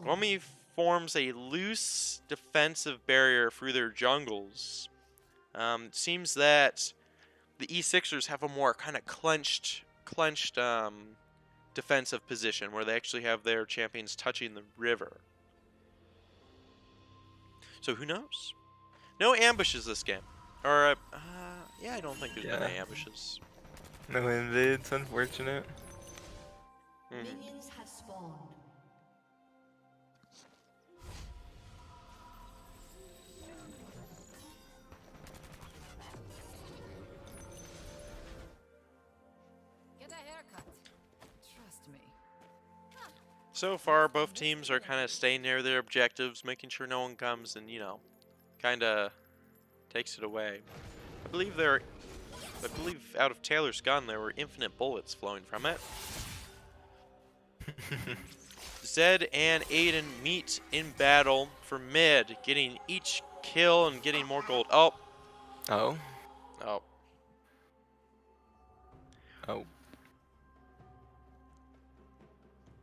Guajome forms a loose defensive barrier through their jungles. It seems that the eSixers have a more kind of clenched defensive position where they actually have their champions touching the river. So who knows? No ambushes this game. Or, yeah, I don't think there's been any ambushes. No invades, unfortunate. Minions have spawned. Get a haircut. Trust me. So far, both teams are kind of staying near their objectives, making sure no one comes and, kind of takes it away. I believe out of Taylor's gun there were infinite bullets flowing from it. Zed and Aiden meet in battle for mid, getting each kill and getting more gold. Oh. Oh. Oh. Oh.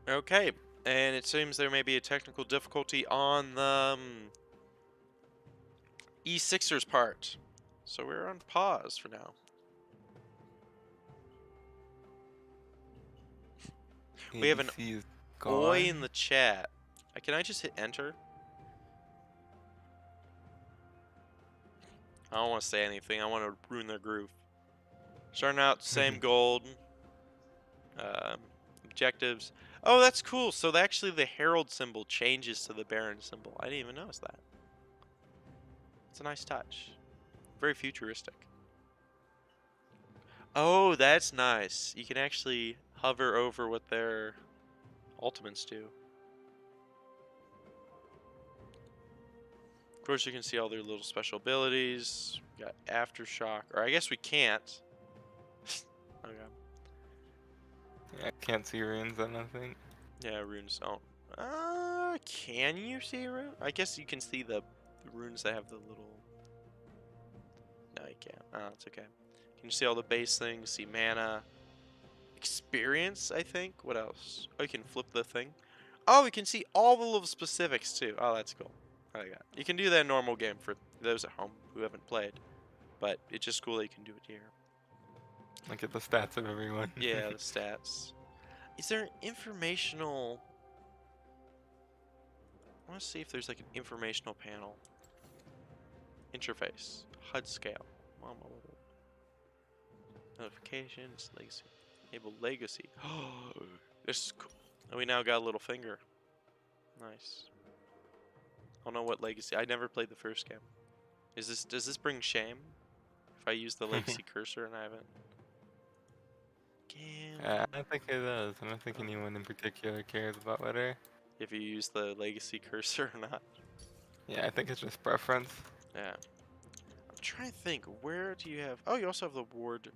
Okay, and it seems there may be a technical difficulty on the eSixers part. So we're on pause for now. We have an boy in the chat. Can I just hit enter? I don't want to say anything. I want to ruin their groove. Starting out, same gold. Objectives. Oh, that's cool. So actually the herald symbol changes to the Baron symbol. I didn't even notice that. It's a nice touch. Very futuristic. Oh, that's nice. You can actually hover over what their ultimates do. Of course, you can see all their little special abilities. We got Aftershock. Or I guess we can't. Okay. Yeah, I can't see runes on nothing. Yeah, runes don't. Can you see a rune? I guess you can see the runes that have the little... No, you can't. Oh, it's okay. Can you see all the base things? See mana. Experience, I think. What else? Oh, you can flip the thing. Oh, you can see all the little specifics, too. Oh, that's cool. I like that. You can do that in normal game for those at home who haven't played. But it's just cool that you can do it here. Look at the stats of everyone. Yeah, the stats. Is there an informational... I want to see if there's like an informational panel. Interface. HUD scale. Notifications. Legacy. Enable legacy. Oh, this is cool. And we now got a little finger. Nice. I don't know what legacy. I never played the first game. Does this bring shame? If I use the legacy cursor and I haven't. I don't think it does. I don't think anyone in particular cares about whether. If you use the legacy cursor or not. Yeah, I think it's just preference. Yeah. I'm trying to think. Where do you have? Oh, you also have the ward.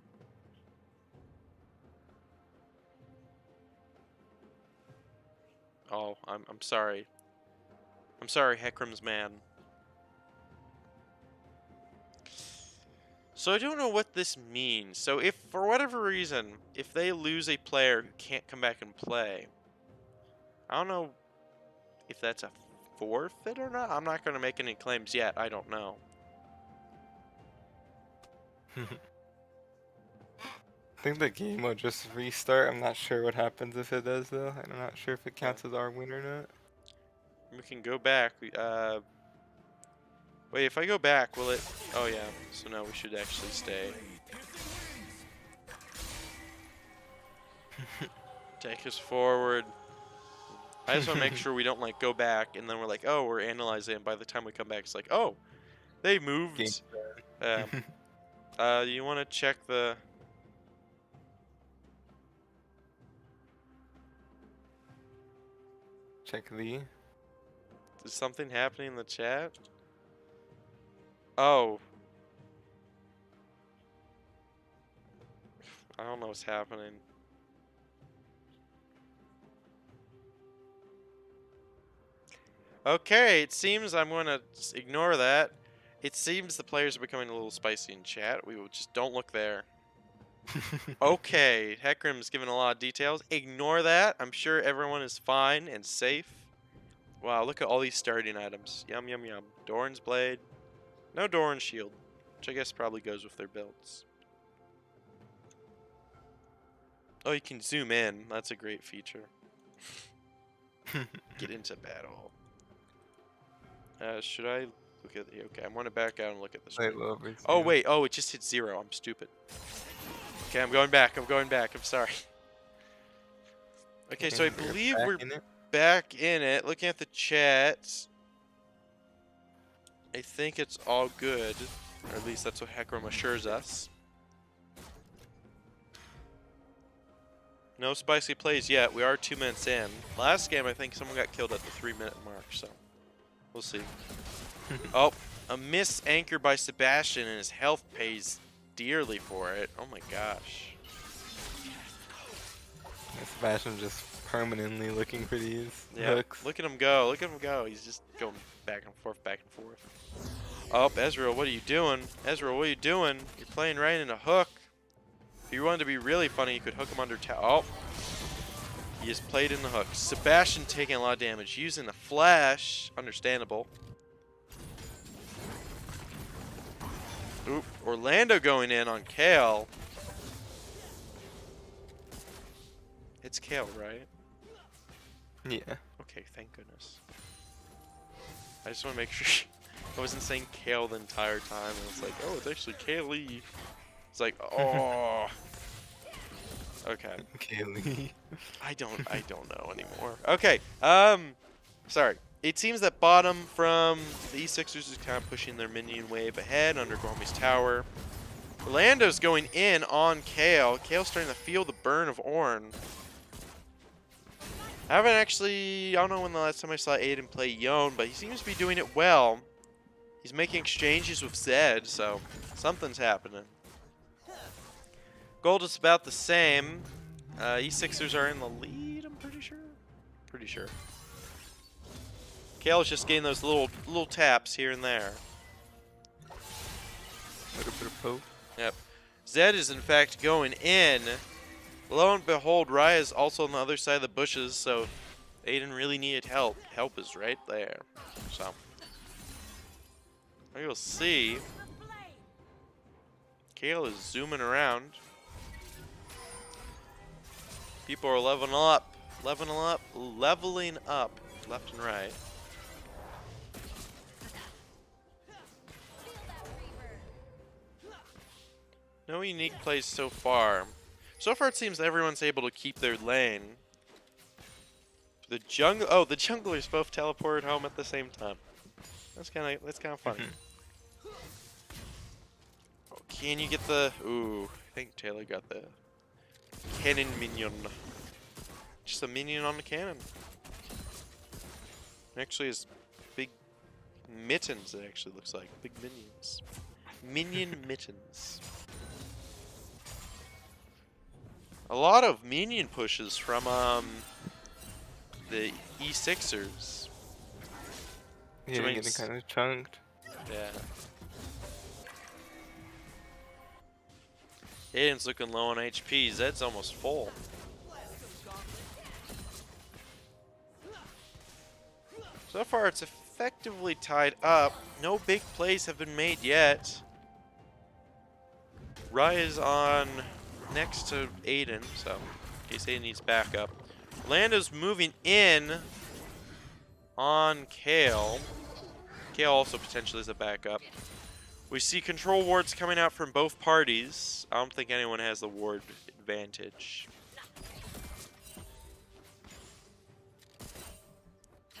Oh, I'm sorry. I'm sorry, Heckram's man. So I don't know what this means. So if, for whatever reason, if they lose a player who can't come back and play, I don't know if that's a forfeit or not. I'm not going to make any claims yet. I don't know. I think the game will just restart. I'm not sure what happens if it does, though. I'm not sure if it counts as our win or not. We can go back. Wait, if I go back, will it? Oh, yeah. So no, we should actually stay. Take us forward. I just want to make sure we don't, like, go back, and then we're like, oh, we're analyzing, and by the time we come back, it's like, oh, they moved. You want to check the... Check the... Is something happening in the chat? Oh. I don't know what's happening. Okay, it seems I'm going to ignore that. It seems the players are becoming a little spicy in chat. We will just don't look there. Okay, Heckram's giving a lot of details. Ignore that. I'm sure everyone is fine and safe. Wow, look at all these starting items. Yum, yum, yum. Doran's Blade. No Doran's Shield, which I guess probably goes with their builds. Oh, you can zoom in. That's a great feature. Get into battle. Should I look at the... Okay, I want to back out and look at the screen. Oh, wait. Oh, it just hit 0. I'm stupid. Okay, I'm going back. I'm sorry. Okay, so I believe we're back in it. Looking at the chat, I think it's all good. Or at least that's what Heckram assures us. No spicy plays yet. We are 2 minutes in. Last game, I think someone got killed at the 3-minute mark, so we'll see. Oh, a miss anchor by Sebastian, and his health pays dearly for it. Oh my gosh. Sebastian just permanently looking for these hooks. Look at him go. Look at him go. He's just going back and forth, back and forth. Oh, Ezreal, what are you doing? Ezreal, what are you doing? You're playing right in a hook. If you wanted to be really funny, you could hook him under tower. Oh. He just played in the hook. Sebastian taking a lot of damage. Using the flash. Understandable. Oop. Orlando going in on Kale. It's Kale, right? Yeah. Okay, thank goodness. I just want to make sure I wasn't saying Kale the entire time. And it's like, oh, it's actually Kaylee. It's like, oh. Okay. Kaylee. I don't know anymore. Okay. Sorry. It seems that bottom from the eSixers is kind of pushing their minion wave ahead under Guajome's tower. Orlando's going in on Kale. Kale's starting to feel the burn of Ornn. I don't know when the last time I saw Aiden play Yone, but he seems to be doing it well. He's making exchanges with Zed, so something's happening. Gold is about the same. eSixers are in the lead, I'm pretty sure. Pretty sure. Kale's just getting those little taps here and there. Little bit of poke. Yep. Zed is in fact going in. Lo and behold, Raya is also on the other side of the bushes, so Aiden really needed help. Help is right there. So you'll see. Kale is zooming around. People are leveling up left and right. no unique plays so far. So far, it seems everyone's able to keep their lane. The junglers both teleported home at the same time. That's kind of funny. Oh, can you get the? Ooh, I think Taylor got the cannon minion. Just a minion on the cannon. Actually, his big mittens. It actually looks like big minions. Minion mittens. A lot of minion pushes from the eSixers. Yeah, getting kind of chunked. Yeah. Aiden's looking low on HP. Zed's almost full. So far, it's effectively tied up. No big plays have been made yet. Rye is on next to Aiden, so in case Aiden needs backup. Lando's moving in on Kale. Kale also potentially is a backup. We see control wards coming out from both parties. I don't think anyone has the ward advantage.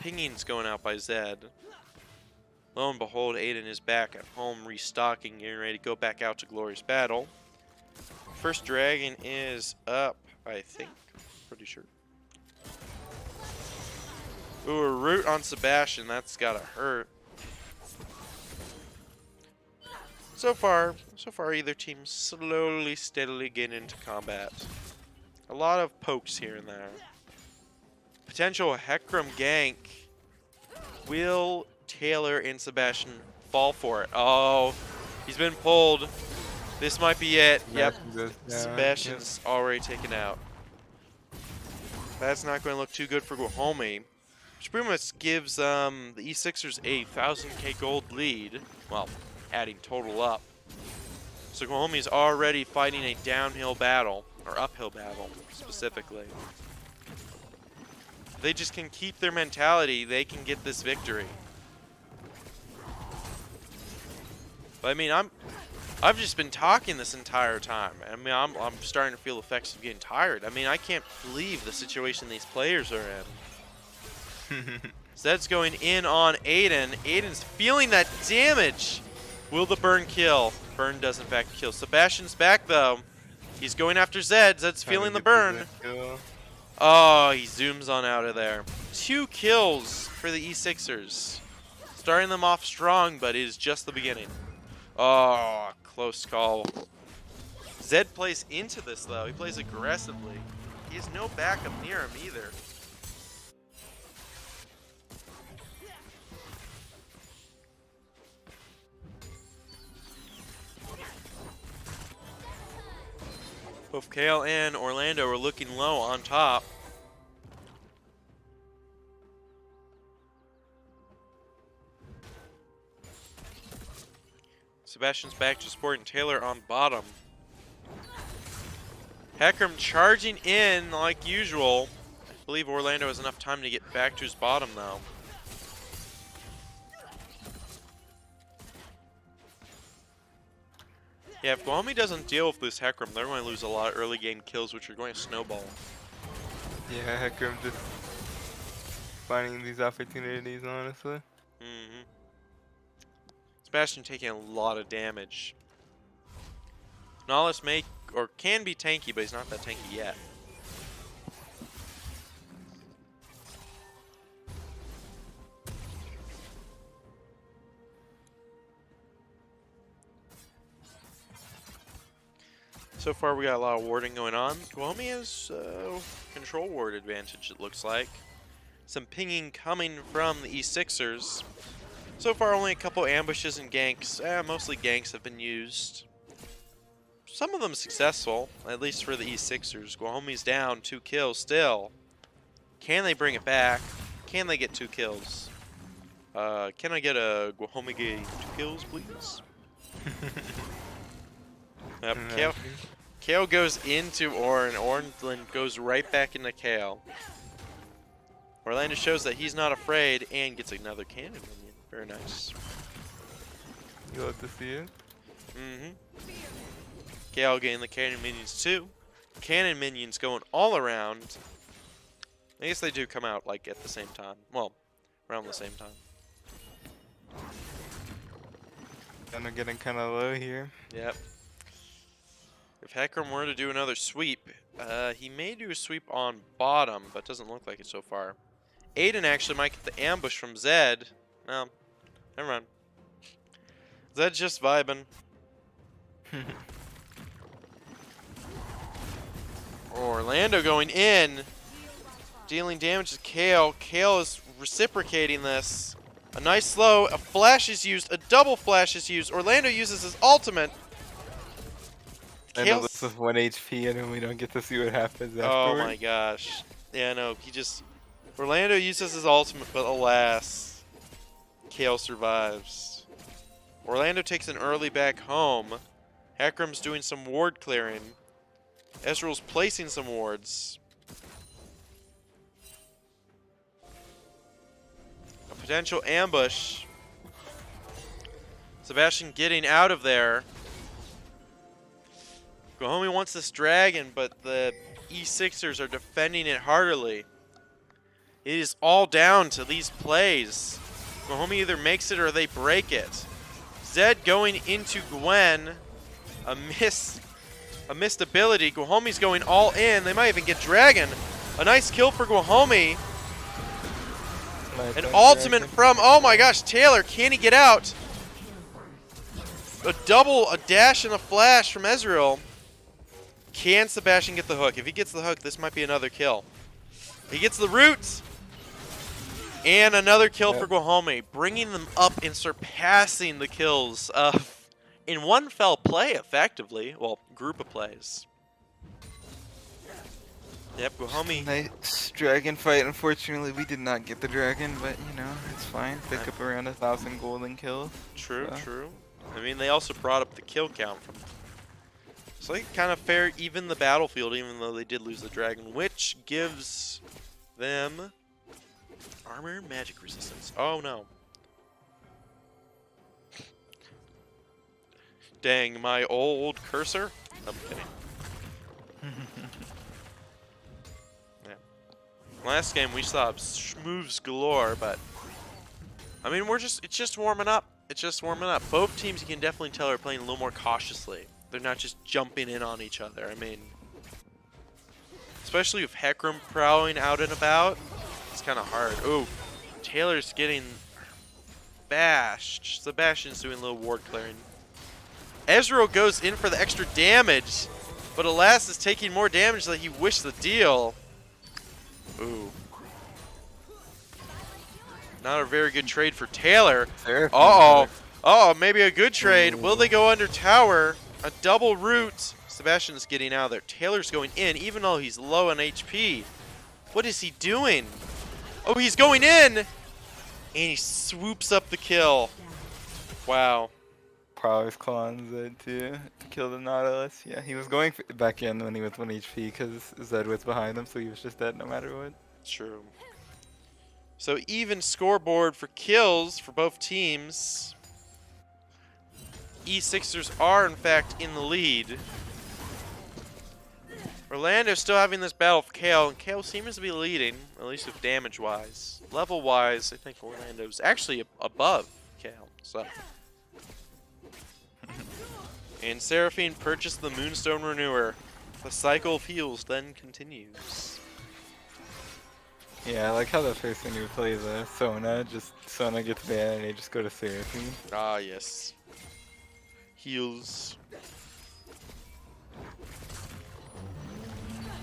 Pinging's going out by Zed. Lo and behold, Aiden is back at home restocking, getting ready to go back out to Glorious Battle. First dragon is up, I think. Pretty sure. Ooh, a root on Sebastian. That's gotta hurt. So far, either team slowly, steadily getting into combat. A lot of pokes here and there. Potential Hecarim gank. Will Taylor and Sebastian fall for it? Oh, he's been pulled. This might be it. Yep. Sebastian's already taken out. That's not going to look too good for Guajome. Which pretty much gives the eSixers a 1000k gold lead. Well, adding total up. So Guajome's already fighting a downhill battle, or uphill battle, specifically. If they just can keep their mentality, they can get this victory. But I mean, I've just been talking this entire time. I mean, I'm starting to feel the effects of getting tired. I mean, I can't believe the situation these players are in. Zed's going in on Aiden. Aiden's feeling that damage. Will the burn kill? Burn does in fact kill. Sebastian's back though. He's going after Zed. Zed's feeling the burn. Oh, he zooms on out of there. 2 kills for the eSixers. Starting them off strong, but it is just the beginning. Oh, close call. Zed plays into this though. He plays aggressively. He has no backup near him either. Both Kale and Orlando are looking low on top. Sebastian's back to supporting Taylor on bottom. Hecarim charging in like usual. I believe Orlando has enough time to get back to his bottom though. Yeah, if Guajome doesn't deal with this Hecarim, they're going to lose a lot of early game kills, which are going to snowball. Yeah, Hecarim just finding these opportunities, honestly. Mm-hmm. Sebastian taking a lot of damage. Nollis can be tanky, but he's not that tanky yet. So far, we got a lot of warding going on. Guajome has control ward advantage, it looks like. Some pinging coming from the eSixers. So far, only a couple ambushes and ganks. Mostly ganks have been used. Some of them successful, at least for the eSixers. Guajome's down, 2 kills still. Can they bring it back? Can they get 2 kills? Can I get a Guajome get 2 kills, please? Yep, Kale goes into Orn. Ornland goes right back into Kale. Orlando shows that he's not afraid and gets another cannon minion. Very nice. You love to see it. Mm-hmm. Gale getting the cannon minions too. Cannon minions going all around. I guess they do come out like at the same time. Well, around the same time. And they're getting kind of low here. Yep. If Hecarim were to do another sweep, he may do a sweep on bottom, but doesn't look like it so far. Aiden actually might get the ambush from Zed. No, never mind. Zed's just vibing. Orlando going in, dealing damage to Kale. Kale is reciprocating this. A nice slow, a flash is used, a double flash is used. Orlando uses his ultimate. I know this is 1 HP and then we don't get to see what happens afterwards. Oh my gosh. Yeah, no, he just... Orlando uses his ultimate, but alas, Kale survives. Orlando takes an early back home. Hecarim's doing some ward clearing. Ezreal's placing some wards. A potential ambush. Sebastian getting out of there. Guajome wants this dragon, but the eSixers are defending it heartily. It is all down to these plays. Guajome either makes it or they break it. Zed going into Gwen. A missed ability. Guajome's going all in. They might even get dragon. A nice kill for Guajome. An ultimate from, oh my gosh, Taylor. Can he get out? A double, a dash, and a flash from Ezreal. Can Sebastian get the hook? If he gets the hook, this might be another kill. He gets the root. And another kill for Guajome, bringing them up and surpassing the kills of, in one fell play, effectively. Well, group of plays. Yep, Guajome. Nice dragon fight. Unfortunately, we did not get the dragon, but you know, it's fine. Pick up around 1,000 golden kills. True, true. I mean, they also brought up the kill count from. So they kind of fair even the battlefield, even though they did lose the dragon, which gives them armor and magic resistance. Oh no. Dang, my old cursor? I'm kidding. Yeah. Last game we saw moves galore, but I mean it's just warming up. It's just warming up. Both teams, you can definitely tell, are playing a little more cautiously. They're not just jumping in on each other. I mean, especially with Hecarim prowling out and about, it's kind of hard. Ooh, Taylor's getting bashed. Sebastian's doing a little ward clearing. Ezreal goes in for the extra damage, but alas is taking more damage than he wished to deal. Ooh. Not a very good trade for Taylor. Uh-oh. Uh-oh, maybe a good trade. Will they go under tower? A double root. Sebastian's getting out of there. Taylor's going in, even though he's low on HP. What is he doing? Oh, he's going in! And he swoops up the kill. Wow. Prowler's clawing Zed to kill the Nautilus. Yeah, he was going back in when he was 1 HP because Zed was behind him, so he was just dead no matter what. True. So even scoreboard for kills for both teams. eSixers are, in fact, in the lead. Orlando's still having this battle with Kale, and Kale seems to be leading, at least with damage-wise. Level-wise, I think Orlando's actually above Kale. So. And Seraphine purchased the Moonstone Renewer. The cycle of heals then continues. Yeah, I like how the person who plays Sona gets banned and they just go to Seraphine. Ah, yes. Heals.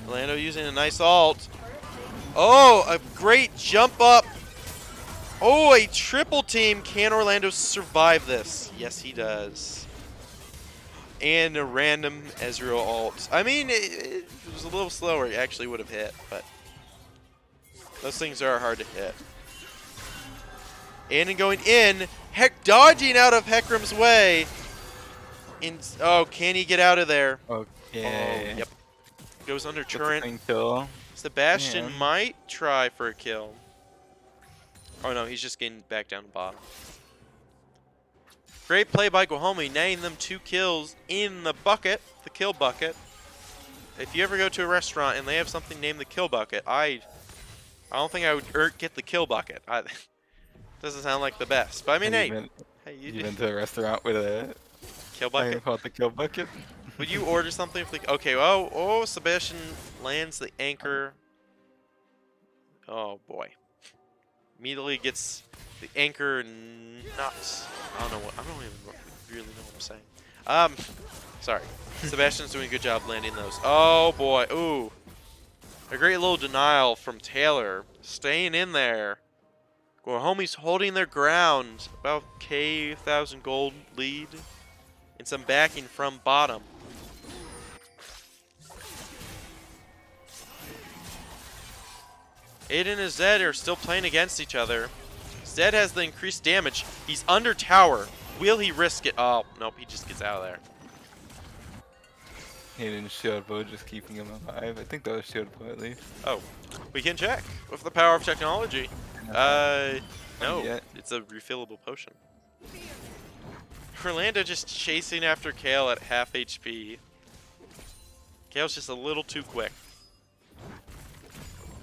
Orlando using a nice ult. Oh, a great jump up. Oh, a triple team. Can Orlando survive this? Yes, he does. And a random Ezreal ult. I mean, it was a little slower. It actually would have hit, but those things are hard to hit. And going in. Heck, dodging out of Hecarim's way. Oh, can he get out of there? Okay. Oh, yep. Goes under turret. Kill. Sebastian might try for a kill. Oh no, he's just getting back down to bottom. Great play by Guajome, netting them 2 kills in the bucket, the kill bucket. If you ever go to a restaurant and they have something named the kill bucket, I don't think I would get the kill bucket. Doesn't sound like the best. But I mean, hey, you been to a restaurant with a kill bucket? called the kill bucket? Would you order something if the okay? Oh, Sebastian lands the anchor. Oh boy! Immediately gets the anchor nuts. I don't even really know what I'm saying. Sorry. Sebastian's doing a good job landing those. Oh boy! Ooh, a great little denial from Taylor, staying in there. Guajome's holding their ground. About K1,000 gold lead, and some backing from bottom. Aiden and Zed are still playing against each other. Zed has the increased damage. He's under tower. Will he risk it? Oh, nope, he just gets out of there. Aiden's shield bow just keeping him alive. I think that was shield bow at least. Oh, we can check with the power of technology. No, it's a refillable potion. Orlando just chasing after Kale at half HP. Kale's just a little too quick.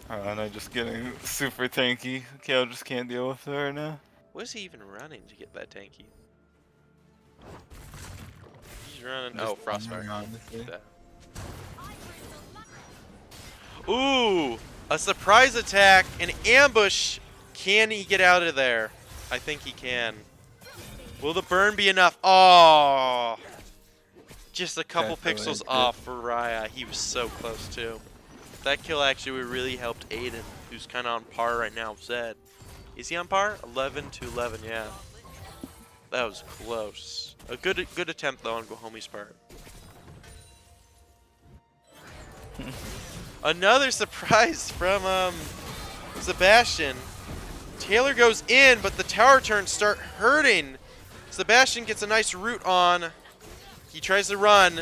Orlando just getting super tanky. Kale just can't deal with her right now. What is he even running to get that tanky? He's running. Just Frostfire. honestly. Ooh, a surprise attack, an ambush. Can he get out of there? I think he can. Will the burn be enough? Oh, just a couple pixels off for Raya. He was so close too. That kill actually really helped Aiden, who's kind of on par right now with Zed. Is he on par? 11 to 11, yeah. That was close. A good attempt though on Guajome's part. Another surprise from Sebastian. Taylor goes in, but the tower turns start hurting. Sebastian gets a nice root on. He tries to run.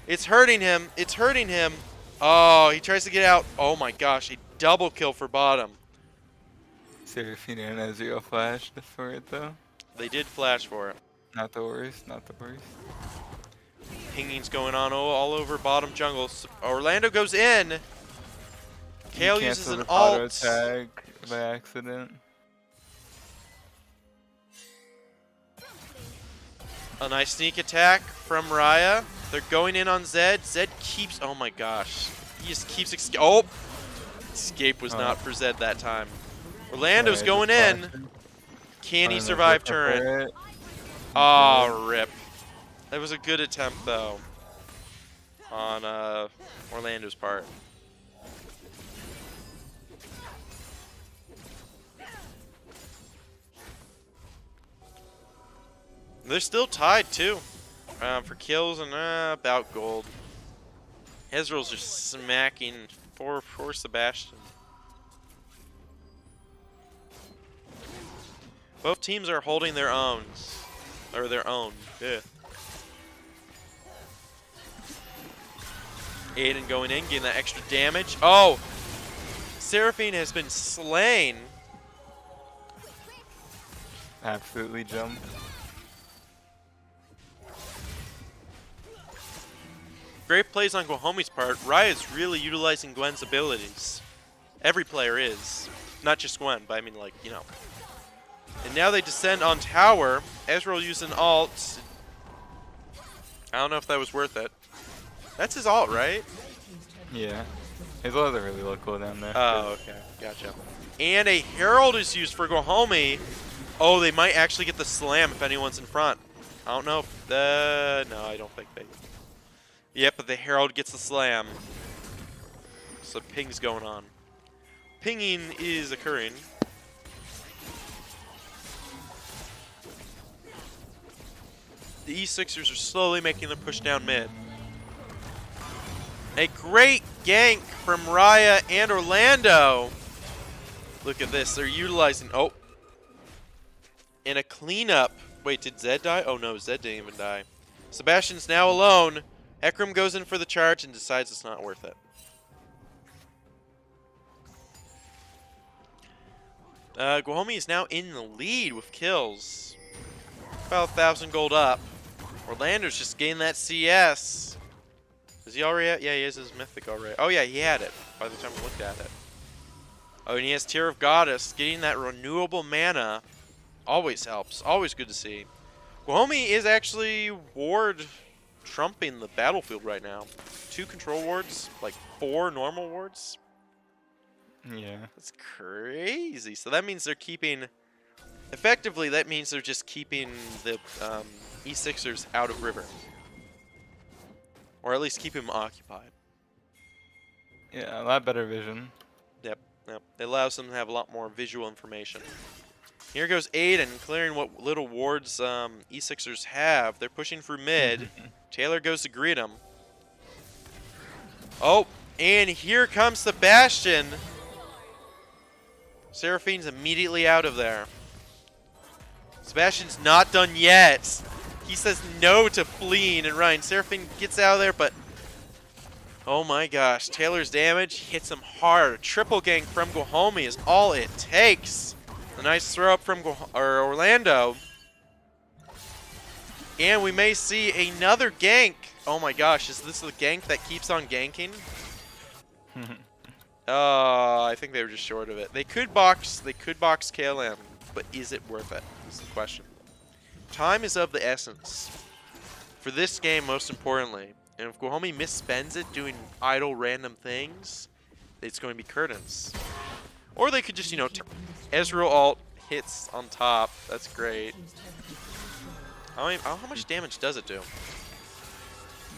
It's hurting him. It's hurting him. Oh, he tries to get out. Oh my gosh, a double kill for bottom. Seraphina and Ezreal flashed for it though. They did flash for it. Not the worst, not the worst. Pinging's going on all over bottom jungle. Orlando goes in. Kale uses an auto alt. tag by accident. A nice sneak attack from Raya. They're going in on Zed. Zed keeps. Oh my gosh. He just keeps. Escape was not for Zed that time. Orlando's going in. Can he survive turret? Oh, rip. That was a good attempt though. On Orlando's part. They're still tied too, for kills and about gold. Ezreal's just smacking for Sebastian. Both teams are holding their own, Yeah. Aiden going in, getting that extra damage. Oh, Seraphine has been slain. Absolutely jumped. Great plays on Guajome's part. Riot's really utilizing Gwen's abilities. Every player is. Not just Gwen, but I mean, like, you know. And now they descend on tower. Ezreal using ult. I don't know if that was worth it. That's his ult, right? Yeah. His ult doesn't really look cool down there. Oh, okay. Gotcha. And a Herald is used for Guajome. Oh, they might actually get the slam if anyone's in front. I don't know if no, I don't think they... Yep, but the Herald gets the slam. So ping's going on. Pinging is occurring. The eSixers are slowly making their push down mid. A great gank from Raya and Orlando. Look at this. They're utilizing... Oh. And a cleanup. Wait, did Zed die? Oh no, Zed didn't even die. Sebastian's now alone. Ekram goes in for the charge and decides it's not worth it. Guajome is now in the lead with kills. About 1,000 gold up. Orlando's just gained that CS. Does he already have? Yeah, he has his mythic already. Oh yeah, he had it by the time we looked at it. Oh, and he has Tear of Goddess. Getting that renewable mana always helps. Always good to see. Guajome is actually ward trumping the battlefield right now. 2 control wards, like 4 normal wards. Yeah. That's crazy. So that means they're keeping... Effectively, that means they're just keeping the eSixers out of river. Or at least keep him occupied. Yeah, a lot better vision. Yep. It allows them to have a lot more visual information. Here goes Aiden, clearing what little wards eSixers have. They're pushing through mid. Taylor goes to greet him. Oh, and here comes Sebastian. Seraphine's immediately out of there. Sebastian's not done yet. He says no to fleeing and running. Seraphine gets out of there, but... Oh my gosh, Taylor's damage hits him hard. A triple gank from Guajome is all it takes. A nice throw up from Orlando. And we may see another gank. Oh my gosh, is this the gank that keeps on ganking? I think they were just short of it. They could box KLM, but is it worth it? Is the question. Time is of the essence. For this game, most importantly. And if Guajome misspends it doing idle random things, it's going to be curtains. Or they could just, you know, Ezreal ult hits on top. That's great. How much damage does it do?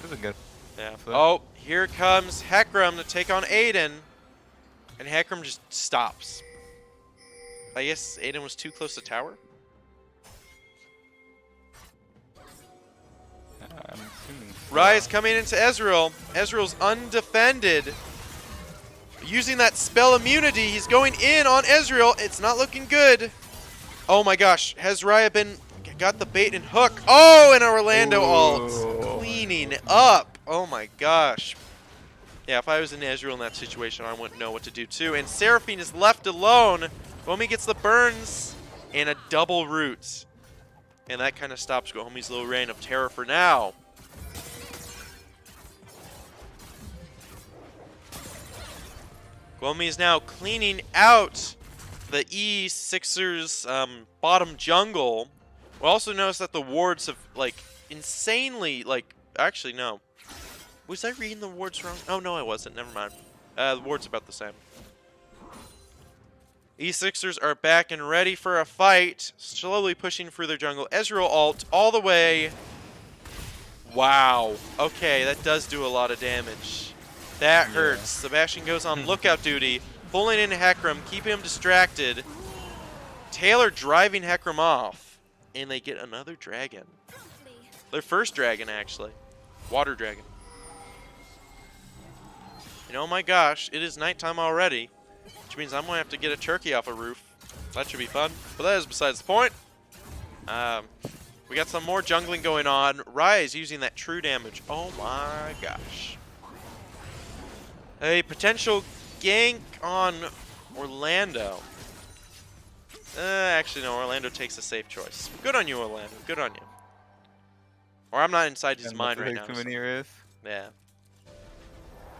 This is good. Yeah. Oh, here comes Hecarim to take on Aiden. And Hecarim just stops. I guess Aiden was too close to tower? I'm assuming so. Rise coming into Ezreal. Ezreal's undefended. Using that spell immunity, he's going in on Ezreal. It's not looking good. Oh my gosh, has Raya got the bait and hook? Oh, and Orlando ult. Cleaning up. Oh my gosh. Yeah, if I was in Ezreal in that situation, I wouldn't know what to do too. And Seraphine is left alone. Guajome gets the burns and a double root. And that kind of stops Guajome's little reign of terror for now. Guajome is now cleaning out the eSixers bottom jungle. We'll also notice that the wards have, like, insanely, like, actually, no. Was I reading the wards wrong? Oh, no, I wasn't. Never mind. The wards about the same. eSixers are back and ready for a fight. Slowly pushing through their jungle. Ezreal ult all the way. Wow. Okay, that does do a lot of damage. That hurts. Sebastian goes on lookout duty. Pulling in Hecarim, keeping him distracted. Taylor driving Hecarim off. And they get another dragon. Their first dragon, actually. Water dragon. And oh my gosh, it is nighttime already. Which means I'm going to have to get a turkey off a roof. That should be fun. But that is besides the point. We got some more jungling going on. Raya is using that true damage. Oh my gosh. A potential gank on Orlando. Actually, no. Orlando takes a safe choice. Good on you, Orlando. Good on you. Or I'm not inside his mind right now. Too many risks. Yeah.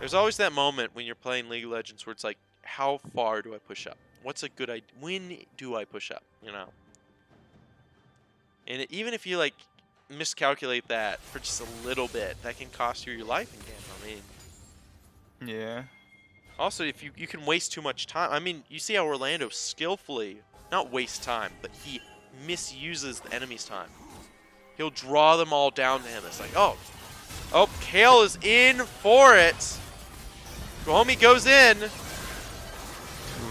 There's always that moment when you're playing League of Legends where it's like, how far do I push up? What's a good idea? When do I push up? You know. And even if you like miscalculate that for just a little bit, that can cost you your life in game. I mean. Yeah. Also, if you can waste too much time. I mean, you see how Orlando skillfully, not waste time, but he misuses the enemy's time. He'll draw them all down to him. It's like, oh, Kale is in for it. Guajome goes in.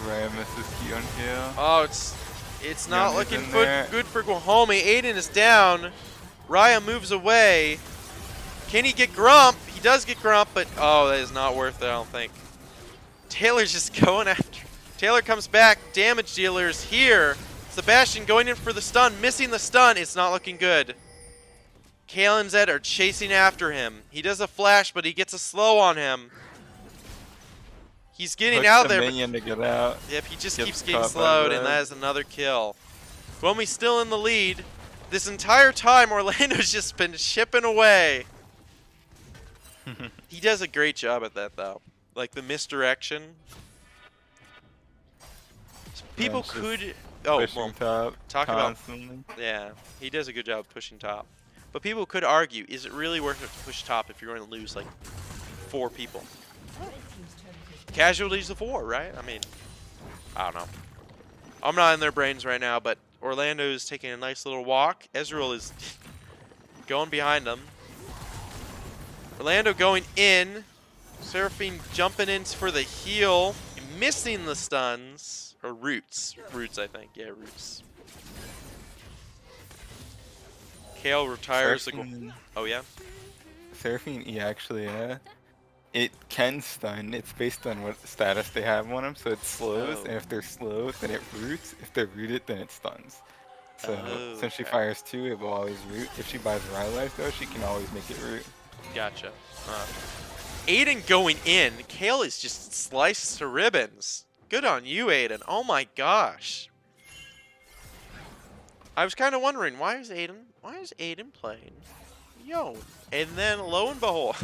Raya misses key on Kale. Oh, it's not looking good for Guajome. Aiden is down. Raya moves away. Can he get Grump? He does get Grump, but oh, that is not worth it, I don't think. Taylor's just going after. Taylor comes back. Damage dealers here. Sebastian going in for the stun, missing the stun. It's not looking good. Kale and Zed are chasing after him. He does a flash, but he gets a slow on him. He's getting out there. Minion to get out. Yep, he just keeps getting slowed, and that is another kill. Guajome's still in the lead. This entire time, Orlando's just been chipping away. He does a great job at that, though. Like the misdirection. People could. Oh, well, top talk constantly. about. Yeah, he does a good job of pushing top. But people could argue, is it really worth it to push top if you're going to lose like 4 people? Casualties of war, right? I mean, I don't know. I'm not in their brains right now, but Orlando's taking a nice little walk. Ezreal is going behind them. Orlando going in. Seraphine jumping in for the heal. Missing the stuns. Or roots. Roots, I think. Yeah, roots. Kale retires. Oh, yeah? Seraphine E actually, it can stun. It's based on what status they have on them, so it slows, and if they're slow, then it roots. If they're rooted, then it stuns. So since she fires 2, it will always root. If she buys Rylai's though, she can always make it root. Gotcha. Aiden going in. Kale is just sliced to ribbons. Good on you, Aiden. Oh my gosh. I was kind of wondering, why is Aiden playing Yo? And then lo and behold.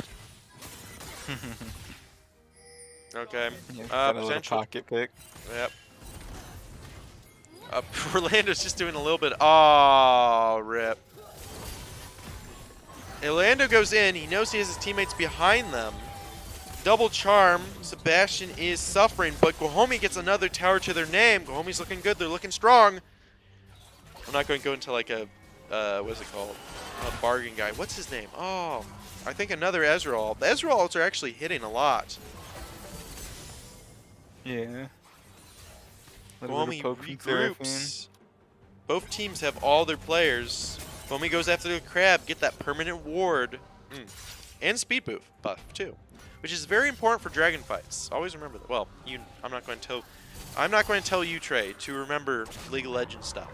Okay. Yeah, got a little Potential. pocket pick. Yep. Orlando's just doing a little bit. Oh, rip. Orlando goes in. He knows he has his teammates behind them. Double charm. Sebastian is suffering, but Guajome gets another tower to their name. Guajome's looking good. They're looking strong. I'm not going to go into like a, what is it called? A bargain guy. What's his name? Oh, I think another Ezreal. The Ezreals are actually hitting a lot. Yeah. Guajome regroups. Both teams have all their players. Guajome goes after the crab, get that permanent ward. And speed buff too. Which is very important for dragon fights. Always remember that. Well, I'm not going to tell you, Trey, to remember League of Legends stuff.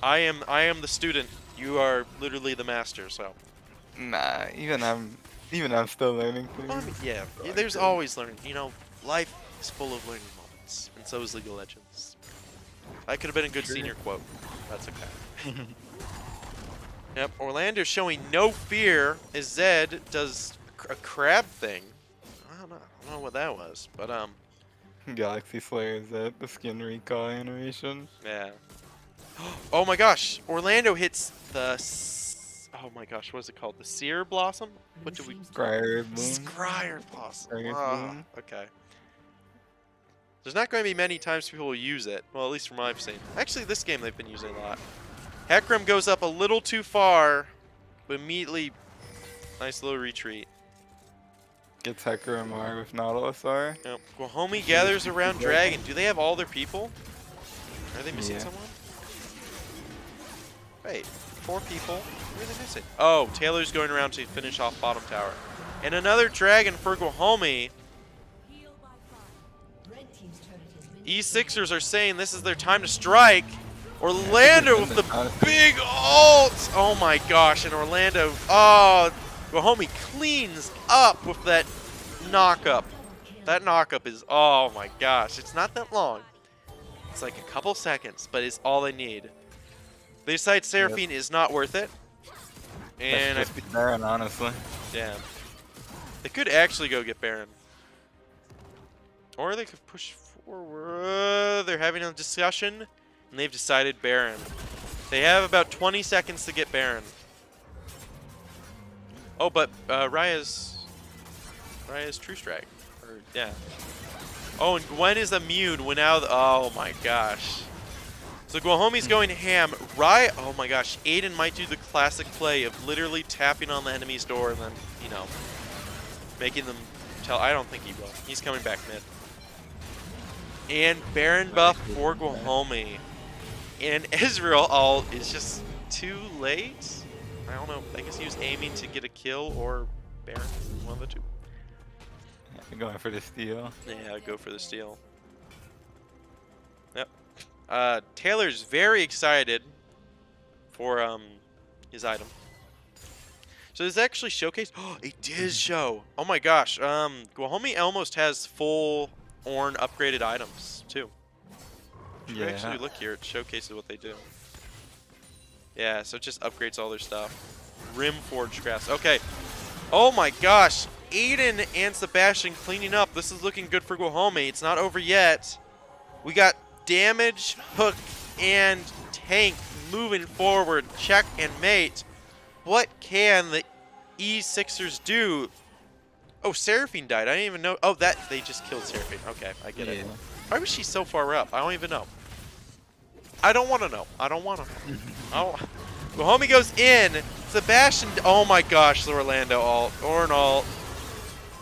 I am the student. You are literally the master, so. Nah, even I'm still learning things. I mean, yeah, there's always learning. You know, life is full of learning moments, and so is League of Legends. That could have been a good senior quote. That's okay. Yep, Orlando's showing no fear as Zed does a crab thing. I don't know what that was, but Galaxy Slayer Zed, the skin recall animation. Yeah. Oh my gosh, Orlando hits the. Oh my gosh, what is it called? The Seer Blossom? What do we? Scryer Bloom. Scryer Blossom. Bloom. Okay. There's not going to be many times people will use it. Well, at least from what I've seen. Actually, this game they've been using a lot. Hecarim goes up a little too far, but immediately, nice little retreat. Gets Hecarim R with Nautilus R. Yep. Guajome gathers around Dragon. Do they have all their people? Are they missing someone? Wait, 4 people? Who are they missing? Oh, Taylor's going around to finish off bottom tower. And another Dragon for Guajome. eSixers are saying this is their time to strike. Orlando with the big ult! Oh my gosh, and Orlando, Guajome cleans up with that knock-up. That knock-up is, oh my gosh, it's not that long. It's like a couple seconds, but it's all they need. They decide Seraphine is not worth it. And just be Baron, honestly. Yeah. They could actually go get Baron. Or they could push forward. They're having a discussion, and they've decided Baron. They have about 20 seconds to get Baron. Oh, but Raya's True Strike. Or, yeah. Oh, and Gwen is immune when now. Oh my gosh. So Guajome's going ham. Oh my gosh. Aiden might do the classic play of literally tapping on the enemy's door and then, you know, making them tell. I don't think he will. He's coming back mid. And Baron buff for Guajome. And Ezreal is just too late. I don't know. I guess he was aiming to get a kill or Baron. One of the two. Yeah, going for the steal. Yeah, go for the steal. Yep. Taylor's very excited for his item. So this actually showcased. Oh, it did show. Oh my gosh. Guajome almost has full Ornn upgraded items too. If you actually look here, it showcases what they do. Yeah, so it just upgrades all their stuff. Rimforged crafts. Okay. Oh my gosh. Aiden and Sebastian cleaning up. This is looking good for Guajome. It's not over yet. We got damage, hook, and tank moving forward. Check and mate. What can the eSixers do? Oh, Seraphine died. I didn't even know. Oh, that they just killed Seraphine. Okay, I get it. Why was she so far up? I don't even know. I don't want to know. I don't want to know. Guajome goes in. Sebastian. Oh my gosh, the Orlando ult. Orn ult.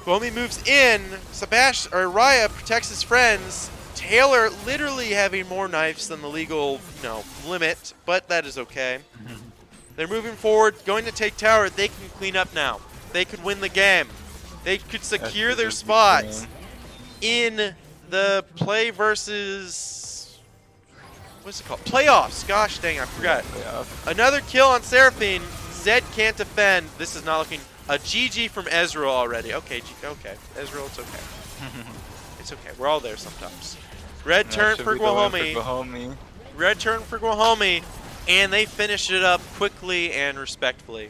Guajome moves in. Sebastian or Raya protects his friends. Taylor literally having more knives than the legal, limit, but that is okay. They're moving forward, going to take tower. They can clean up now. They could win the game. They could secure their spots in the play versus, what's it called? Playoffs. Gosh dang, I forgot. Another kill on Seraphine. Zed can't defend. This is not looking. A GG from Ezreal already. Okay, okay. Ezreal, it's okay. It's okay. We're all there sometimes. Red turn for Guajome. Red turn for Guajome. And they finished it up quickly and respectfully.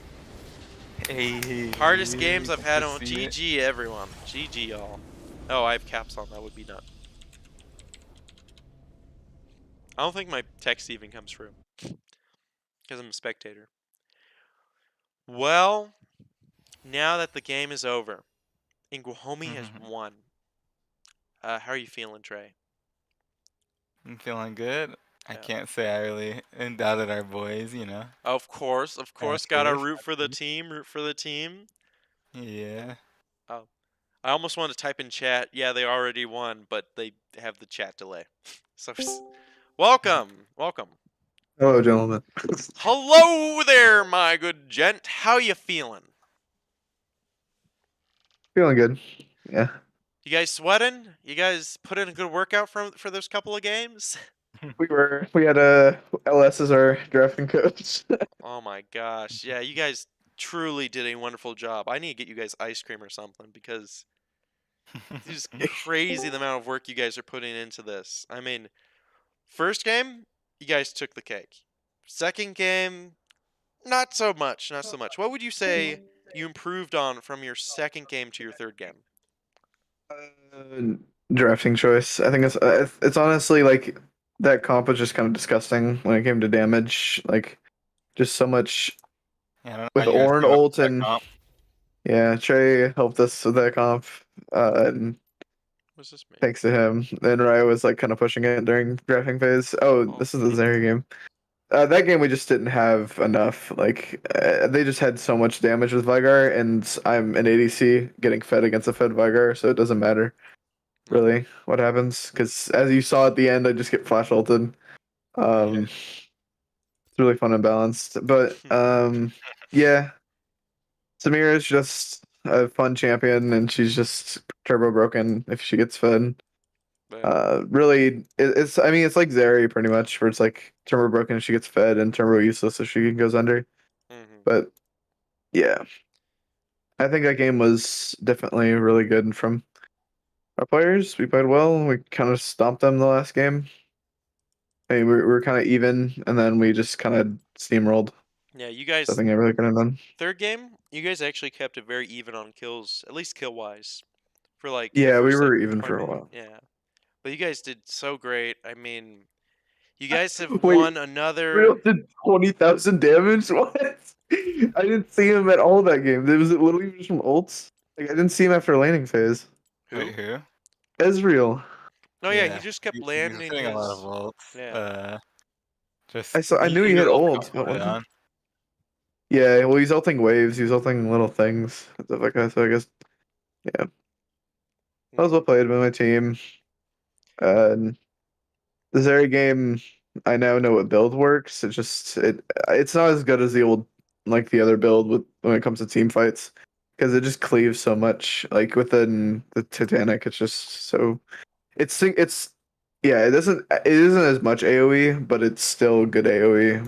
Hey, Hardest games I've had on. GG, everyone. GG, y'all. Oh, I have caps on. That would be nuts. I don't think my text even comes through. Because I'm a spectator. Well, now that the game is over, and Guajome has won, how are you feeling, Trey? I'm feeling good. Yeah. I can't say I really doubted our boys, you know. Of course. Gotta root for the team. Yeah. Oh, I almost wanted to type in chat. Yeah, they already won, but they have the chat delay. So, welcome. Hello, gentlemen. Hello there, my good gent. How you feeling? Feeling good. Yeah. You guys sweating? You guys put in a good workout for those couple of games? We had a LS as our drafting coach. Oh my gosh. Yeah, you guys truly did a wonderful job. I need to get you guys ice cream or something because it's crazy the amount of work you guys are putting into this. I mean, first game, you guys took the cake. Second game, not so much. What would you say you improved on from your second game to your third game? Drafting choice. I think it's honestly like that comp was just kind of disgusting when it came to damage. Like just so much Yeah, I don't know with how you guys Ornn came up ult with that and comp. yeah, Trey helped us with that comp. And What's this mean? thanks to him. Then Raya was like kind of pushing it during drafting phase. Oh, this is the Zeri game. That game we just didn't have enough. Like they just had so much damage with Vigar, and I'm an ADC getting fed against a fed Vigar, so it doesn't matter really what happens. Because as you saw at the end, I just get flash ulted. It's really fun and balanced. But yeah, Samira is just a fun champion, and she's just turbo broken if she gets fed. Really, it's I mean it's like Zeri pretty much, where it's like turbo broken if she gets fed and turbo useless if she goes under. But yeah, I think that game was definitely really good from our players. We played well. We kind of stomped them the last game. I mean, we were kind of even, and then we just kind of steamrolled. Yeah, you guys. Nothing I really could have done. Third game, you guys actually kept it very even on kills, at least kill wise, for like Yeah, we first, were like, even part for of a it. while. Yeah, but you guys did so great. I mean, you guys have Wait, won Real another. did 20,000 damage. What? I didn't see him at all that game. It was literally just from ults. Like I didn't see him after laning phase. Who? Wait, who? Oh Ezreal. yeah, he just kept He was landing hitting his. a lot of ults. Yeah. I knew he was had ulting ult, but early what? on. Yeah, well, he's ulting waves. He's ulting little things and stuff like that. So I guess, yeah, I was well played by my team. And the Zeri game, I now know what build works. It's not as good as the old like the other build with when it comes to team fights because it just cleaves so much. Like within the Titanic, it's just so it's yeah. It isn't as much AOE, but it's still good AOE.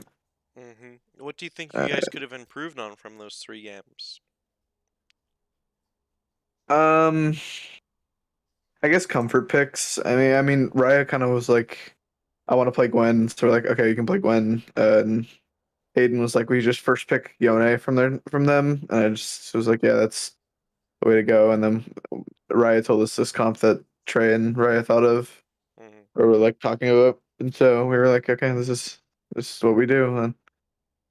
What do you think you guys could have improved on from those 3 games? I guess comfort picks. I mean, Raya kind of was like, I want to play Gwen, so we're like, okay, you can play Gwen. And Aiden was like, we just first pick Yone from them, and I just was like, yeah, that's the way to go. And then Raya told us this comp that Trey and Raya thought of, or were like talking about, and so we were like, okay, this is what we do, and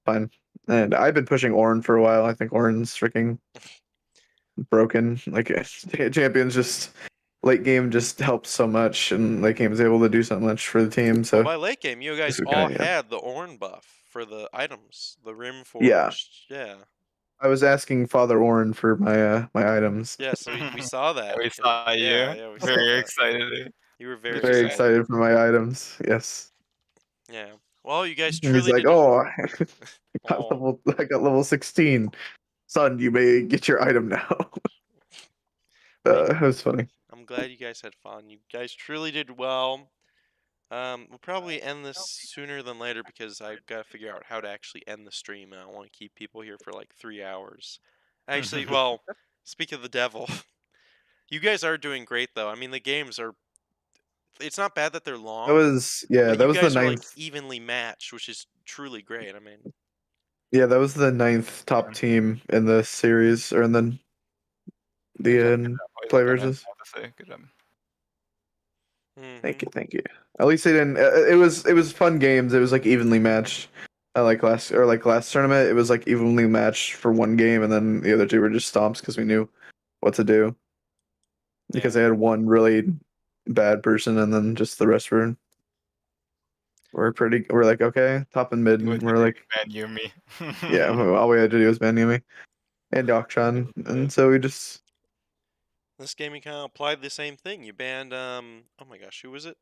fine. And I've been pushing Ornn for a while. I think Ornn's freaking broken. Like champions just late game just helps so much, and late game is able to do so much for the team. Well, So by late game, you guys just all kinda, yeah. had the Ornn buff for the items, the Rim Yeah, Forged. Yeah. I was asking Father Ornn for my items. Yeah, so we saw that. We saw Yeah, you. yeah, we saw Very that. excited. You were very Very excited. excited for my items. Yes. Yeah. Well, you guys And he's truly like, did. "Oh, Oh, I got level 16. Son, you may get your item now." well, It was funny. I'm glad you guys had fun. You guys truly did well. We'll probably end this sooner than later because I've got to figure out how to actually end the stream, and I don't want to keep people here for like 3 hours. Actually, well, speak of the devil, you guys are doing great though. I mean, the games are. It's not bad that they're long, but That you was the guys are like ninth. evenly matched, which is truly great. I mean, Yeah, that was the ninth top team in the series, or in Good job. the Good job, boys. play That's all I have versus. to say. Good job. Thank you, thank you. At least they didn't. It was fun games. It was like evenly matched. Last tournament, it was like evenly matched for one game, and then the other two were just stomps because we knew what to do. Because yeah. they had one really bad person, and then just the rest were pretty. We're like, okay, top and mid, It was and we're like, bad Yumi. yeah. All we had to do was ban Yumi and Dokshan, and so we just This game you kind of applied the same thing. You banned oh my gosh, who was it?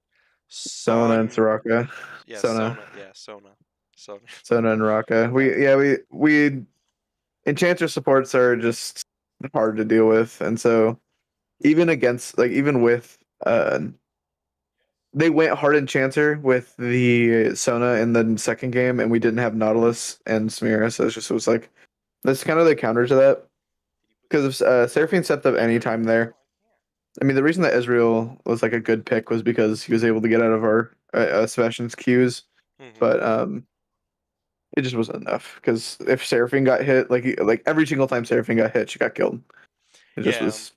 Sona and Son. Soraka. Yeah, Sona, Sona. Yeah, Sona. Sona. Sona and Raka. We Enchanter supports are just hard to deal with, and so even with they went hard Enchanter with the Sona in the second game, and we didn't have Nautilus and Samira, so it was like that's kind of the counter to that because if Seraphine stepped up any time there. I mean, the reason that Israel was like a good pick was because he was able to get out of our Sebastian's queues, Hmm. but it just wasn't enough because if Seraphine got hit, like every single time Seraphine got hit, she got killed. It just Yeah, was.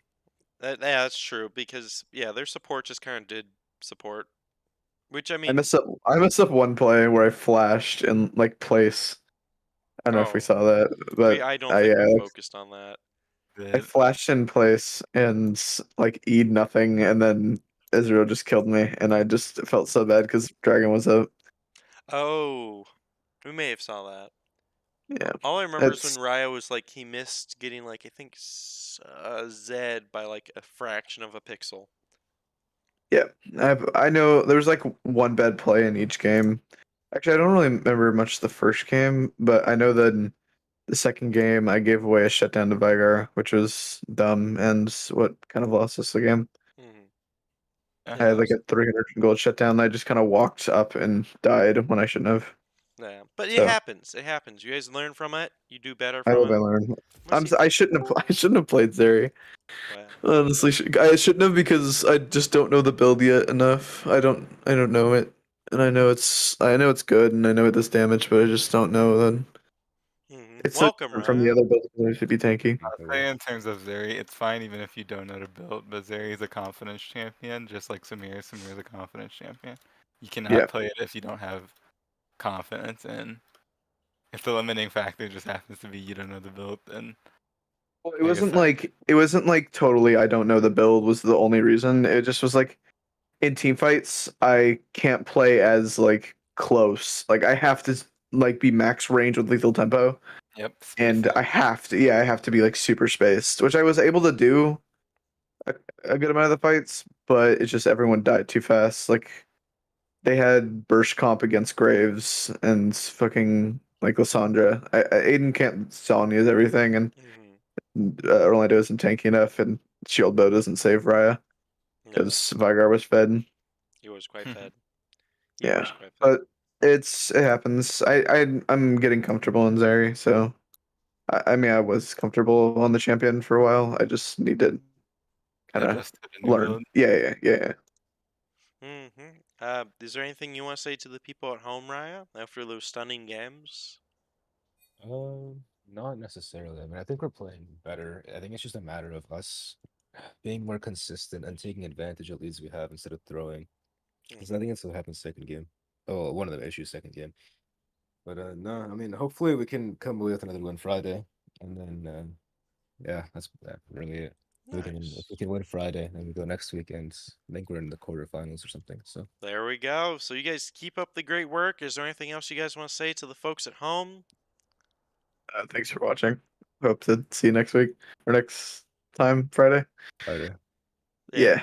that's true because yeah, their support just kind of did support, which I I mean, messed up. I messed up one play where I flashed in like place. I don't know if we oh, saw that, but I don't think we yeah, focused on that. I Good. flashed in place and like E'd nothing, and then Israel just killed me, and I just felt so bad because Dragon was up. Oh, we may have saw that. Yeah, All I remember is when it's Ryo was like he missed getting like I think Zed by like a fraction of a pixel. yeah. I know there was like one bad play in each game. Actually, I don't really remember much the first game, but I know that in the second game I gave away a shutdown to Vigar, which was dumb and what kind of lost us the game. Hmm. Yeah. I Yeah, had like a 300 gold shutdown. I just kind of walked up and died when I shouldn't have. yeah, but it So happens. It happens. You guys learn from it. You do better I from hope I it. learned. Let's see. I shouldn't have. I shouldn't have played Zeri. Well, Honestly, I shouldn't have because I just don't know the build yet enough. I don't know it, and I know it's good, and I know it does damage, but I just don't know then. It's so welcome, different from the Raya. other builds that should be tanky. I'll say in terms of Zeri, it's fine even if you don't know to build, but Zeri is a confidence champion, just like Samir. Samir is a confidence champion. You Yeah. cannot play it if you don't have confidence, and if the limiting factor just happens to be you don't know the build, then Well, I guess that. it wasn't like totally I don't know the build was the only reason. It just was like in team fights I can't play as like close. Like I have to like be max range with lethal tempo. Yep, space And out. I have to be like super spaced, which I was able to do a, a good amount of the fights, but it's just everyone died too fast. Like they had burst comp against Graves and fucking like Lissandra. Aiden can't Sonya's everything, and Hmm. Orlando isn't tanky enough, and Shield Bow doesn't save Raya because No, Vigar was fed. he was quite fed. He Yeah, was quite fed. but it happens. I'm getting comfortable in Zeri, so I mean I was comfortable on the champion for a while. I just need to kind of Adjust to the new learn. build. Yeah. Is there anything you want to say to the people at home, Raya, after those stunning games? Not necessarily. I mean, I think we're playing better. I think it's just a matter of us being more consistent and taking advantage of leads we have instead of throwing. Because I think that's what happened second game. Oh, one of the issues second game. But no, I mean, hopefully we can come away with another win Friday, and then yeah, that's really it. If we can win Friday, then we go next week, and I think we're in the quarterfinals or something. So there we go. So you guys keep up the great work. Is there anything else you guys want to say to the folks at home? Thanks for watching. Hope to see you next week or next time Friday. Friday. Yeah.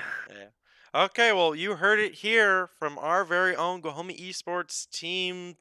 Okay, well, you heard it here from our very own Guajome Esports teammate.